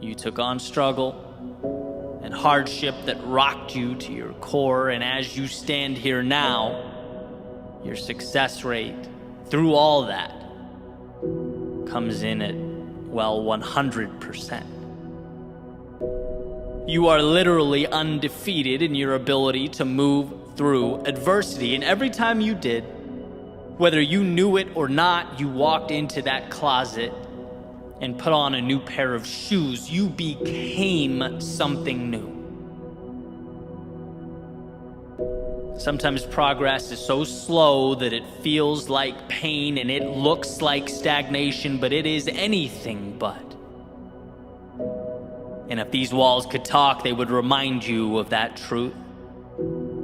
You took on struggle and hardship that rocked you to your core, and as you stand here now, your success rate through all that comes in at, well, 100%. You are literally undefeated in your ability to move through adversity. And every time you did, whether you knew it or not, you walked into that closet and put on a new pair of shoes. You became something new. Sometimes progress is so slow that it feels like pain and it looks like stagnation, but it is anything but. And if these walls could talk, they would remind you of that truth.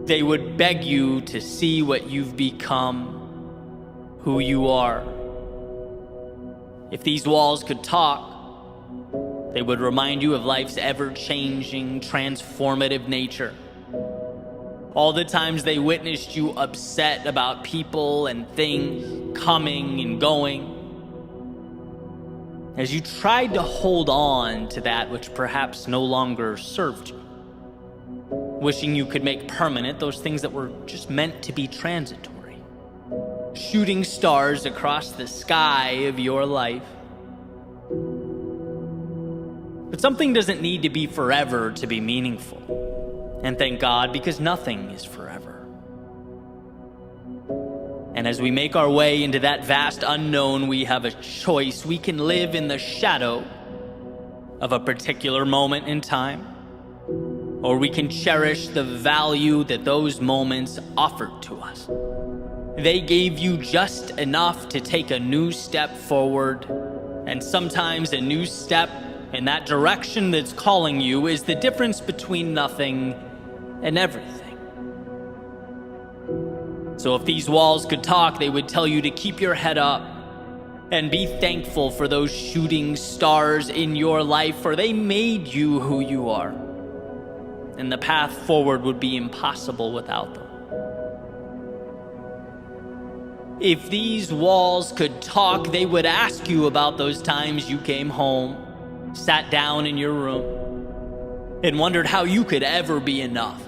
They would beg you to see what you've become, who you are. If these walls could talk, they would remind you of life's ever-changing, transformative nature. All the times they witnessed you upset about people and things coming and going, as you tried to hold on to that which perhaps no longer served you, wishing you could make permanent those things that were just meant to be transitory, shooting stars across the sky of your life. But something doesn't need to be forever to be meaningful. And thank God, because nothing is forever. And as we make our way into that vast unknown, we have a choice. We can live in the shadow of a particular moment in time, or we can cherish the value that those moments offered to us. They gave you just enough to take a new step forward, and sometimes a new step in that direction that's calling you is the difference between nothing and everything. So if these walls could talk, they would tell you to keep your head up and be thankful for those shooting stars in your life, for they made you who you are. And the path forward would be impossible without them. If these walls could talk, they would ask you about those times you came home, sat down in your room, and wondered how you could ever be enough.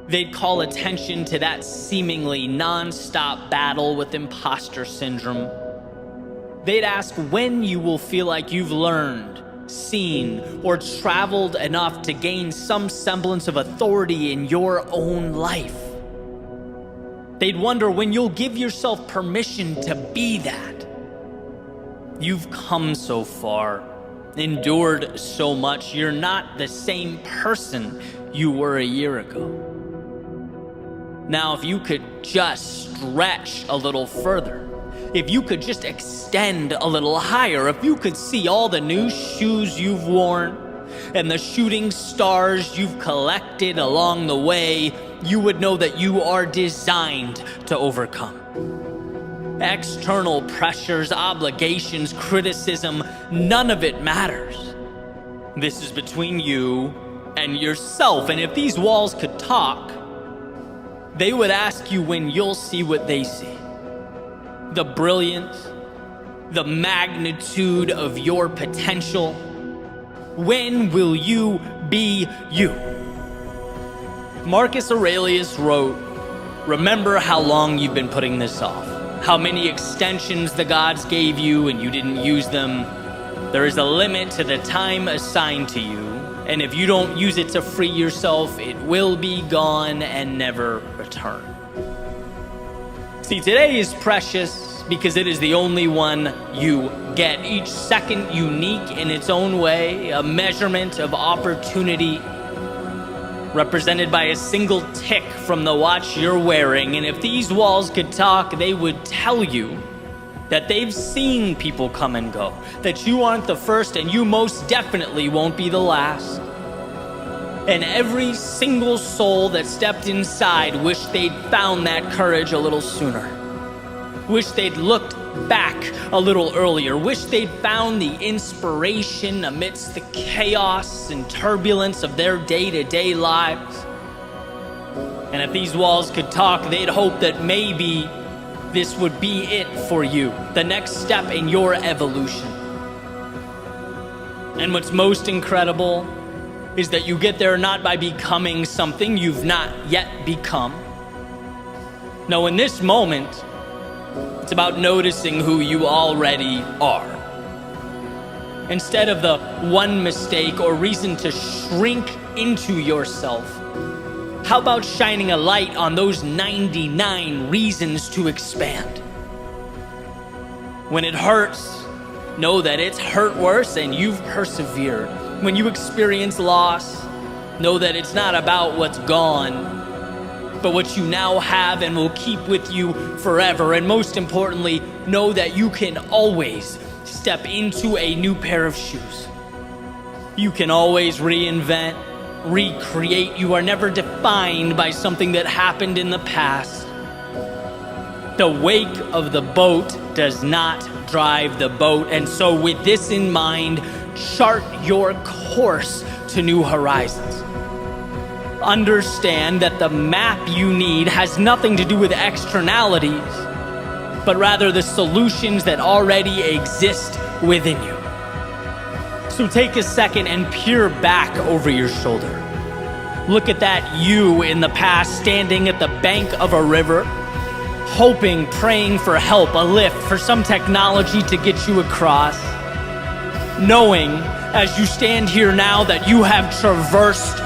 They'd call attention to that seemingly non-stop battle with imposter syndrome. They'd ask when you will feel like you've learned, seen, or traveled enough to gain some semblance of authority in your own life. They'd wonder when you'll give yourself permission to be that. You've come so far, endured so much. You're not the same person you were a year ago. Now, if you could just stretch a little further, if you could just extend a little higher, if you could see all the new shoes you've worn and the shooting stars you've collected along the way, you would know that you are designed to overcome. External pressures, obligations, criticism, none of it matters. This is between you and yourself, and if these walls could talk, they would ask you when you'll see what they see. The brilliance, the magnitude of your potential. When will you be you? Marcus Aurelius wrote, "Remember how long you've been putting this off, how many extensions the gods gave you and you didn't use them. There is a limit to the time assigned to you, and if you don't use it to free yourself, it will be gone and never return." See, today is precious because it is the only one you get. Each second unique in its own way, a measurement of opportunity represented by a single tick from the watch you're wearing. And if these walls could talk, they would tell you that they've seen people come and go, that you aren't the first and you most definitely won't be the last. And every single soul that stepped inside wished they'd found that courage a little sooner. Wished they'd looked back a little earlier. Wished they'd found the inspiration amidst the chaos and turbulence of their day-to-day lives. And if these walls could talk, they'd hope that maybe this would be it for you, the next step in your evolution. And what's most incredible is that you get there not by becoming something you've not yet become, No, in this moment, it's about noticing who you already are. Instead of the one mistake or reason to shrink into yourself, how about shining a light on those 99 reasons to expand? When it hurts, know that it's hurt worse and you've persevered. When you experience loss, know that it's not about what's gone, but what you now have and will keep with you forever. And most importantly, know that you can always step into a new pair of shoes. You can always reinvent, recreate. You are never defined by something that happened in the past. The wake of the boat does not drive the boat. And so with this in mind, chart your course to new horizons. Understand that the map you need has nothing to do with externalities, but rather the solutions that already exist within you. So take a second and peer back over your shoulder. Look at that you in the past standing at the bank of a river, hoping, praying for help, a lift, for some technology to get you across. Knowing, as you stand here now, that you have traversed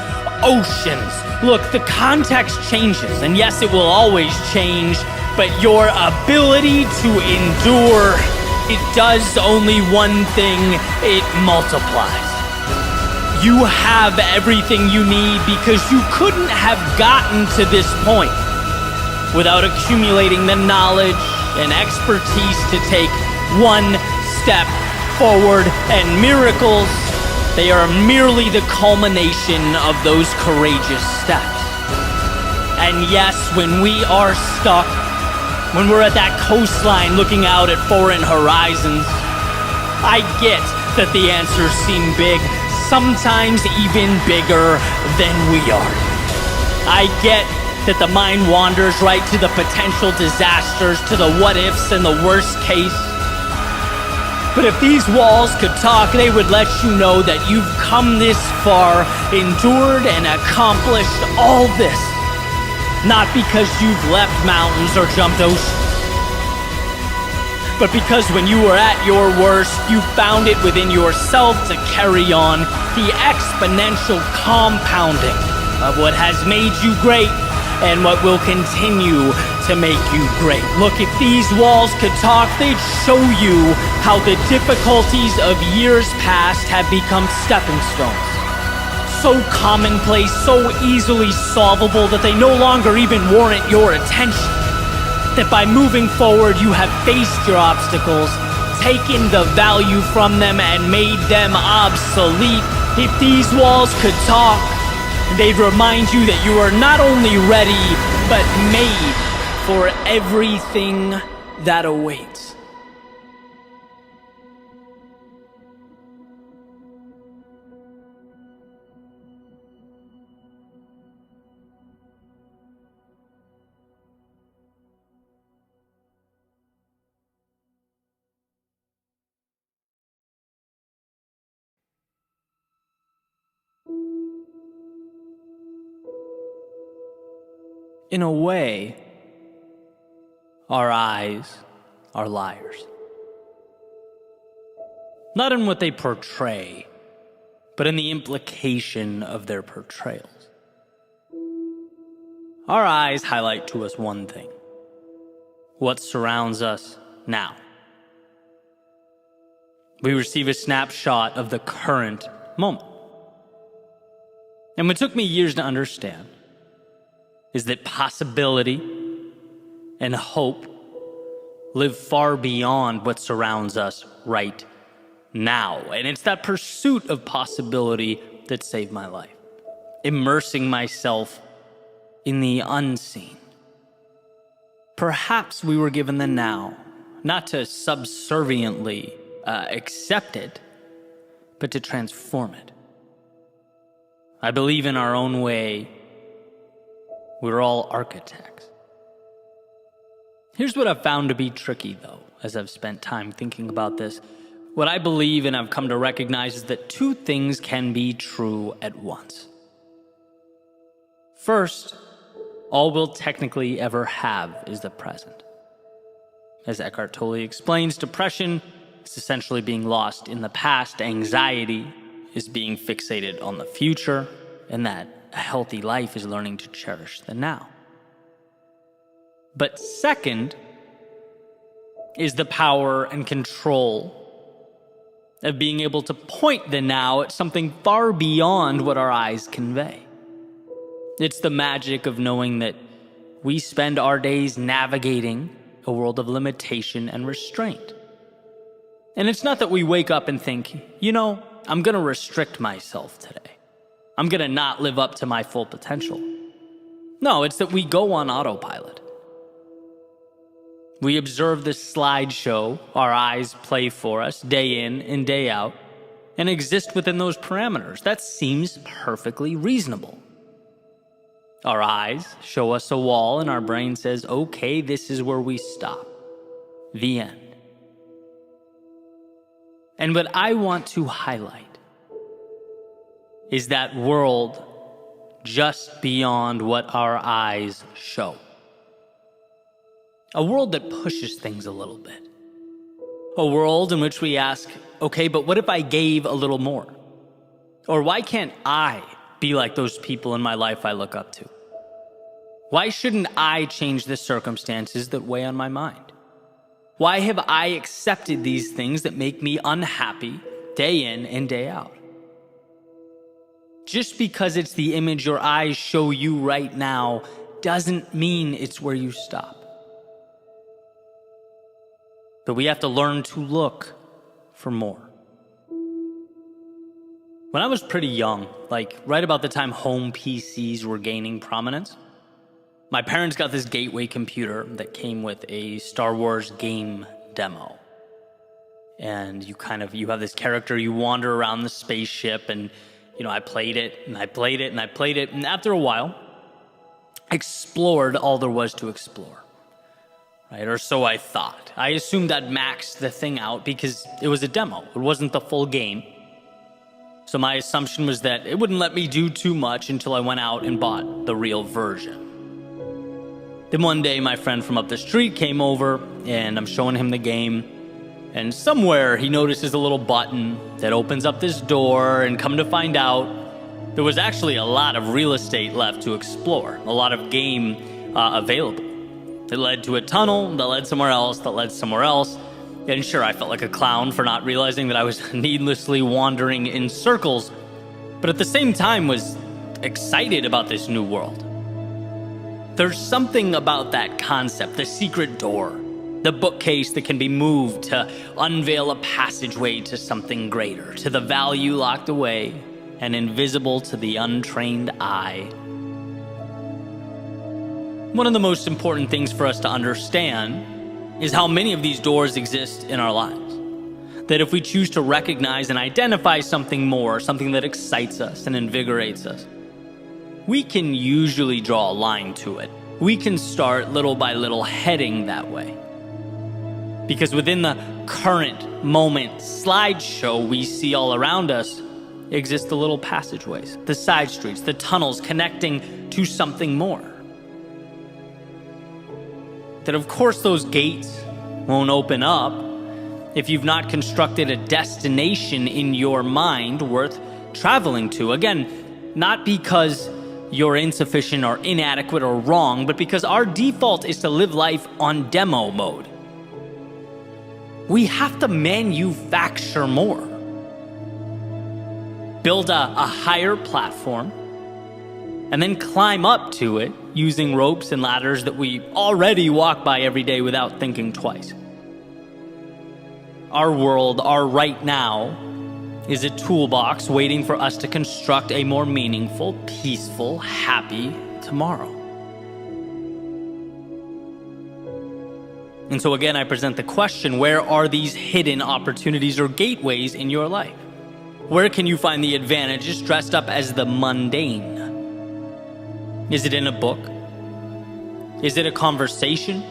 oceans. Look, the context changes, and yes, it will always change, but your ability to endure, it does only one thing: it multiplies. You have everything you need because you couldn't have gotten to this point without accumulating the knowledge and expertise to take one step forward. And miracles, they are merely the culmination of those courageous steps. And yes, when we are stuck, when we're at that coastline looking out at foreign horizons, I get that the answers seem big, sometimes even bigger than we are. I get that the mind wanders right to the potential disasters, to the what-ifs and the worst case. But if these walls could talk, they would let you know that you've come this far, endured and accomplished all this, not because you've leapt mountains or jumped oceans, but because when you were at your worst, you found it within yourself to carry on the exponential compounding of what has made you great and what will continue to make you great. Look, if these walls could talk, they'd show you how the difficulties of years past have become stepping stones. So commonplace, so easily solvable that they no longer even warrant your attention. That by moving forward, you have faced your obstacles, taken the value from them, and made them obsolete. If these walls could talk, they'd remind you that you are not only ready, but made for everything that awaits. In a way, our eyes are liars. Not in what they portray, but in the implication of their portrayals. Our eyes highlight to us one thing: what surrounds us now. We receive a snapshot of the current moment. And what took me years to understand is that possibility and hope live far beyond what surrounds us right now. And it's that pursuit of possibility that saved my life. Immersing myself in the unseen. Perhaps we were given the now, not to subserviently accept it, but to transform it. I believe in our own way, we're all architects. Here's what I've found to be tricky, though, as I've spent time thinking about this. What I believe and I've come to recognize is that two things can be true at once. First, All we'll technically ever have is the present. As Eckhart Tolle explains, depression is essentially being lost in the past, anxiety is being fixated on the future, and that a healthy life is learning to cherish the now. But second is the power and control of being able to point the now at something far beyond what our eyes convey. It's the magic of knowing that we spend our days navigating a world of limitation and restraint. And it's not that we wake up and think, I'm going to restrict myself today. I'm going to not live up to my full potential. No, it's that we go on autopilot. We observe the slideshow our eyes play for us day in and day out and exist within those parameters. That seems perfectly reasonable. Our eyes show us a wall and our brain says, okay, this is where we stop. The end. And what I want to highlight is that world just beyond what our eyes show. A world that pushes things a little bit. A world in which we ask, okay, but what if I gave a little more? Or why can't I be like those people in my life I look up to? Why shouldn't I change the circumstances that weigh on my mind? Why have I accepted these things that make me unhappy day in and day out? Just because it's the image your eyes show you right now doesn't mean it's where you stop. But we have to learn to look for more. When I was pretty young, like right about the time home PCs were gaining prominence, my parents got this gateway computer that came with a Star Wars game demo. And you have this character, you wander around the spaceship, and I played it, and I played it, and I played it, and after a while, explored all there was to explore. Right? Or so I thought. I assumed I'd maxed the thing out because it was a demo. It wasn't the full game. So my assumption was that it wouldn't let me do too much until I went out and bought the real version. Then one day my friend from up the street came over and I'm showing him the game. And somewhere he notices a little button that opens up this door, and come to find out, there was actually a lot of real estate left to explore. A lot of game available. It led to a tunnel that led somewhere else, that led somewhere else. And sure, I felt like a clown for not realizing that I was needlessly wandering in circles, but at the same time was excited about this new world. There's something about that concept, the secret door, the bookcase that can be moved to unveil a passageway to something greater, to the value locked away and invisible to the untrained eye. One of the most important things for us to understand is how many of these doors exist in our lives. That if we choose to recognize and identify something more, something that excites us and invigorates us, we can usually draw a line to it. We can start little by little heading that way. Because within the current moment slideshow we see all around us exist the little passageways, the side streets, the tunnels connecting to something more. That of course those gates won't open up if you've not constructed a destination in your mind worth traveling to. Again, not because you're insufficient or inadequate or wrong, but because our default is to live life on demo mode. We have to manufacture more. Build a higher platform, and then climb up to it using ropes and ladders that we already walk by every day without thinking twice. Our world, our right now, is a toolbox waiting for us to construct a more meaningful, peaceful, happy tomorrow. And so again, I present the question, where are these hidden opportunities or gateways in your life? Where can you find the advantages dressed up as the mundane? Is it in a book? Is it a conversation?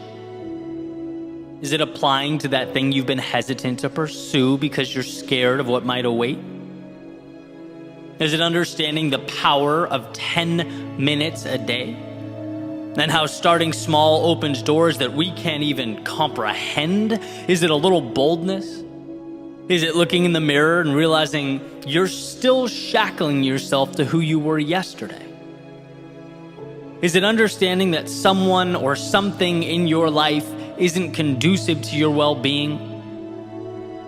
Is it applying to that thing you've been hesitant to pursue because you're scared of what might await? Is it understanding the power of 10 minutes a day? And how starting small opens doors that we can't even comprehend? Is it a little boldness? Is it looking in the mirror and realizing you're still shackling yourself to who you were yesterday? Is it understanding that someone or something in your life isn't conducive to your well-being?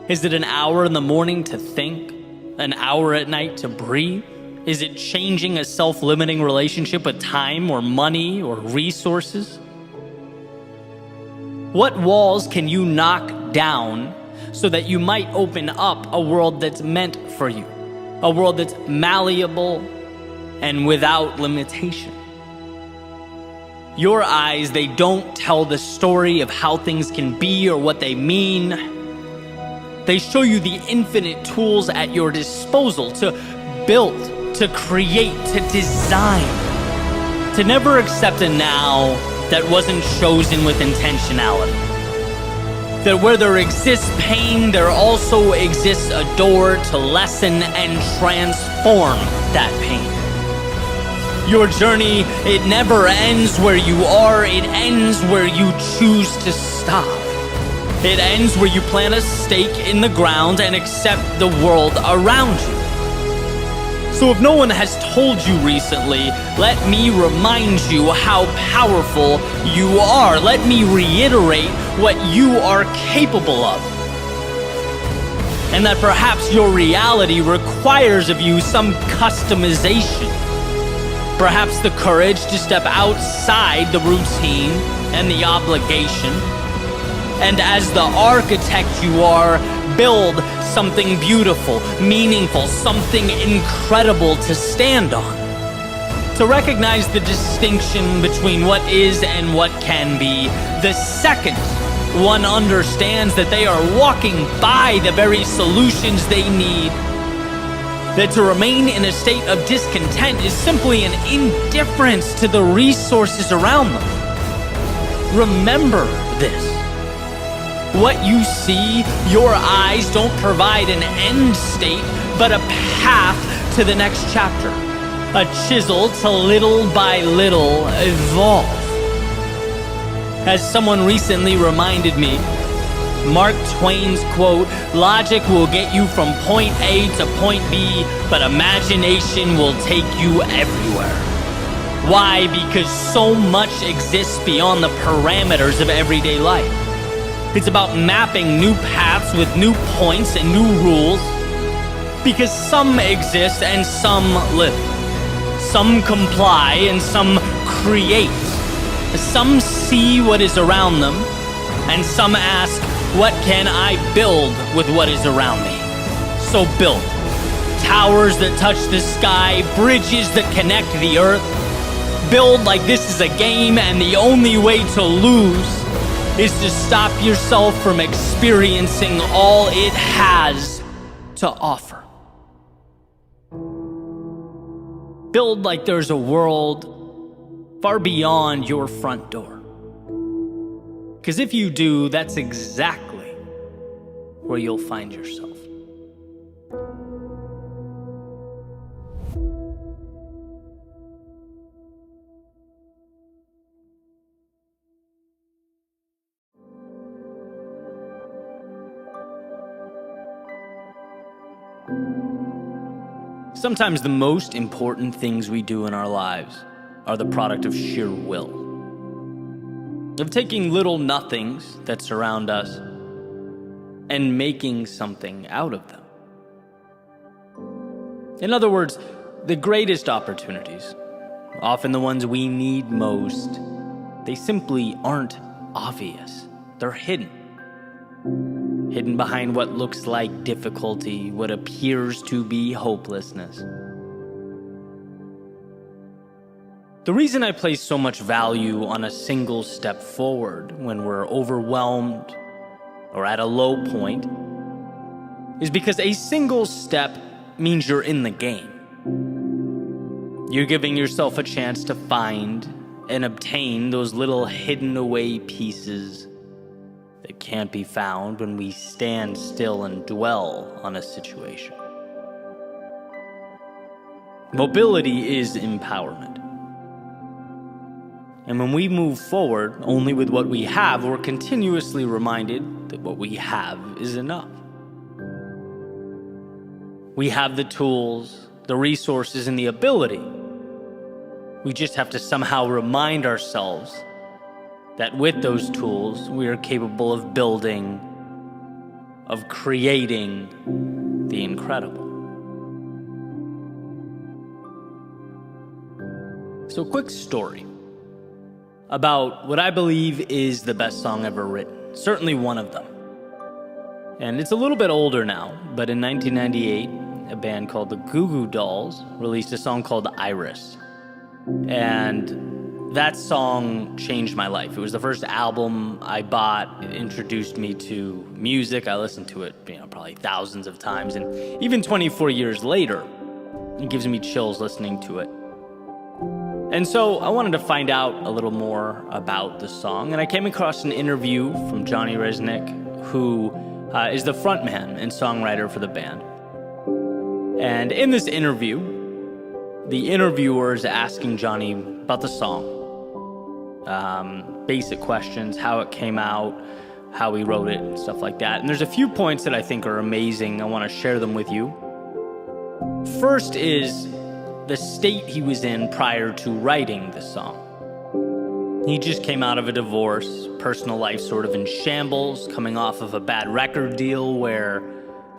Is it an hour in the morning to think? An hour at night to breathe? Is it changing a self-limiting relationship with time or money or resources? What walls can you knock down so that you might open up a world that's meant for you? A world that's malleable and without limitation. Your eyes, they don't tell the story of how things can be or what they mean. They show you the infinite tools at your disposal to build, to create, to design, to never accept a now that wasn't chosen with intentionality. That where there exists pain, there also exists a door to lessen and transform that pain. Your journey, it never ends where you are, it ends where you choose to stop. It ends where you plant a stake in the ground and accept the world around you. So if no one has told you recently, let me remind you how powerful you are. Let me reiterate what you are capable of. And that perhaps your reality requires of you some customization. Perhaps the courage to step outside the routine and the obligation. And as the architect you are, build something beautiful, meaningful, something incredible to stand on. To recognize the distinction between what is and what can be, the second one understands that they are walking by the very solutions they need. That to remain in a state of discontent is simply an indifference to the resources around them. Remember this. What you see, your eyes don't provide an end state, but a path to the next chapter. A chisel to little by little evolve. As someone recently reminded me, Mark Twain's quote, "Logic will get you from point A to point B, but imagination will take you everywhere." Why? Because so much exists beyond the parameters of everyday life. It's about mapping new paths with new points and new rules. Because some exist and some live. Some comply and some create. Some see what is around them, and some ask, what can I build with what is around me? So build. Towers that touch the sky, bridges that connect the earth. Build like this is a game, and the only way to lose is to stop yourself from experiencing all it has to offer. Build like there's a world far beyond your front door. Because if you do, that's exactly where you'll find yourself. Sometimes the most important things we do in our lives are the product of sheer will. Of taking little nothings that surround us and making something out of them. In other words, the greatest opportunities, often the ones we need most, they simply aren't obvious. They're hidden. Hidden behind what looks like difficulty, what appears to be hopelessness. The reason I place so much value on a single step forward when we're overwhelmed or at a low point is because a single step means you're in the game. You're giving yourself a chance to find and obtain those little hidden away pieces that can't be found when we stand still and dwell on a situation. Mobility is empowerment. And when we move forward only with what we have, we're continuously reminded that what we have is enough. We have the tools, the resources, and the ability. We just have to somehow remind ourselves that with those tools, we are capable of building, of creating the incredible. So, quick story about what I believe is the best song ever written. Certainly one of them. And it's a little bit older now, but in 1998, a band called the Goo Goo Dolls released a song called Iris. And that song changed my life. It was the first album I bought. It introduced me to music. I listened to it, probably thousands of times. And even 24 years later, it gives me chills listening to it. And so I wanted to find out a little more about the song, and I came across an interview from Johnny Rzeznik, who is the frontman and songwriter for the band. And in this interview, the interviewer is asking Johnny about the song, basic questions, how it came out, how he wrote it, and stuff like that. And there's a few points that I think are amazing. I want to share them with you. First is the state he was in prior to writing the song. He just came out of a divorce, personal life sort of in shambles, coming off of a bad record deal where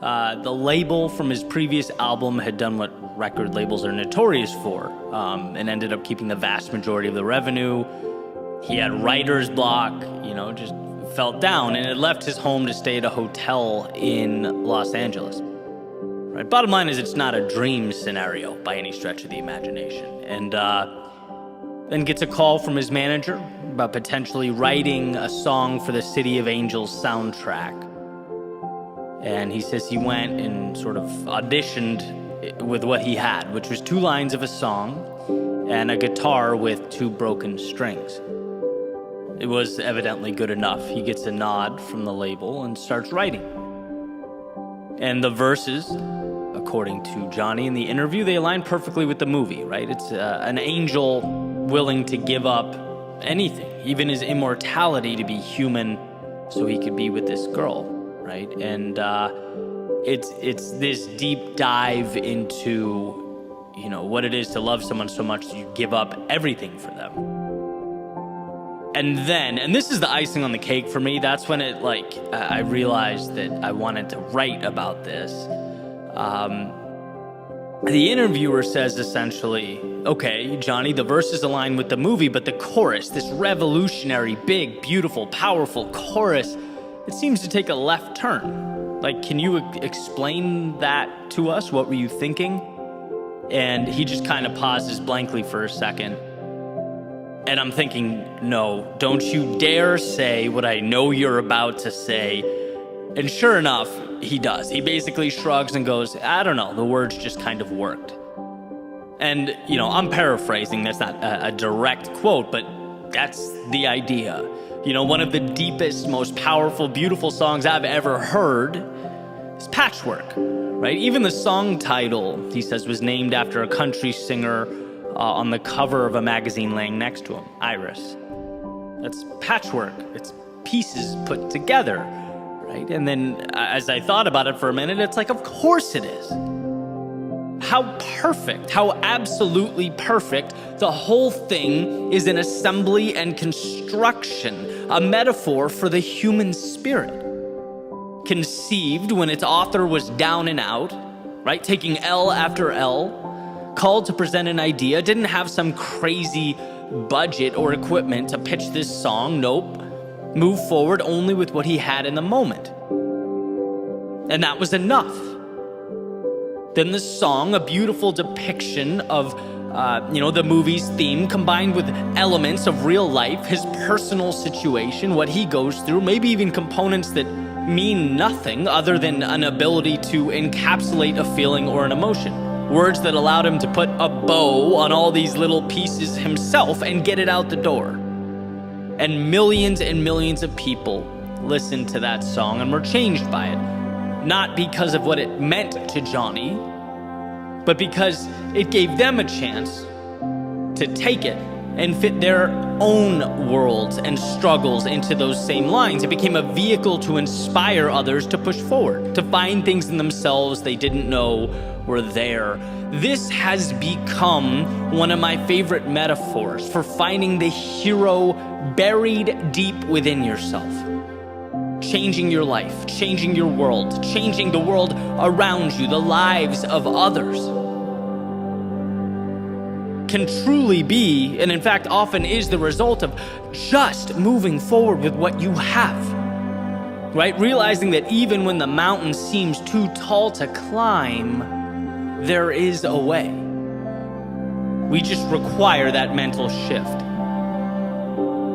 the label from his previous album had done what record labels are notorious for, and ended up keeping the vast majority of the revenue. He had writer's block, just felt down, and had left his home to stay at a hotel in Los Angeles. Right. Bottom line is, it's not a dream scenario by any stretch of the imagination. And then gets a call from his manager about potentially writing a song for the City of Angels soundtrack. And he says he went and sort of auditioned with what he had, which was 2 lines of a song and a guitar with 2 broken strings. It was evidently good enough. He gets a nod from the label and starts writing. And the verses, according to Johnny in the interview, they align perfectly with the movie, right? It's an angel willing to give up anything, even his immortality, to be human so he could be with this girl, right? And it's this deep dive into, what it is to love someone so much that you give up everything for them. And this is the icing on the cake for me. That's when I realized that I wanted to write about this. The interviewer says essentially, okay, Johnny, the verses align with the movie, but the chorus, this revolutionary, big, beautiful, powerful chorus, it seems to take a left turn. Can you explain that to us? What were you thinking? And he just kind of pauses blankly for a second. And I'm thinking, no, don't you dare say what I know you're about to say. And sure enough, he does. He basically shrugs and goes, I don't know, the words just kind of worked. And, I'm paraphrasing. That's not a direct quote, but that's the idea. One of the deepest, most powerful, beautiful songs I've ever heard is Patchwork, right? Even the song title, he says, was named after a country singer on the cover of a magazine laying next to him, Iris. That's patchwork. It's pieces put together, right? And then as I thought about it for a minute, it's of course it is. How perfect, how absolutely perfect. The whole thing is an assembly and construction, a metaphor for the human spirit. Conceived when its author was down and out, right? Taking L after L, called to present an idea, didn't have some crazy budget or equipment to pitch this song. Nope. Moved forward only with what he had in the moment. And that was enough. Then the song, a beautiful depiction of, the movie's theme, combined with elements of real life, his personal situation, what he goes through, maybe even components that mean nothing other than an ability to encapsulate a feeling or an emotion. Words that allowed him to put a bow on all these little pieces himself and get it out the door. And millions of people listened to that song and were changed by it. Not because of what it meant to Johnny, but because it gave them a chance to take it and fit their own worlds and struggles into those same lines. It became a vehicle to inspire others to push forward, to find things in themselves they didn't know were there. This has become one of my favorite metaphors for finding the hero buried deep within yourself. Changing your life, changing your world, changing the world around you, the lives of others, can truly be, and in fact often is, the result of just moving forward with what you have, right? Realizing that even when the mountain seems too tall to climb, there is a way. We just require that mental shift.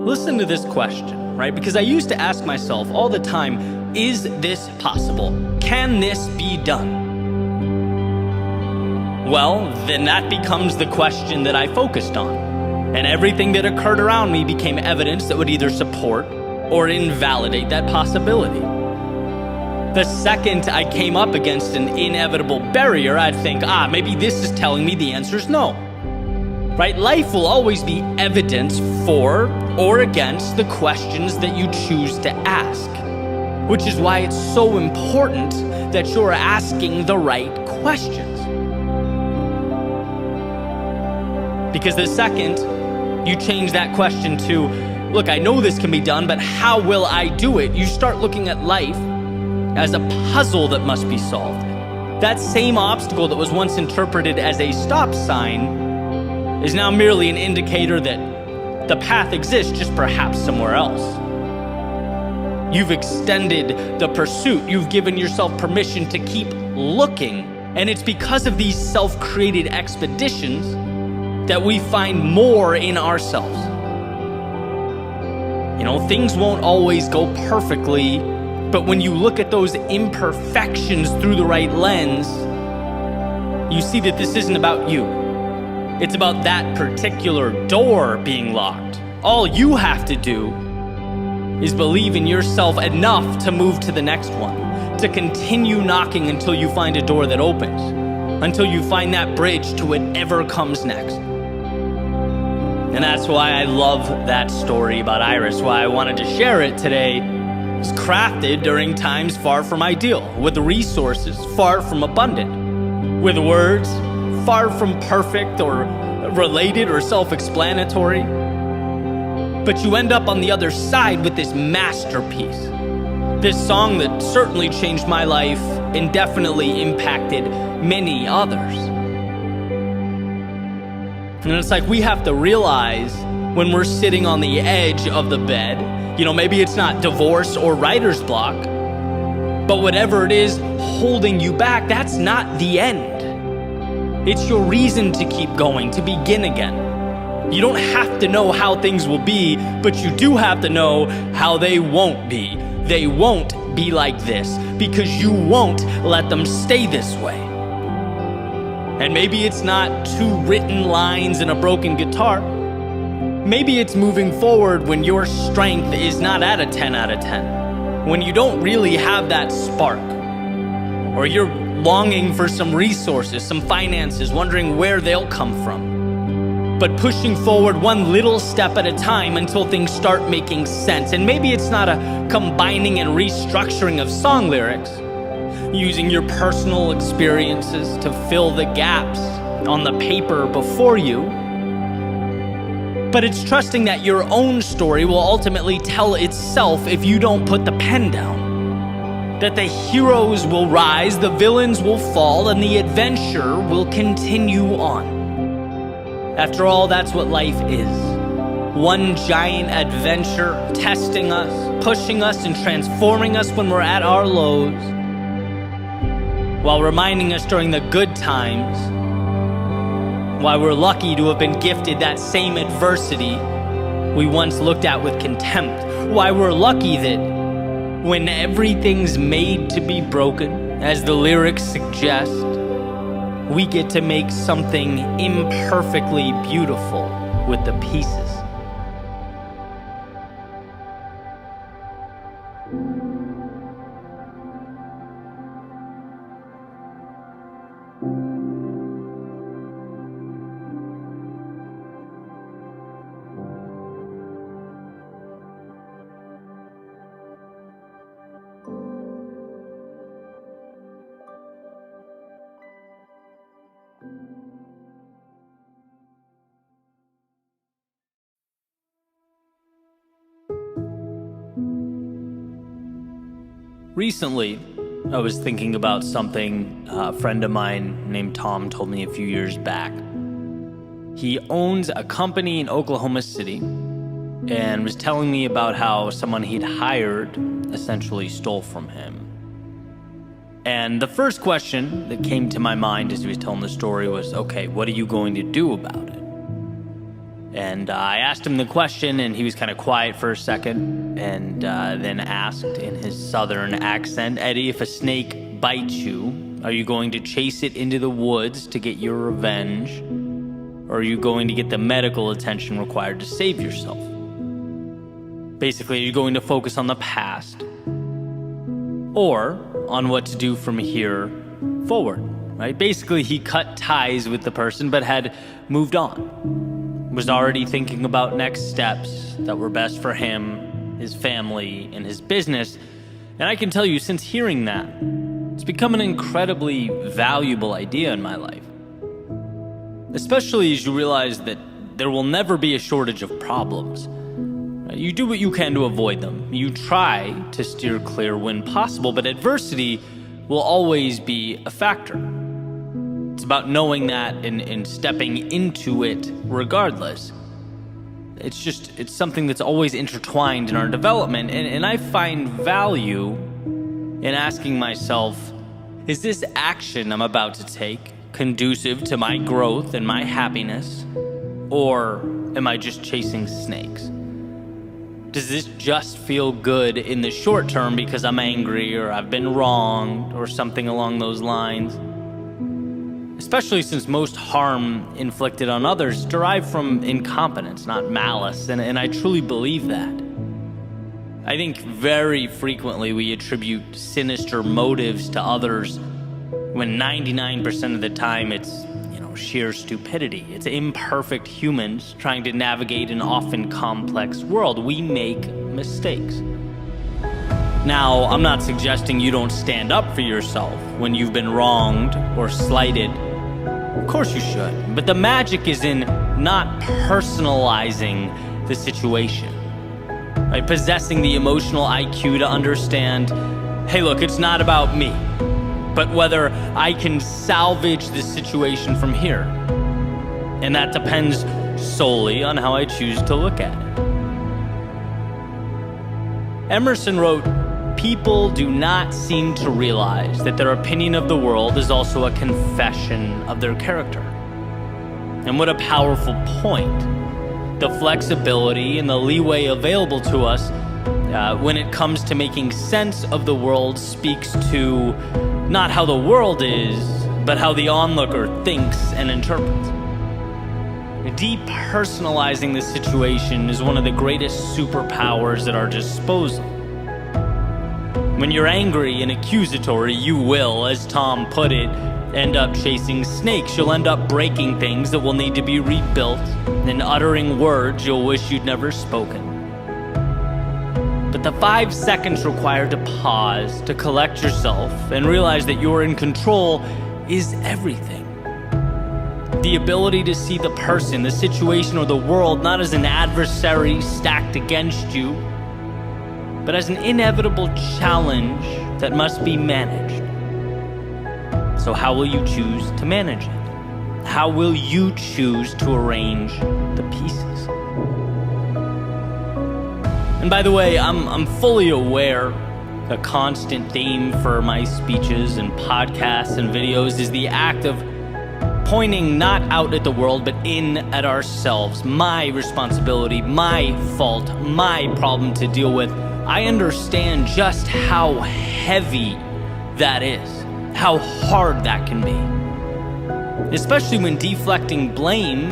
Listen to this question, right? Because I used to ask myself all the time, is this possible? Can this be done? Well, then that becomes the question that I focused on. And everything that occurred around me became evidence that would either support or invalidate that possibility. The second I came up against an inevitable barrier, I'd think, maybe this is telling me the answer is no. Right? Life will always be evidence for or against the questions that you choose to ask, which is why it's so important that you're asking the right questions. Because the second you change that question to, look, I know this can be done, but how will I do it? You start looking at life as a puzzle that must be solved. That same obstacle that was once interpreted as a stop sign is now merely an indicator that the path exists, just perhaps somewhere else. You've extended the pursuit. You've given yourself permission to keep looking. And it's because of these self-created expeditions that we find more in ourselves. You know, things won't always go perfectly, but when you look at those imperfections through the right lens, you see that this isn't about you. It's about that particular door being locked. All you have to do is believe in yourself enough to move to the next one, to continue knocking until you find a door that opens, until you find that bridge to whatever comes next. And that's why I love that story about Iris, why I wanted to share it today. It's crafted during times far from ideal, with resources far from abundant, with words far from perfect or related or self-explanatory. But you end up on the other side with this masterpiece, this song that certainly changed my life and definitely impacted many others. And it's like we have to realize when we're sitting on the edge of the bed, you know, maybe it's not divorce or writer's block, but whatever it is holding you back, that's not the end. It's your reason to keep going, to begin again. You don't have to know how things will be, but you do have to know how they won't be. They won't be like this because you won't let them stay this way. And maybe it's not 2 written lines and a broken guitar. Maybe it's moving forward when your strength is not at a 10 out of 10. When you don't really have that spark. Or you're longing for some resources, some finances, wondering where they'll come from. But pushing forward one little step at a time until things start making sense. And maybe it's not a combining and restructuring of song lyrics, using your personal experiences to fill the gaps on the paper before you. But it's trusting that your own story will ultimately tell itself if you don't put the pen down. That the heroes will rise, the villains will fall, and the adventure will continue on. After all, that's what life is. One giant adventure, testing us, pushing us, and transforming us when we're at our lows, while reminding us during the good times why we're lucky to have been gifted that same adversity we once looked at with contempt. Why we're lucky that when everything's made to be broken, as the lyrics suggest, we get to make something imperfectly beautiful with the pieces. Recently, I was thinking about something a friend of mine named Tom told me a few years back. He owns a company in Oklahoma City and was telling me about how someone he'd hired essentially stole from him. And the first question that came to my mind as he was telling the story was, okay, what are you going to do about it? And I asked him the question, and he was kind of quiet for a second, and then asked in his southern accent, Eddie, if a snake bites you, are you going to chase it into the woods to get your revenge? Or are you going to get the medical attention required to save yourself? Basically, are you going to focus on the past? Or on what to do from here forward, right? Basically, he cut ties with the person, but had moved on. Was already thinking about next steps that were best for him, his family, and his business. And I can tell you, since hearing that, it's become an incredibly valuable idea in my life. Especially as you realize that there will never be a shortage of problems. You do what you can to avoid them. You try to steer clear when possible, but adversity will always be a factor. It's about knowing that and stepping into it regardless. It's something that's always intertwined in our development, and I find value in asking myself, is this action I'm about to take conducive to my growth and my happiness, or am I just chasing snakes? Does this just feel good in the short term because I'm angry or I've been wronged or something along those lines? Especially since most harm inflicted on others derive from incompetence, not malice, and I truly believe that. I think very frequently we attribute sinister motives to others when 99% of the time it's, sheer stupidity. It's imperfect humans trying to navigate an often complex world. We make mistakes. Now, I'm not suggesting you don't stand up for yourself when you've been wronged or slighted. Of course you should. But the magic is in not personalizing the situation. Right? Possessing the emotional IQ to understand, hey, look, it's not about me, but whether I can salvage the situation from here. And that depends solely on how I choose to look at it. Emerson wrote, people do not seem to realize that their opinion of the world is also a confession of their character. And what a powerful point. The flexibility and the leeway available to us when it comes to making sense of the world speaks to not how the world is, but how the onlooker thinks and interprets. Depersonalizing the situation is one of the greatest superpowers at our disposal. When you're angry and accusatory, you will, as Tom put it, end up chasing snakes. You'll end up breaking things that will need to be rebuilt and uttering words you'll wish you'd never spoken. But the 5 seconds required to pause, to collect yourself, and realize that you're in control is everything. The ability to see the person, the situation, or the world not as an adversary stacked against you, but as an inevitable challenge that must be managed. So how will you choose to manage it? How will you choose to arrange the pieces? And by the way, I'm fully aware a constant theme for my speeches and podcasts and videos is the act of pointing not out at the world, but in at ourselves. My responsibility, my fault, my problem to deal with. I understand just how heavy that is, how hard that can be. Especially when deflecting blame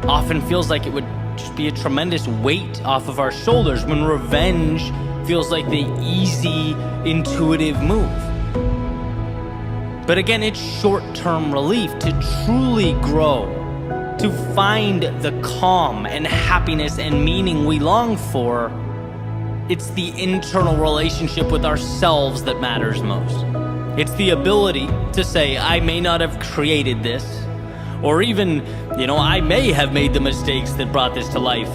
often feels like it would just be a tremendous weight off of our shoulders, when revenge feels like the easy, intuitive move. But again, it's short-term relief. To truly grow, to find the calm and happiness and meaning we long for, it's the internal relationship with ourselves that matters most. It's the ability to say, I may not have created this, Or even, I may have made the mistakes that brought this to life,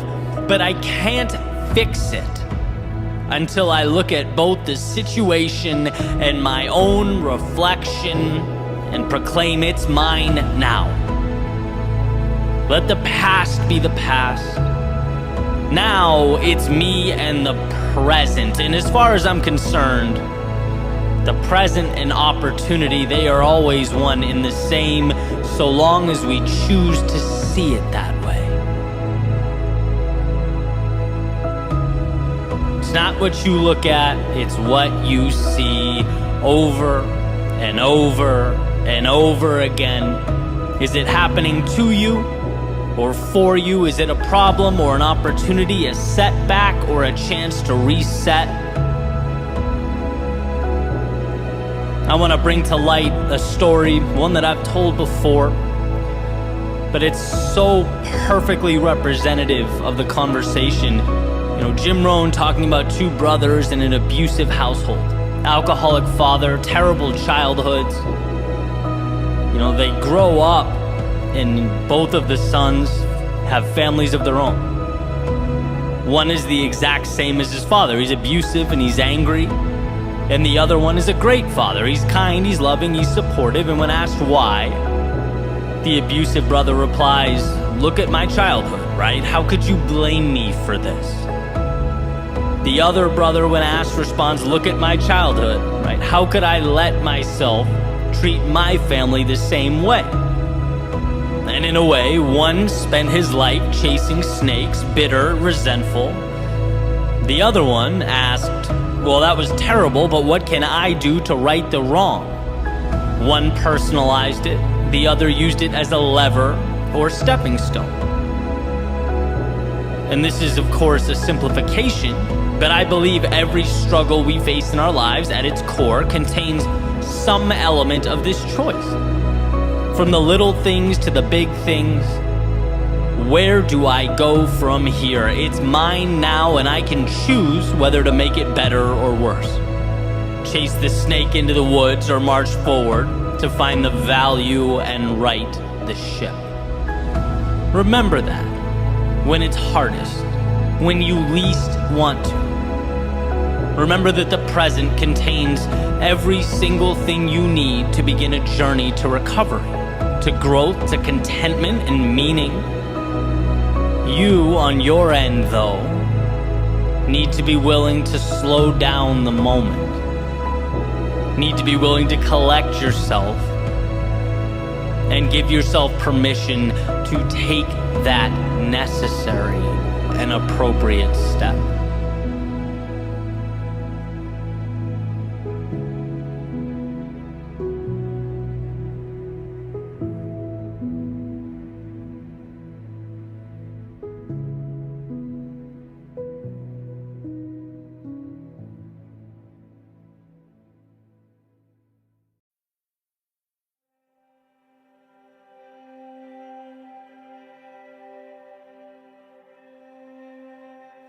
but I can't fix it until I look at both the situation and my own reflection and proclaim it's mine now. Let the past be the past. Now it's me and the present. And as far as I'm concerned, the present and opportunity, they are always one in the same, so long as we choose to see it that way. It's not what you look at, it's what you see over and over and over again. Is it happening to you or for you? Is it a problem or an opportunity, a setback or a chance to reset? I want to bring to light a story, one that I've told before, but it's so perfectly representative of the conversation. Jim Rohn talking about two brothers in an abusive household, alcoholic father, terrible childhoods. They grow up and both of the sons have families of their own. One is the exact same as his father. He's abusive and he's angry. And the other one is a great father. He's kind, he's loving, he's supportive. And when asked why, the abusive brother replies, "Look at my childhood, right? How could you blame me for this?" The other brother, when asked, responds, "Look at my childhood, right? How could I let myself treat my family the same way?" And in a way, one spent his life chasing snakes, bitter, resentful. The other one asked, "Well, that was terrible, but what can I do to right the wrong?" One personalized it, the other used it as a lever or stepping stone. And this is, of course, a simplification, but I believe every struggle we face in our lives at its core contains some element of this choice. From the little things to the big things, where do I go from here? It's mine now, and I can choose whether to make it better or worse. Chase the snake into the woods or march forward to find the value and right the ship. Remember that when it's hardest, when you least want to. Remember that the present contains every single thing you need to begin a journey to recovery, to growth, to contentment and meaning. You, on your end, though, need to be willing to slow down the moment. Need to be willing to collect yourself and give yourself permission to take that necessary and appropriate step.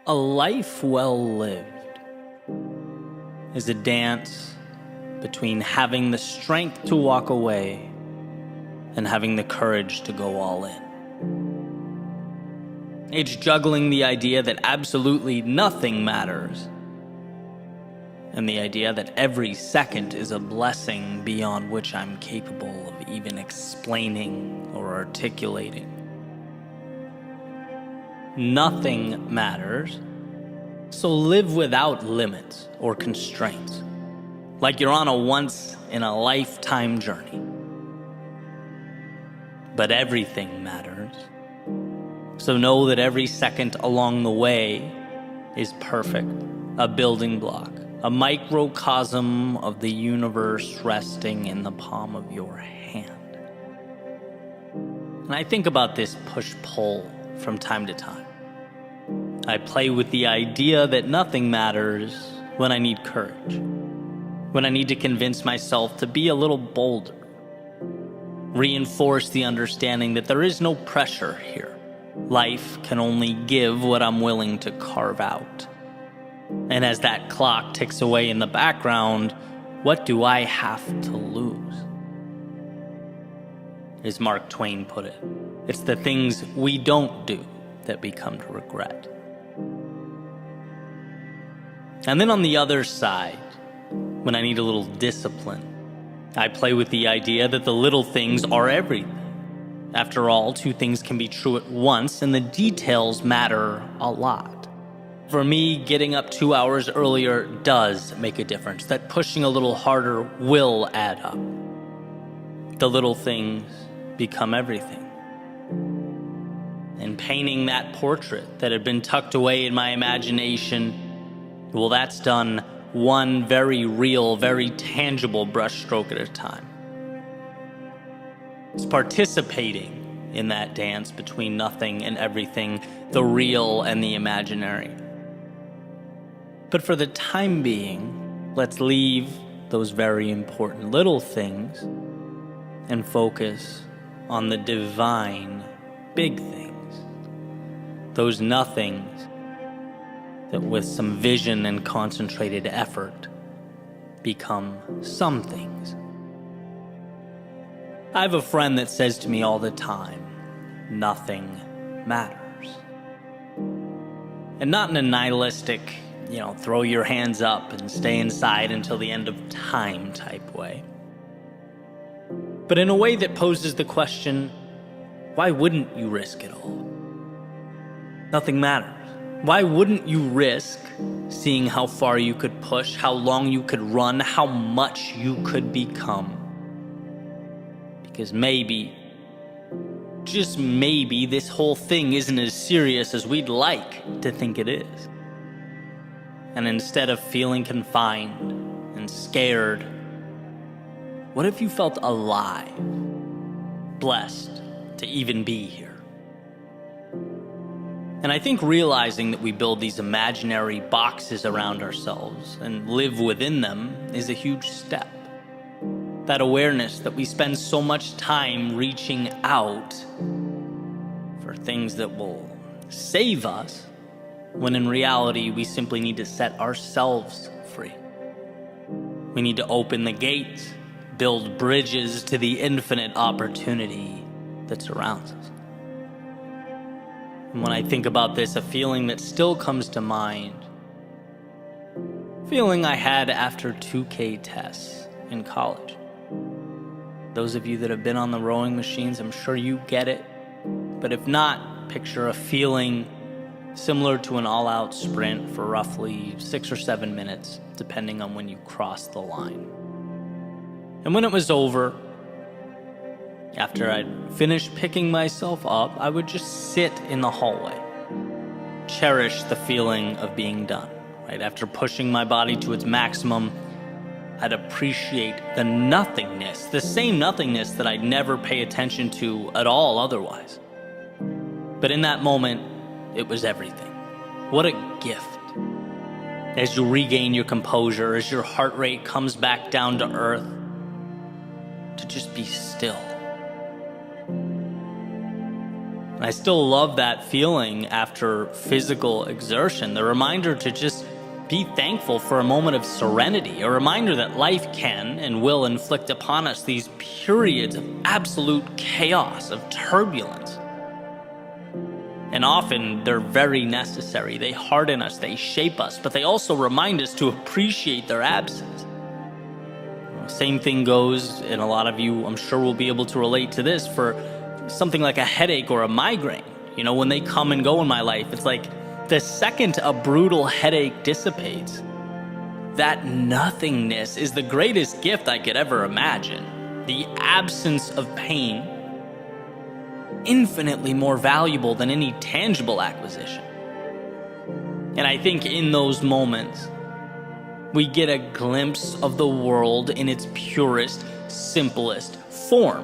A life well lived is a dance between having the strength to walk away and having the courage to go all in. It's juggling the idea that absolutely nothing matters and the idea that every second is a blessing beyond which I'm capable of even explaining or articulating. Nothing matters, so live without limits or constraints, like you're on a once-in-a-lifetime journey. But everything matters, so know that every second along the way is perfect, a building block, a microcosm of the universe resting in the palm of your hand. And I think about this push-pull from time to time. I play with the idea that nothing matters when I need courage, when I need to convince myself to be a little bolder, reinforce the understanding that there is no pressure here. Life can only give what I'm willing to carve out. And as that clock ticks away in the background, what do I have to lose? as Mark Twain put it. It's the things we don't do that we come to regret. And then on the other side, when I need a little discipline, I play with the idea that the little things are everything. After all, two things can be true at once, and the details matter a lot. For me, getting up 2 hours earlier does make a difference. That pushing a little harder will add up. The little things become everything. And painting that portrait that had been tucked away in my imagination, well, that's done one very real, very tangible brushstroke at a time. It's participating in that dance between nothing and everything, the real and the imaginary. But for the time being, let's leave those very important little things and focus on the divine big things. Those nothings that with some vision and concentrated effort become some things. I have a friend that says to me all the time, nothing matters. And not in a nihilistic, throw your hands up and stay inside until the end of time type way. But in a way that poses the question, why wouldn't you risk it all? Nothing matters. Why wouldn't you risk seeing how far you could push, how long you could run, how much you could become? Because maybe, just maybe, this whole thing isn't as serious as we'd like to think it is. And instead of feeling confined and scared, what if you felt alive, blessed to even be here? And I think realizing that we build these imaginary boxes around ourselves and live within them is a huge step. That awareness that we spend so much time reaching out for things that will save us, when in reality we simply need to set ourselves free. We need to open the gates, build bridges to the infinite opportunity that surrounds us. And when I think about this, a feeling that still comes to mind, feeling I had after 2K tests in college. Those of you that have been on the rowing machines, I'm sure you get it. But if not, picture a feeling similar to an all-out sprint for roughly 6 or 7 minutes, depending on when you cross the line. And when it was over, after I'd finished picking myself up, I would just sit in the hallway, cherish the feeling of being done. Right after pushing my body to its maximum, I'd appreciate the nothingness, the same nothingness that I'd never pay attention to at all otherwise. But in that moment, it was everything. What a gift. As you regain your composure, as your heart rate comes back down to earth, to just be still. And I still love that feeling after physical exertion, the reminder to just be thankful for a moment of serenity, a reminder that life can and will inflict upon us these periods of absolute chaos, of turbulence. And often they're very necessary. They harden us, they shape us, but they also remind us to appreciate their absence. Same thing goes, and a lot of you, I'm sure, will be able to relate to this, for something like a headache or a migraine. When they come and go in my life, it's like the second a brutal headache dissipates, that nothingness is the greatest gift I could ever imagine. The absence of pain, infinitely more valuable than any tangible acquisition. And I think in those moments, we get a glimpse of the world in its purest, simplest form,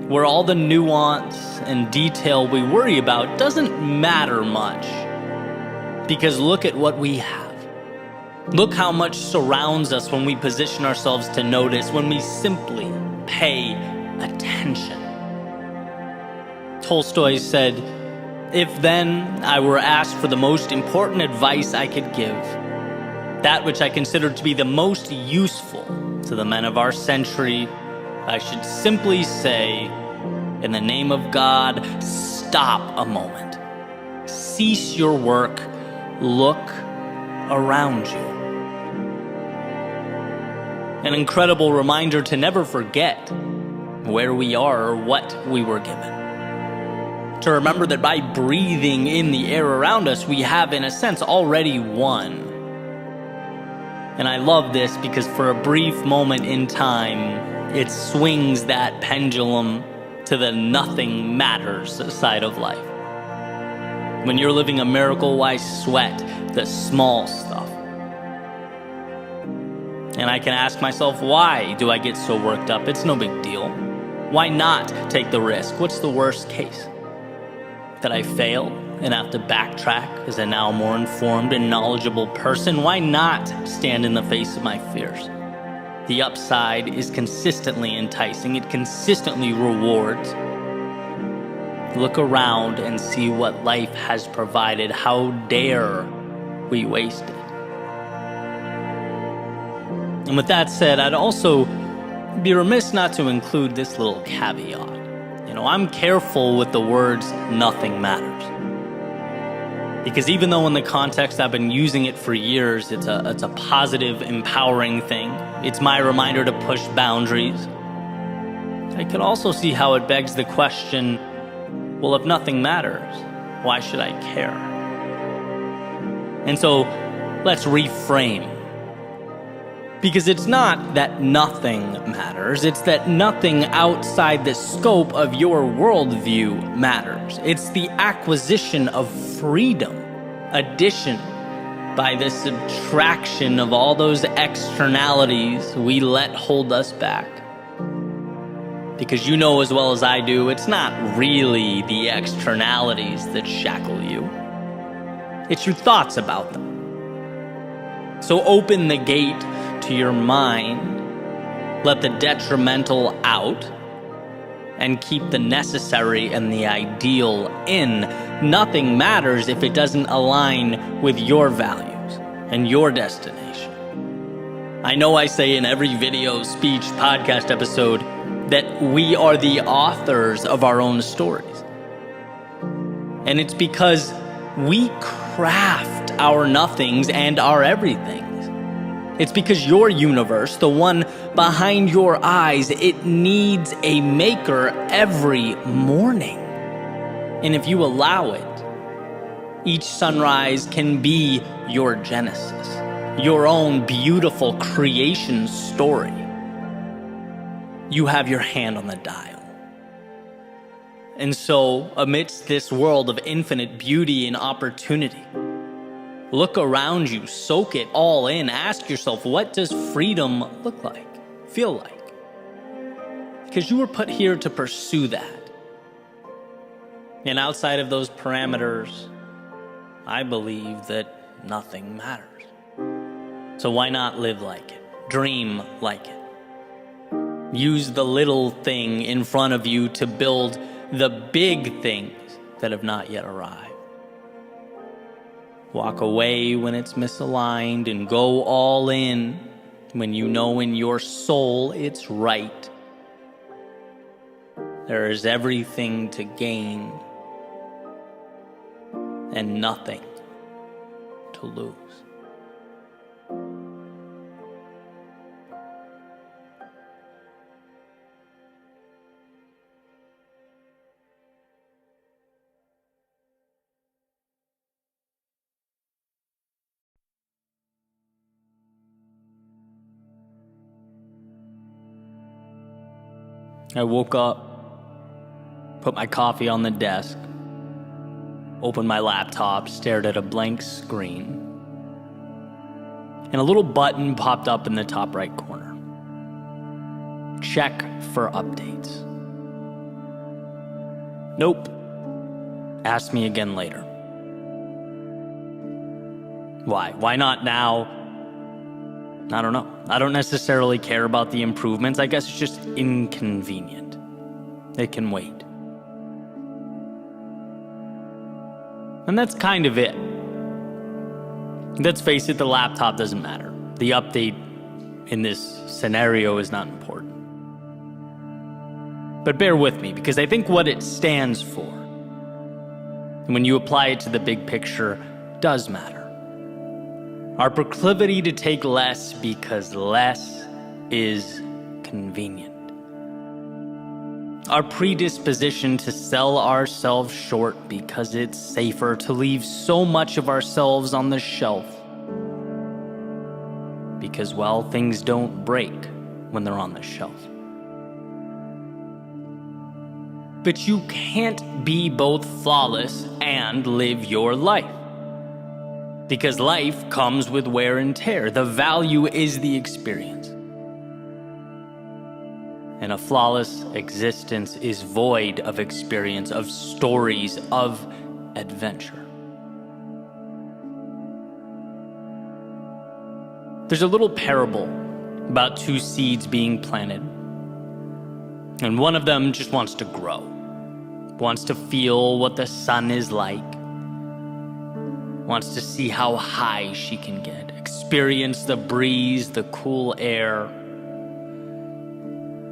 where all the nuance and detail we worry about doesn't matter much. Because look at what we have. Look how much surrounds us when we position ourselves to notice, when we simply pay attention. Tolstoy said, "If then I were asked for the most important advice I could give, that which I consider to be the most useful to the men of our century, I should simply say, In the name of God, stop a moment. Cease your work. Look around you. An incredible reminder to never forget where we are or what we were given. To remember that by breathing in the air around us, we have, in a sense, already won. And I love this because for a brief moment in time, it swings that pendulum to the nothing matters side of life. When you're living a miracle, why sweat the small stuff? And I can ask myself, why do I get so worked up? It's no big deal. Why not take the risk? What's the worst case? That I fail and have to backtrack as a now more informed and knowledgeable person? Why not stand in the face of my fears? The upside is consistently enticing. It consistently rewards. Look around and see what life has provided. How dare we waste it? And with that said, I'd also be remiss not to include this little caveat. I'm careful with the words "nothing matters." Because even though in the context I've been using it for years, it's a positive, empowering thing. It's my reminder to push boundaries. I could also see how it begs the question, well, if nothing matters, why should I care? And so let's reframe. Because it's not that nothing matters, it's that nothing outside the scope of your worldview matters. It's the acquisition of freedom, addition by the subtraction of all those externalities we let hold us back. Because you know as well as I do, it's not really the externalities that shackle you. It's your thoughts about them. So open the gate to your mind, let the detrimental out, and keep the necessary and the ideal in. Nothing matters if it doesn't align with your values and your destination. I know I say in every video, speech, podcast episode that we are the authors of our own stories. And it's because we craft our nothings and our everythings. It's because your universe, the one behind your eyes, it needs a maker every morning. And if you allow it, each sunrise can be your genesis, your own beautiful creation story. You have your hand on the dial. And so, amidst this world of infinite beauty and opportunity, look around you, soak it all in, ask yourself, what does freedom look like, feel like? Because you were put here to pursue that. And outside of those parameters, I believe that nothing matters. So why not live like it? Dream like it. Use the little thing in front of you to build the big things that have not yet arrived. Walk away when it's misaligned and go all in when you know in your soul it's right. There is everything to gain and nothing to lose. I woke up, put my coffee on the desk, opened my laptop, stared at a blank screen, and a little button popped up in the top right corner. Check for updates. Nope. Ask me again later. Why? Why not now? I don't know. I don't necessarily care about the improvements. I guess it's just inconvenient. It can wait. And that's kind of it. Let's face it, the laptop doesn't matter. The update in this scenario is not important. But bear with me, because I think what it stands for, and when you apply it to the big picture, does matter. Our proclivity to take less because less is convenient. Our predisposition to sell ourselves short because it's safer to leave so much of ourselves on the shelf. Because, well, things don't break when they're on the shelf. But you can't be both flawless and live your life. Because life comes with wear and tear. The value is the experience. And a flawless existence is void of experience, of stories, of adventure. There's a little parable about two seeds being planted. And one of them just wants to grow, wants to feel what the sun is like, wants to see how high she can get, experience the breeze, the cool air.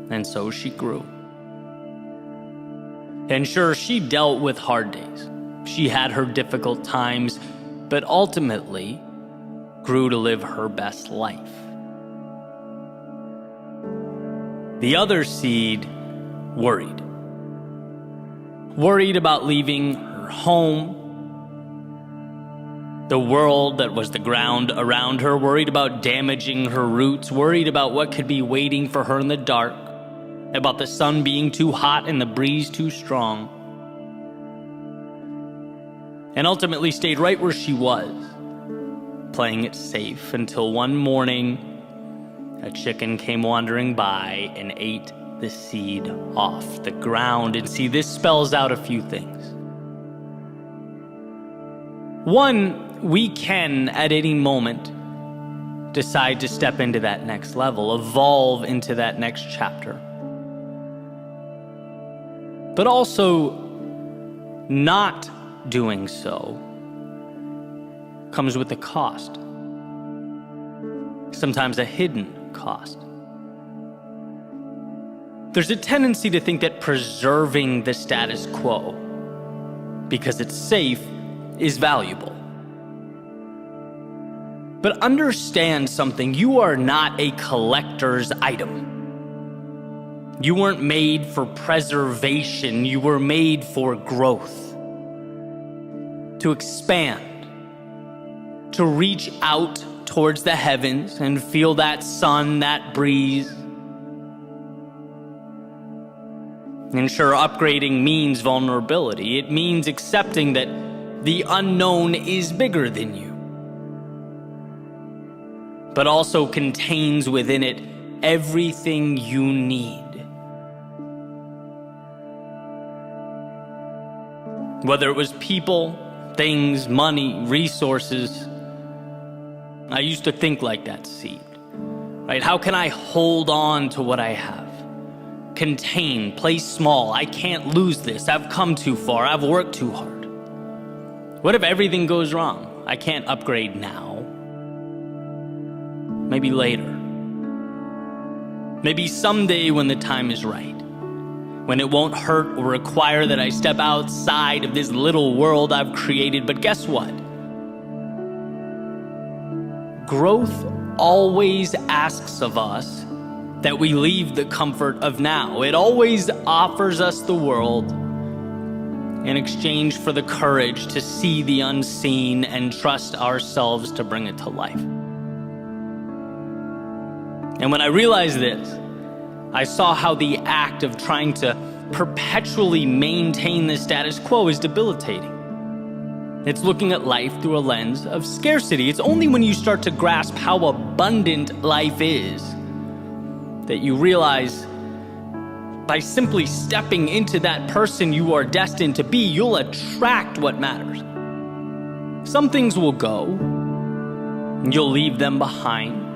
And so she grew. And sure, she dealt with hard days. She had her difficult times, but ultimately grew to live her best life. The other seed worried. Worried about leaving her home, the world that was the ground around her, worried about damaging her roots, worried about what could be waiting for her in the dark, about the sun being too hot and the breeze too strong, and ultimately stayed right where she was, playing it safe until one morning a chicken came wandering by and ate the seed off the ground. And see, this spells out a few things. One, we can at any moment decide to step into that next level, evolve into that next chapter. But also, not doing so comes with a cost. Sometimes a hidden cost. There's a tendency to think that preserving the status quo, because it's safe, is valuable. But understand something, you are not a collector's item. You weren't made for preservation, you were made for growth. To expand, to reach out towards the heavens and feel that sun, that breeze. And sure, upgrading means vulnerability. It means accepting that the unknown is bigger than you, but also contains within it everything you need. Whether it was people, things, money, resources, I used to think like that seed, right? How can I hold on to what I have? Contain, play small. I can't lose this. I've come too far. I've worked too hard. What if everything goes wrong? I can't upgrade now. Maybe later. Maybe someday when the time is right. When it won't hurt or require that I step outside of this little world I've created. But guess what? Growth always asks of us that we leave the comfort of now. It always offers us the world in exchange for the courage to see the unseen and trust ourselves to bring it to life. And when I realized this, I saw how the act of trying to perpetually maintain the status quo is debilitating. It's looking at life through a lens of scarcity. It's only when you start to grasp how abundant life is that you realize by simply stepping into that person you are destined to be, you'll attract what matters. Some things will go, and you'll leave them behind.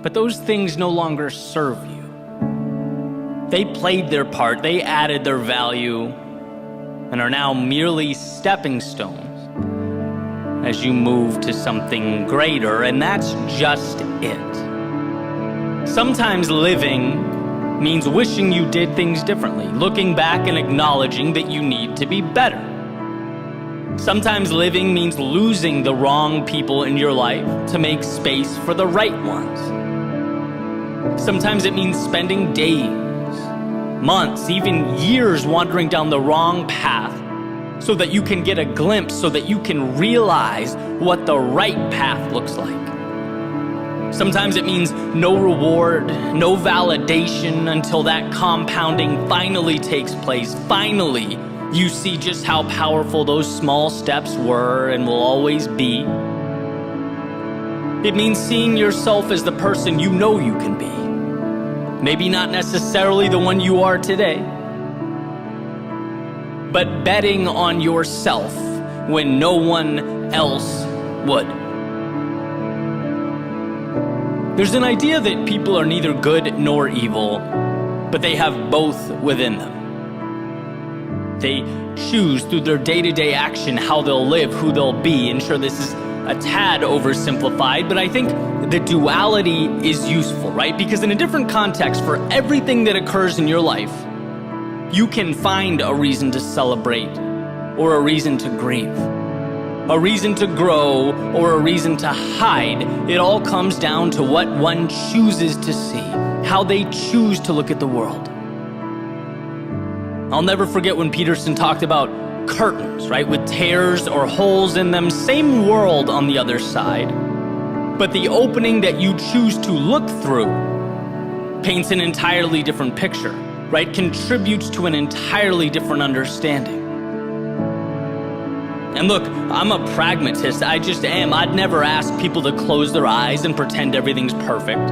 But those things no longer serve you. They played their part, they added their value, and are now merely stepping stones as you move to something greater, and that's just it. Sometimes living means wishing you did things differently, looking back and acknowledging that you need to be better. Sometimes living means losing the wrong people in your life to make space for the right ones. Sometimes it means spending days, months, even years wandering down the wrong path so that you can get a glimpse, so that you can realize what the right path looks like. Sometimes it means no reward, no validation until that compounding finally takes place. Finally, you see just how powerful those small steps were and will always be. It means seeing yourself as the person you know you can be. Maybe not necessarily the one you are today, but betting on yourself when no one else would. There's an idea that people are neither good nor evil, but they have both within them. They choose through their day-to-day action how they'll live, who they'll be. And sure, this is a tad oversimplified, but I think the duality is useful, right? Because in a different context, for everything that occurs in your life, you can find a reason to celebrate or a reason to grieve, a reason to grow or a reason to hide. It all comes down to what one chooses to see, how they choose to look at the world. I'll never forget when Peterson talked about curtains, right, with tears or holes in them, same world on the other side, but the opening that you choose to look through paints an entirely different picture, right, contributes to an entirely different understanding. And look, I'm a pragmatist, I just am. I'd never ask people to close their eyes and pretend everything's perfect,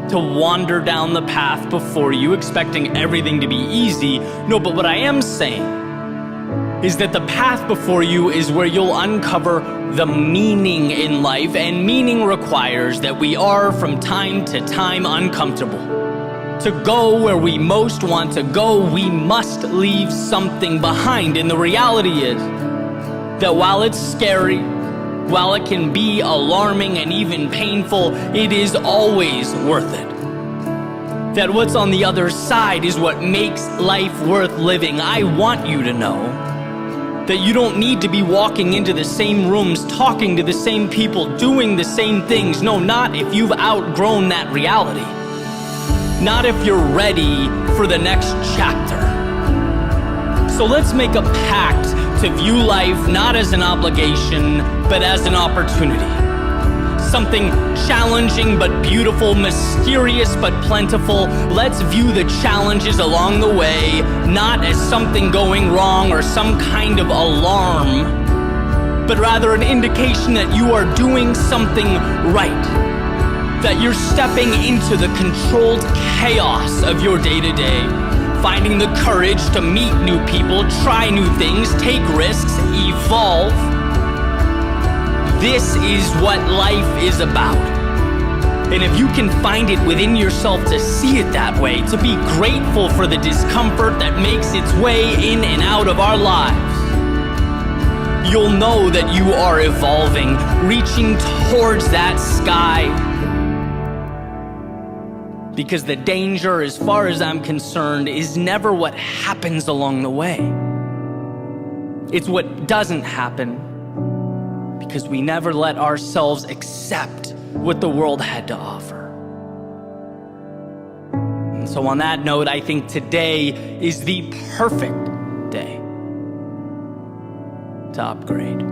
to wander down the path before you expecting everything to be easy. No, but what I am saying is that the path before you is where you'll uncover the meaning in life, and meaning requires that we are from time to time uncomfortable. To go where we most want to go, we must leave something behind. And the reality is that while it's scary, while it can be alarming and even painful, it is always worth it. That what's on the other side is what makes life worth living. I want you to know that you don't need to be walking into the same rooms, talking to the same people, doing the same things. No, not if you've outgrown that reality. Not if you're ready for the next chapter. So let's make a pact to view life not as an obligation, but as an opportunity. Something challenging but beautiful, mysterious but plentiful. Let's view the challenges along the way not as something going wrong or some kind of alarm, but rather an indication that you are doing something right, that you're stepping into the controlled chaos of your day-to-day, finding the courage to meet new people, try new things, take risks, evolve. This is what life is about. And if you can find it within yourself to see it that way, to be grateful for the discomfort that makes its way in and out of our lives, you'll know that you are evolving, reaching towards that sky. Because the danger, as far as I'm concerned, is never what happens along the way. It's what doesn't happen, because we never let ourselves accept what the world had to offer. And so on that note, I think today is the perfect day to upgrade.